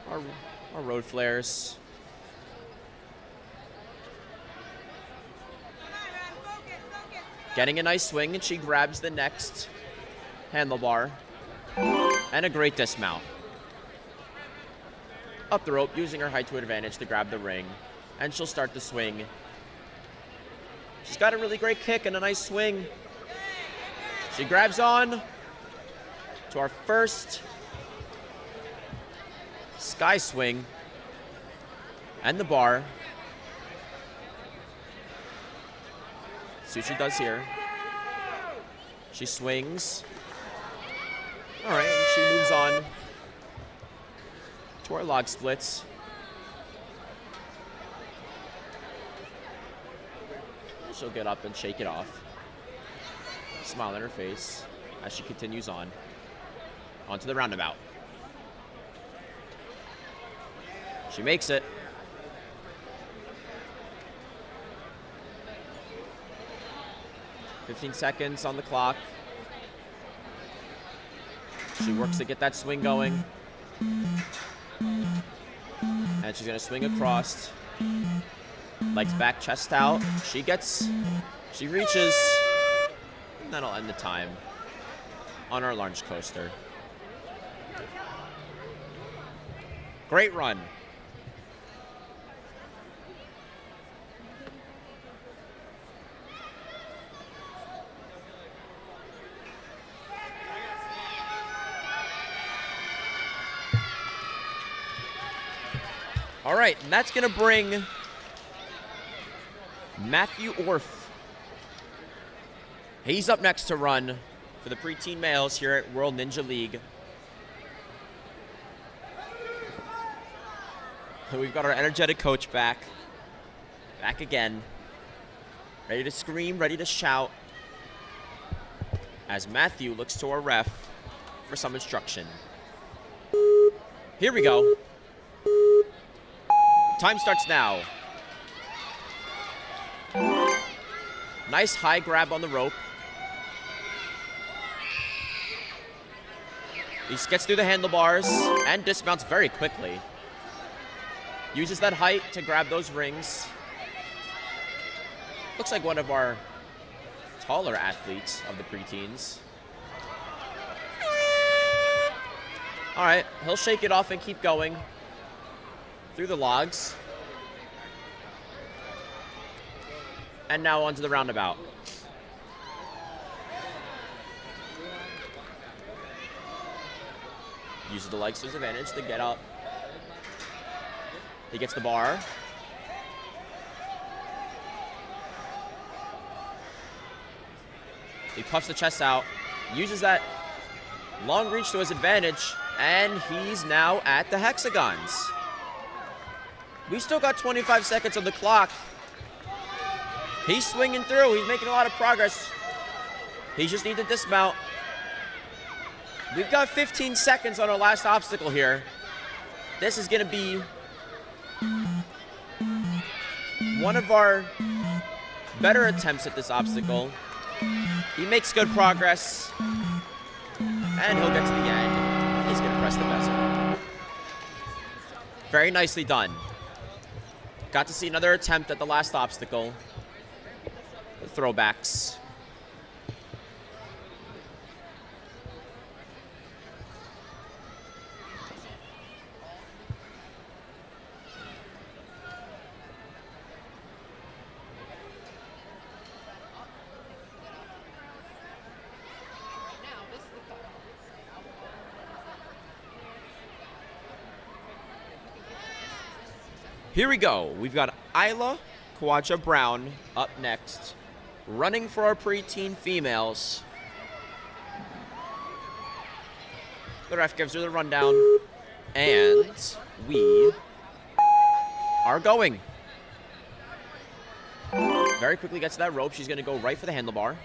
our road flares. Getting a nice swing, and she grabs the next handlebar. And a great dismount. Up the rope, using her height to advantage to grab the ring. And she'll start the swing. She's got a really great kick and a nice swing. She grabs on to our first sky swing and the bar. See what she does here. She swings. All right, and she moves on to our log splits. And she'll get up and shake it off. Smile on her face as she continues on. Onto the roundabout. She makes it. "15 seconds on the clock. She works to get that swing going. And she's going to swing across. Legs back, chest out. She reaches. And that'll end the time on our launch coaster. Great run. All right, and that's going to bring Matthew Orth. He's up next to run for the preteen males here at World Ninja League. We've got our energetic coach back again, ready to scream, ready to shout, as Matthew looks to our ref for some instruction. Here we go. Time starts now. Nice high grab on the rope. He gets through the handlebars and dismounts very quickly. Uses that height to grab those rings. Looks like one of our taller athletes of the preteens. All right, he'll shake it off and keep going through the logs. And now onto the roundabout. Uses the legs to his advantage to get up. He gets the bar. He puffs the chest out, uses that long reach to his advantage, and he's now at the hexagons. We still got 25 seconds on the clock. He's swinging through. He's making a lot of progress. He just needs to dismount. We've got 15 seconds on our last obstacle here. This is going to be one of our better attempts at this obstacle. He makes good progress, and he'll get to the end. He's going to press the bezel. Very nicely done. Got to see another attempt at the last obstacle. The throwbacks. Here we go. We've got Isla Kawaja Brown up next, running for our preteen females. The ref gives her the rundown, and we are going. Very quickly gets to that rope. She's going to go right for the handlebar.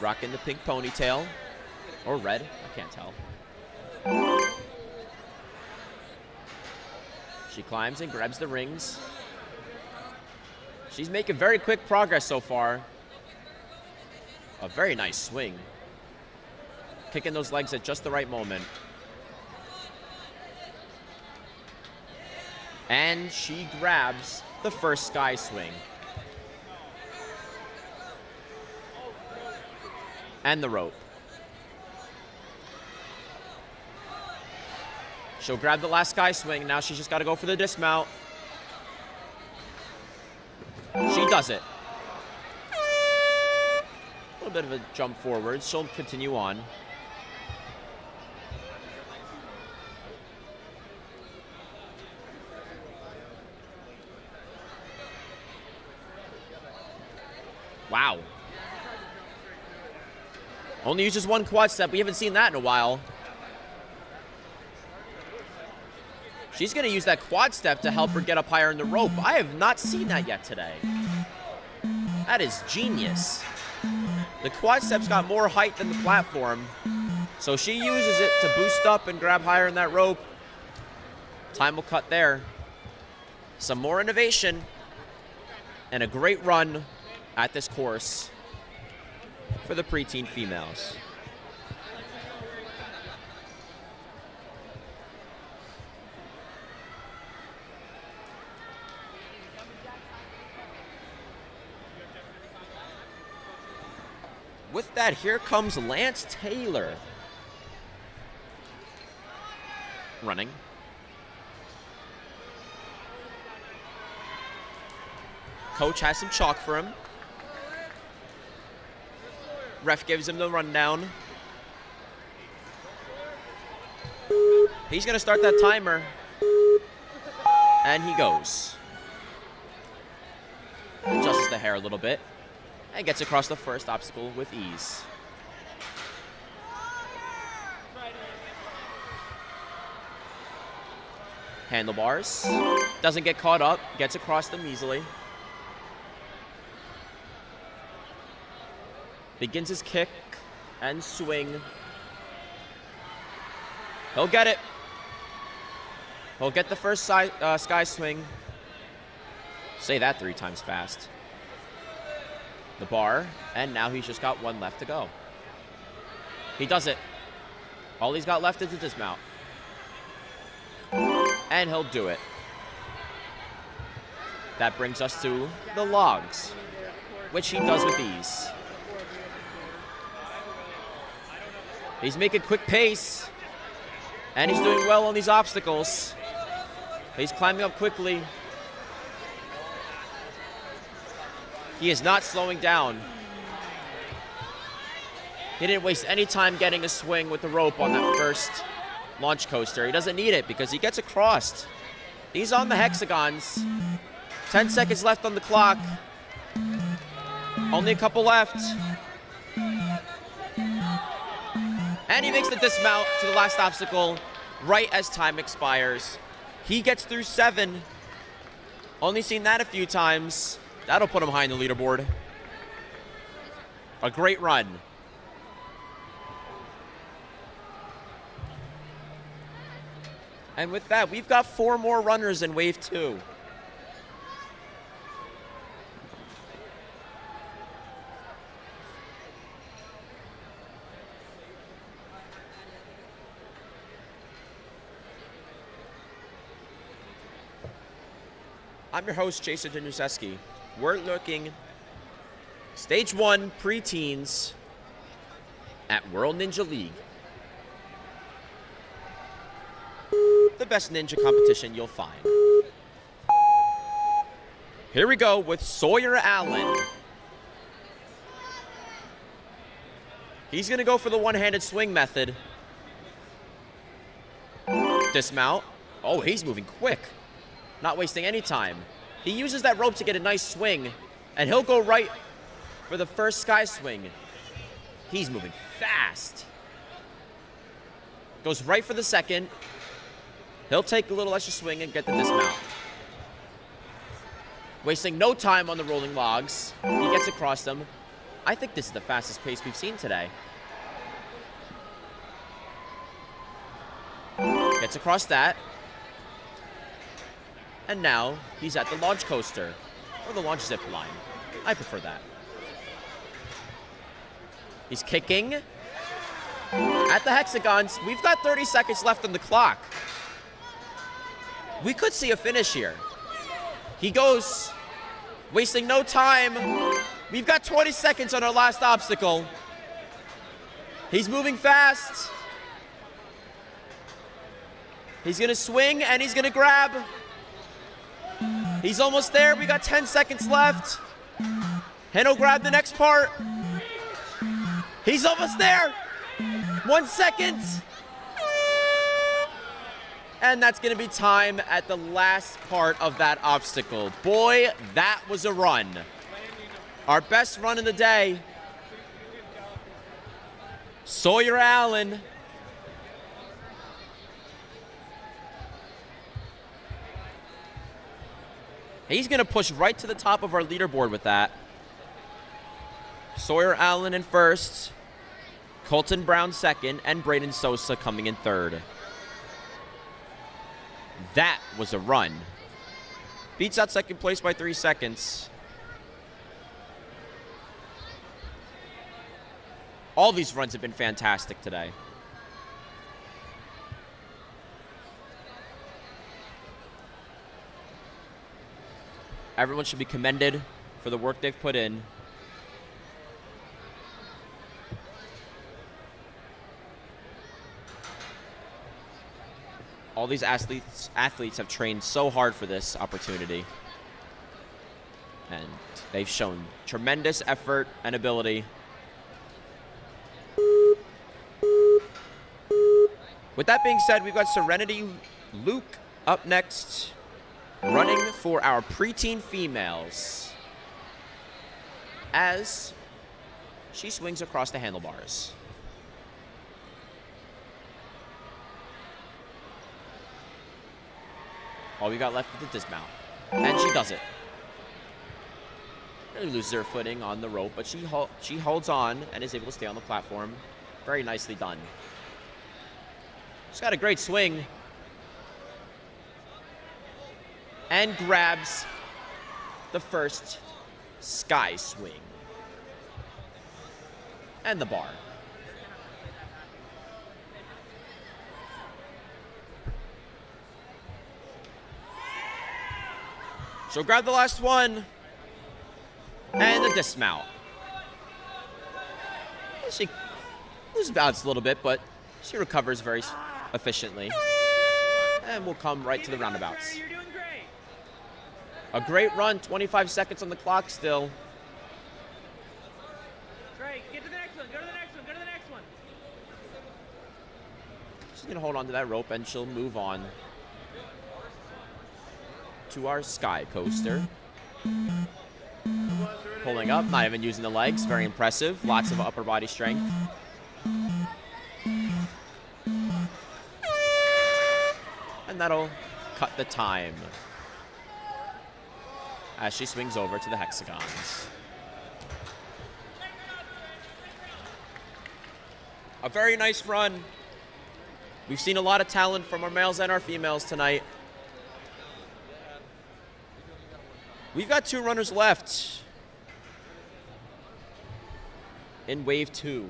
Rocking the pink ponytail, or red, I can't tell. She climbs and grabs the rings. She's making very quick progress so far. A very nice swing. Kicking those legs at just the right moment. And she grabs the first sky swing. And the rope. She'll grab the last sky swing. Now she's just got to go for the dismount. She does it. A little bit of a jump forward. She'll continue on. Wow. Only uses one quad step. We haven't seen that in a while. She's going to use that quad step to help her get up higher in the rope. I have not seen that yet today. That is genius. The quad step's got more height than the platform, so she uses it to boost up and grab higher in that rope. Time will cut there. Some more innovation and a great run at this course for the preteen females. With that, here comes Lance Taylor. Running. Coach has some chalk for him. Ref gives him the rundown. He's going to start that timer. And he goes. Adjusts the hair a little bit. And gets across the first obstacle with ease. Handlebars. Doesn't get caught up. Gets across them easily. Begins his kick and swing. He'll get it. He'll get the first sky swing. Say that 3 times fast. The bar, and now he's just got 1 left to go. He does it. All he's got left is a dismount. And he'll do it. That brings us to the logs, which he does with ease. He's making quick pace, and he's doing well on these obstacles. He's climbing up quickly. He is not slowing down. He didn't waste any time getting a swing with the rope on that first launch coaster. He doesn't need it because he gets across. He's on the hexagons. 10 seconds left on the clock. Only a couple left. And he makes the dismount to the last obstacle right as time expires. He gets through 7. Only seen that a few times. That'll put him high in the leaderboard. A great run. And with that, we've got 4 more runners in Wave 2. I'm your host, Jason Januszewski. We're looking Stage 1 Preteens at World Ninja League. The best ninja competition you'll find. Here we go with Sawyer Allen. He's going to go for the one-handed swing method. Dismount. Oh, he's moving quick. Not wasting any time. He uses that rope to get a nice swing, and he'll go right for the first sky swing. He's moving fast. Goes right for the second. He'll take a little extra swing and get the dismount. Wasting no time on the rolling logs. He gets across them. I think this is the fastest pace we've seen today. Gets across that. And now he's at the launch coaster, or the launch zip line. I prefer that. He's kicking at the hexagons. We've got 30 seconds left on the clock. We could see a finish here. He goes, wasting no time. We've got 20 seconds on our last obstacle. He's moving fast. He's gonna swing and he's gonna grab. He's almost there. We got 10 seconds left. And he'll grab the next part. He's almost there. 1 second. And that's going to be time at the last part of that obstacle. Boy, that was a run. Our best run of the day. Sawyer Allen. He's going to push right to the top of our leaderboard with that. Sawyer Allen in first, Colton Brown second, and Braden Sosa coming in third. That was a run. Beats out second place by 3 seconds. All these runs have been fantastic today. Everyone should be commended for the work they've put in. All these athletes have trained so hard for this opportunity. And they've shown tremendous effort and ability. With that being said, we've got Serenity Luke up next, running for our preteen females as she swings across the handlebars. All we got left is the dismount, and she does it. Really loses her footing on the rope, but she holds on and is able to stay on the platform. Very nicely done. She's got a great swing. And grabs the first sky swing. And the bar. She'll grab the last one. And the dismount. She loses balance a little bit, but she recovers very efficiently. And we'll come right to the roundabouts. You're doing great. A great run, 25 seconds on the clock still. Great. Get to the next one. Go to the next one. Go to the next one. She's going to hold on to that rope, and she'll move on to our sky coaster. Pulling up, not even using the legs. Very impressive. Lots of upper body strength. And that'll cut the time as she swings over to the hexagons. A very nice run. We've seen a lot of talent from our males and our females tonight. We've got 2 runners left in wave 2.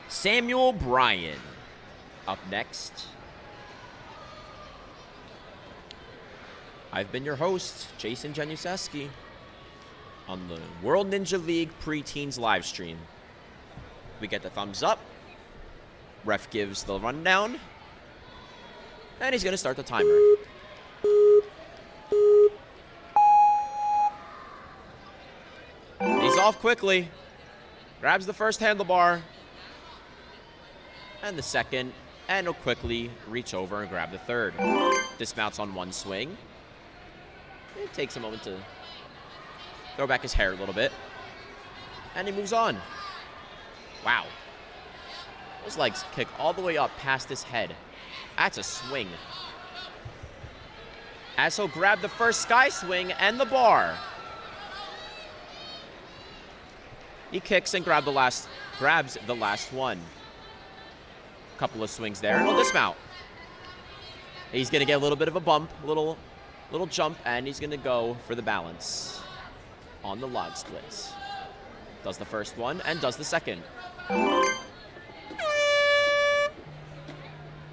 Samuel Bryan up next. I've been your host, Jason Januszewski, on the World Ninja League Preteens live stream. We get the thumbs up. Ref gives the rundown. And he's going to start the timer. He's off quickly. Grabs the first handlebar. And the second. And he'll quickly reach over and grab the third. Dismounts on one swing. It takes a moment to throw back his hair a little bit. And he moves on. Wow. Those legs kick all the way up past his head. That's a swing. As he'll grab the first sky swing and the bar. He kicks and grabs the last one. Couple of swings there, and he'll dismount. He's gonna get a little bit of a bump, little jump, and he's gonna go for the balance on the log splits. Does the first one and does the second.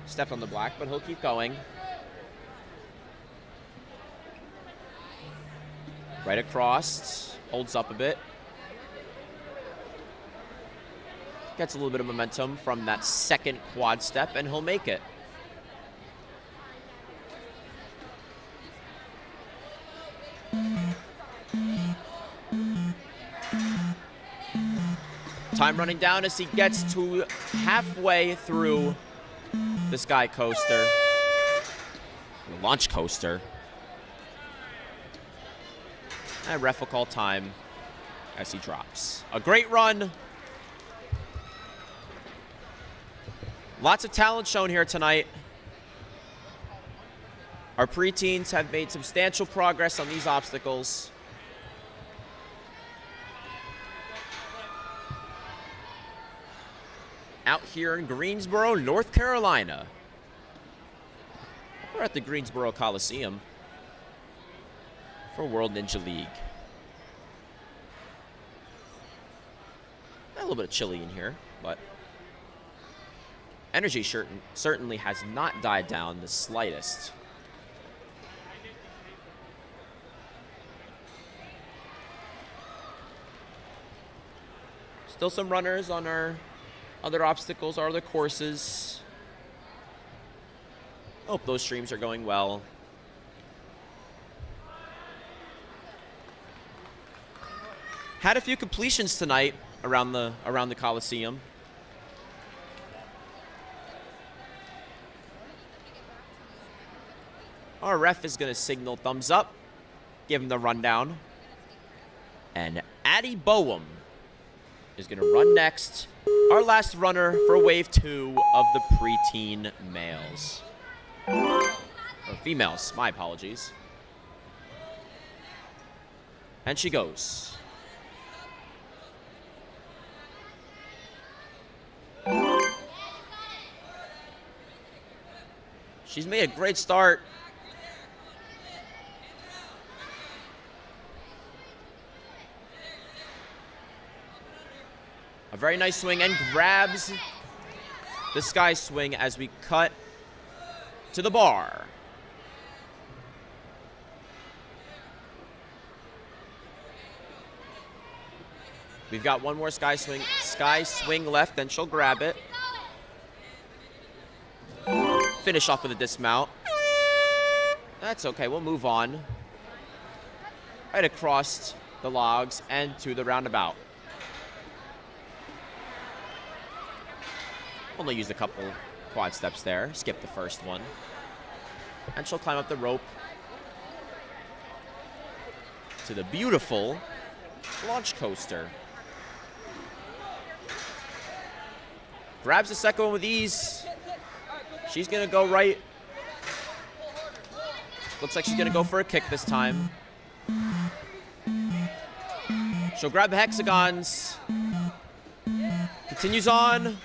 Stepped on the black, but he'll keep going. Right across, holds up a bit. Gets a little bit of momentum from that second quad step, and he'll make it. Time running down as he gets to halfway through the sky coaster. Launch coaster. And ref will call time as he drops. A great run. Lots of talent shown here tonight. Our preteens have made substantial progress on these obstacles. Out here in Greensboro, North Carolina. We're at the Greensboro Coliseum for World Ninja League. A little bit chilly in here, but energy certainly has not died down the slightest. Still some runners on our other obstacles, our other courses. Hope those streams are going well. Had a few completions tonight around the Coliseum. Our ref is going to signal thumbs up, give him the rundown. And Addie Boehm is going to run next. Our last runner for Wave 2 of the preteen males. Or females, my apologies. And she goes. She's made a great start. A very nice swing and grabs the sky swing as we cut to the bar. We've got one more sky swing left, then she'll grab it. Finish off with a dismount. That's okay, we'll move on. Right across the logs and to the roundabout. Only used a couple quad steps there. Skip the first one. And she'll climb up the rope to the beautiful launch coaster. Grabs the second one with ease. She's going to go right. Looks like she's going to go for a kick this time. She'll grab the hexagons. Continues on.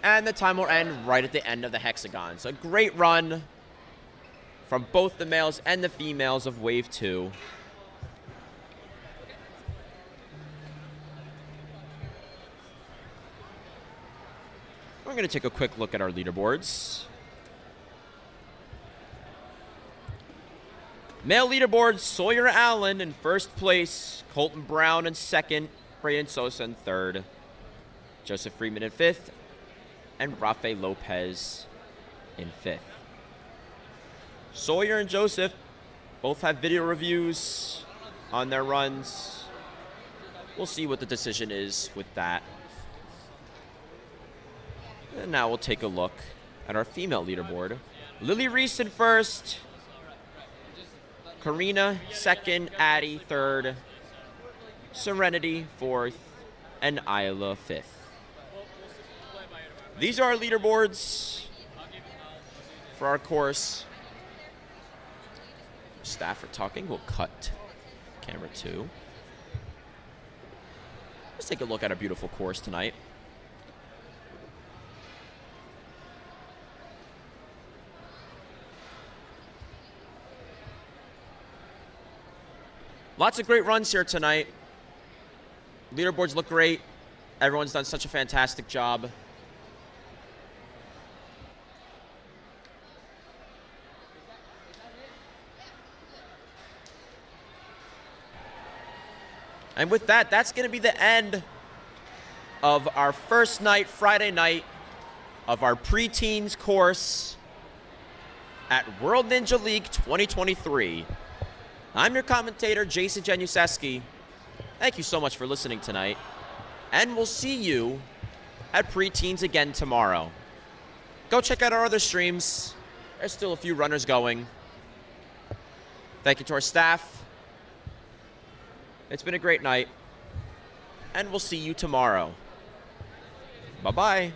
And the time will end right at the end of the hexagon. So a great run from both the males and the females of Wave 2. We're going to take a quick look at our leaderboards. Male leaderboard, Sawyer Allen in first place, Colton Brown in second, Braden Sosa in third, Joseph Freeman in fifth, and Rafe Lopez in fifth. Sawyer and Joseph both have video reviews on their runs. We'll see what the decision is with that. And now we'll take a look at our female leaderboard. Lily Reese in first, Karina second, Addie third, Serenity fourth, and Isla fifth. These are our leaderboards for our course. Staff are talking. We'll cut camera 2. Let's take a look at our beautiful course tonight. Lots of great runs here tonight. Leaderboards look great. Everyone's done such a fantastic job. And with that, that's going to be the end of our first night, Friday night, of our preteens course at World Ninja League 2023. I'm your commentator, Jason Januszewski. Thank you so much for listening tonight. And we'll see you at Preteens again tomorrow. Go check out our other streams. There's still a few runners going. Thank you to our staff. It's been a great night. And we'll see you tomorrow. Bye-bye.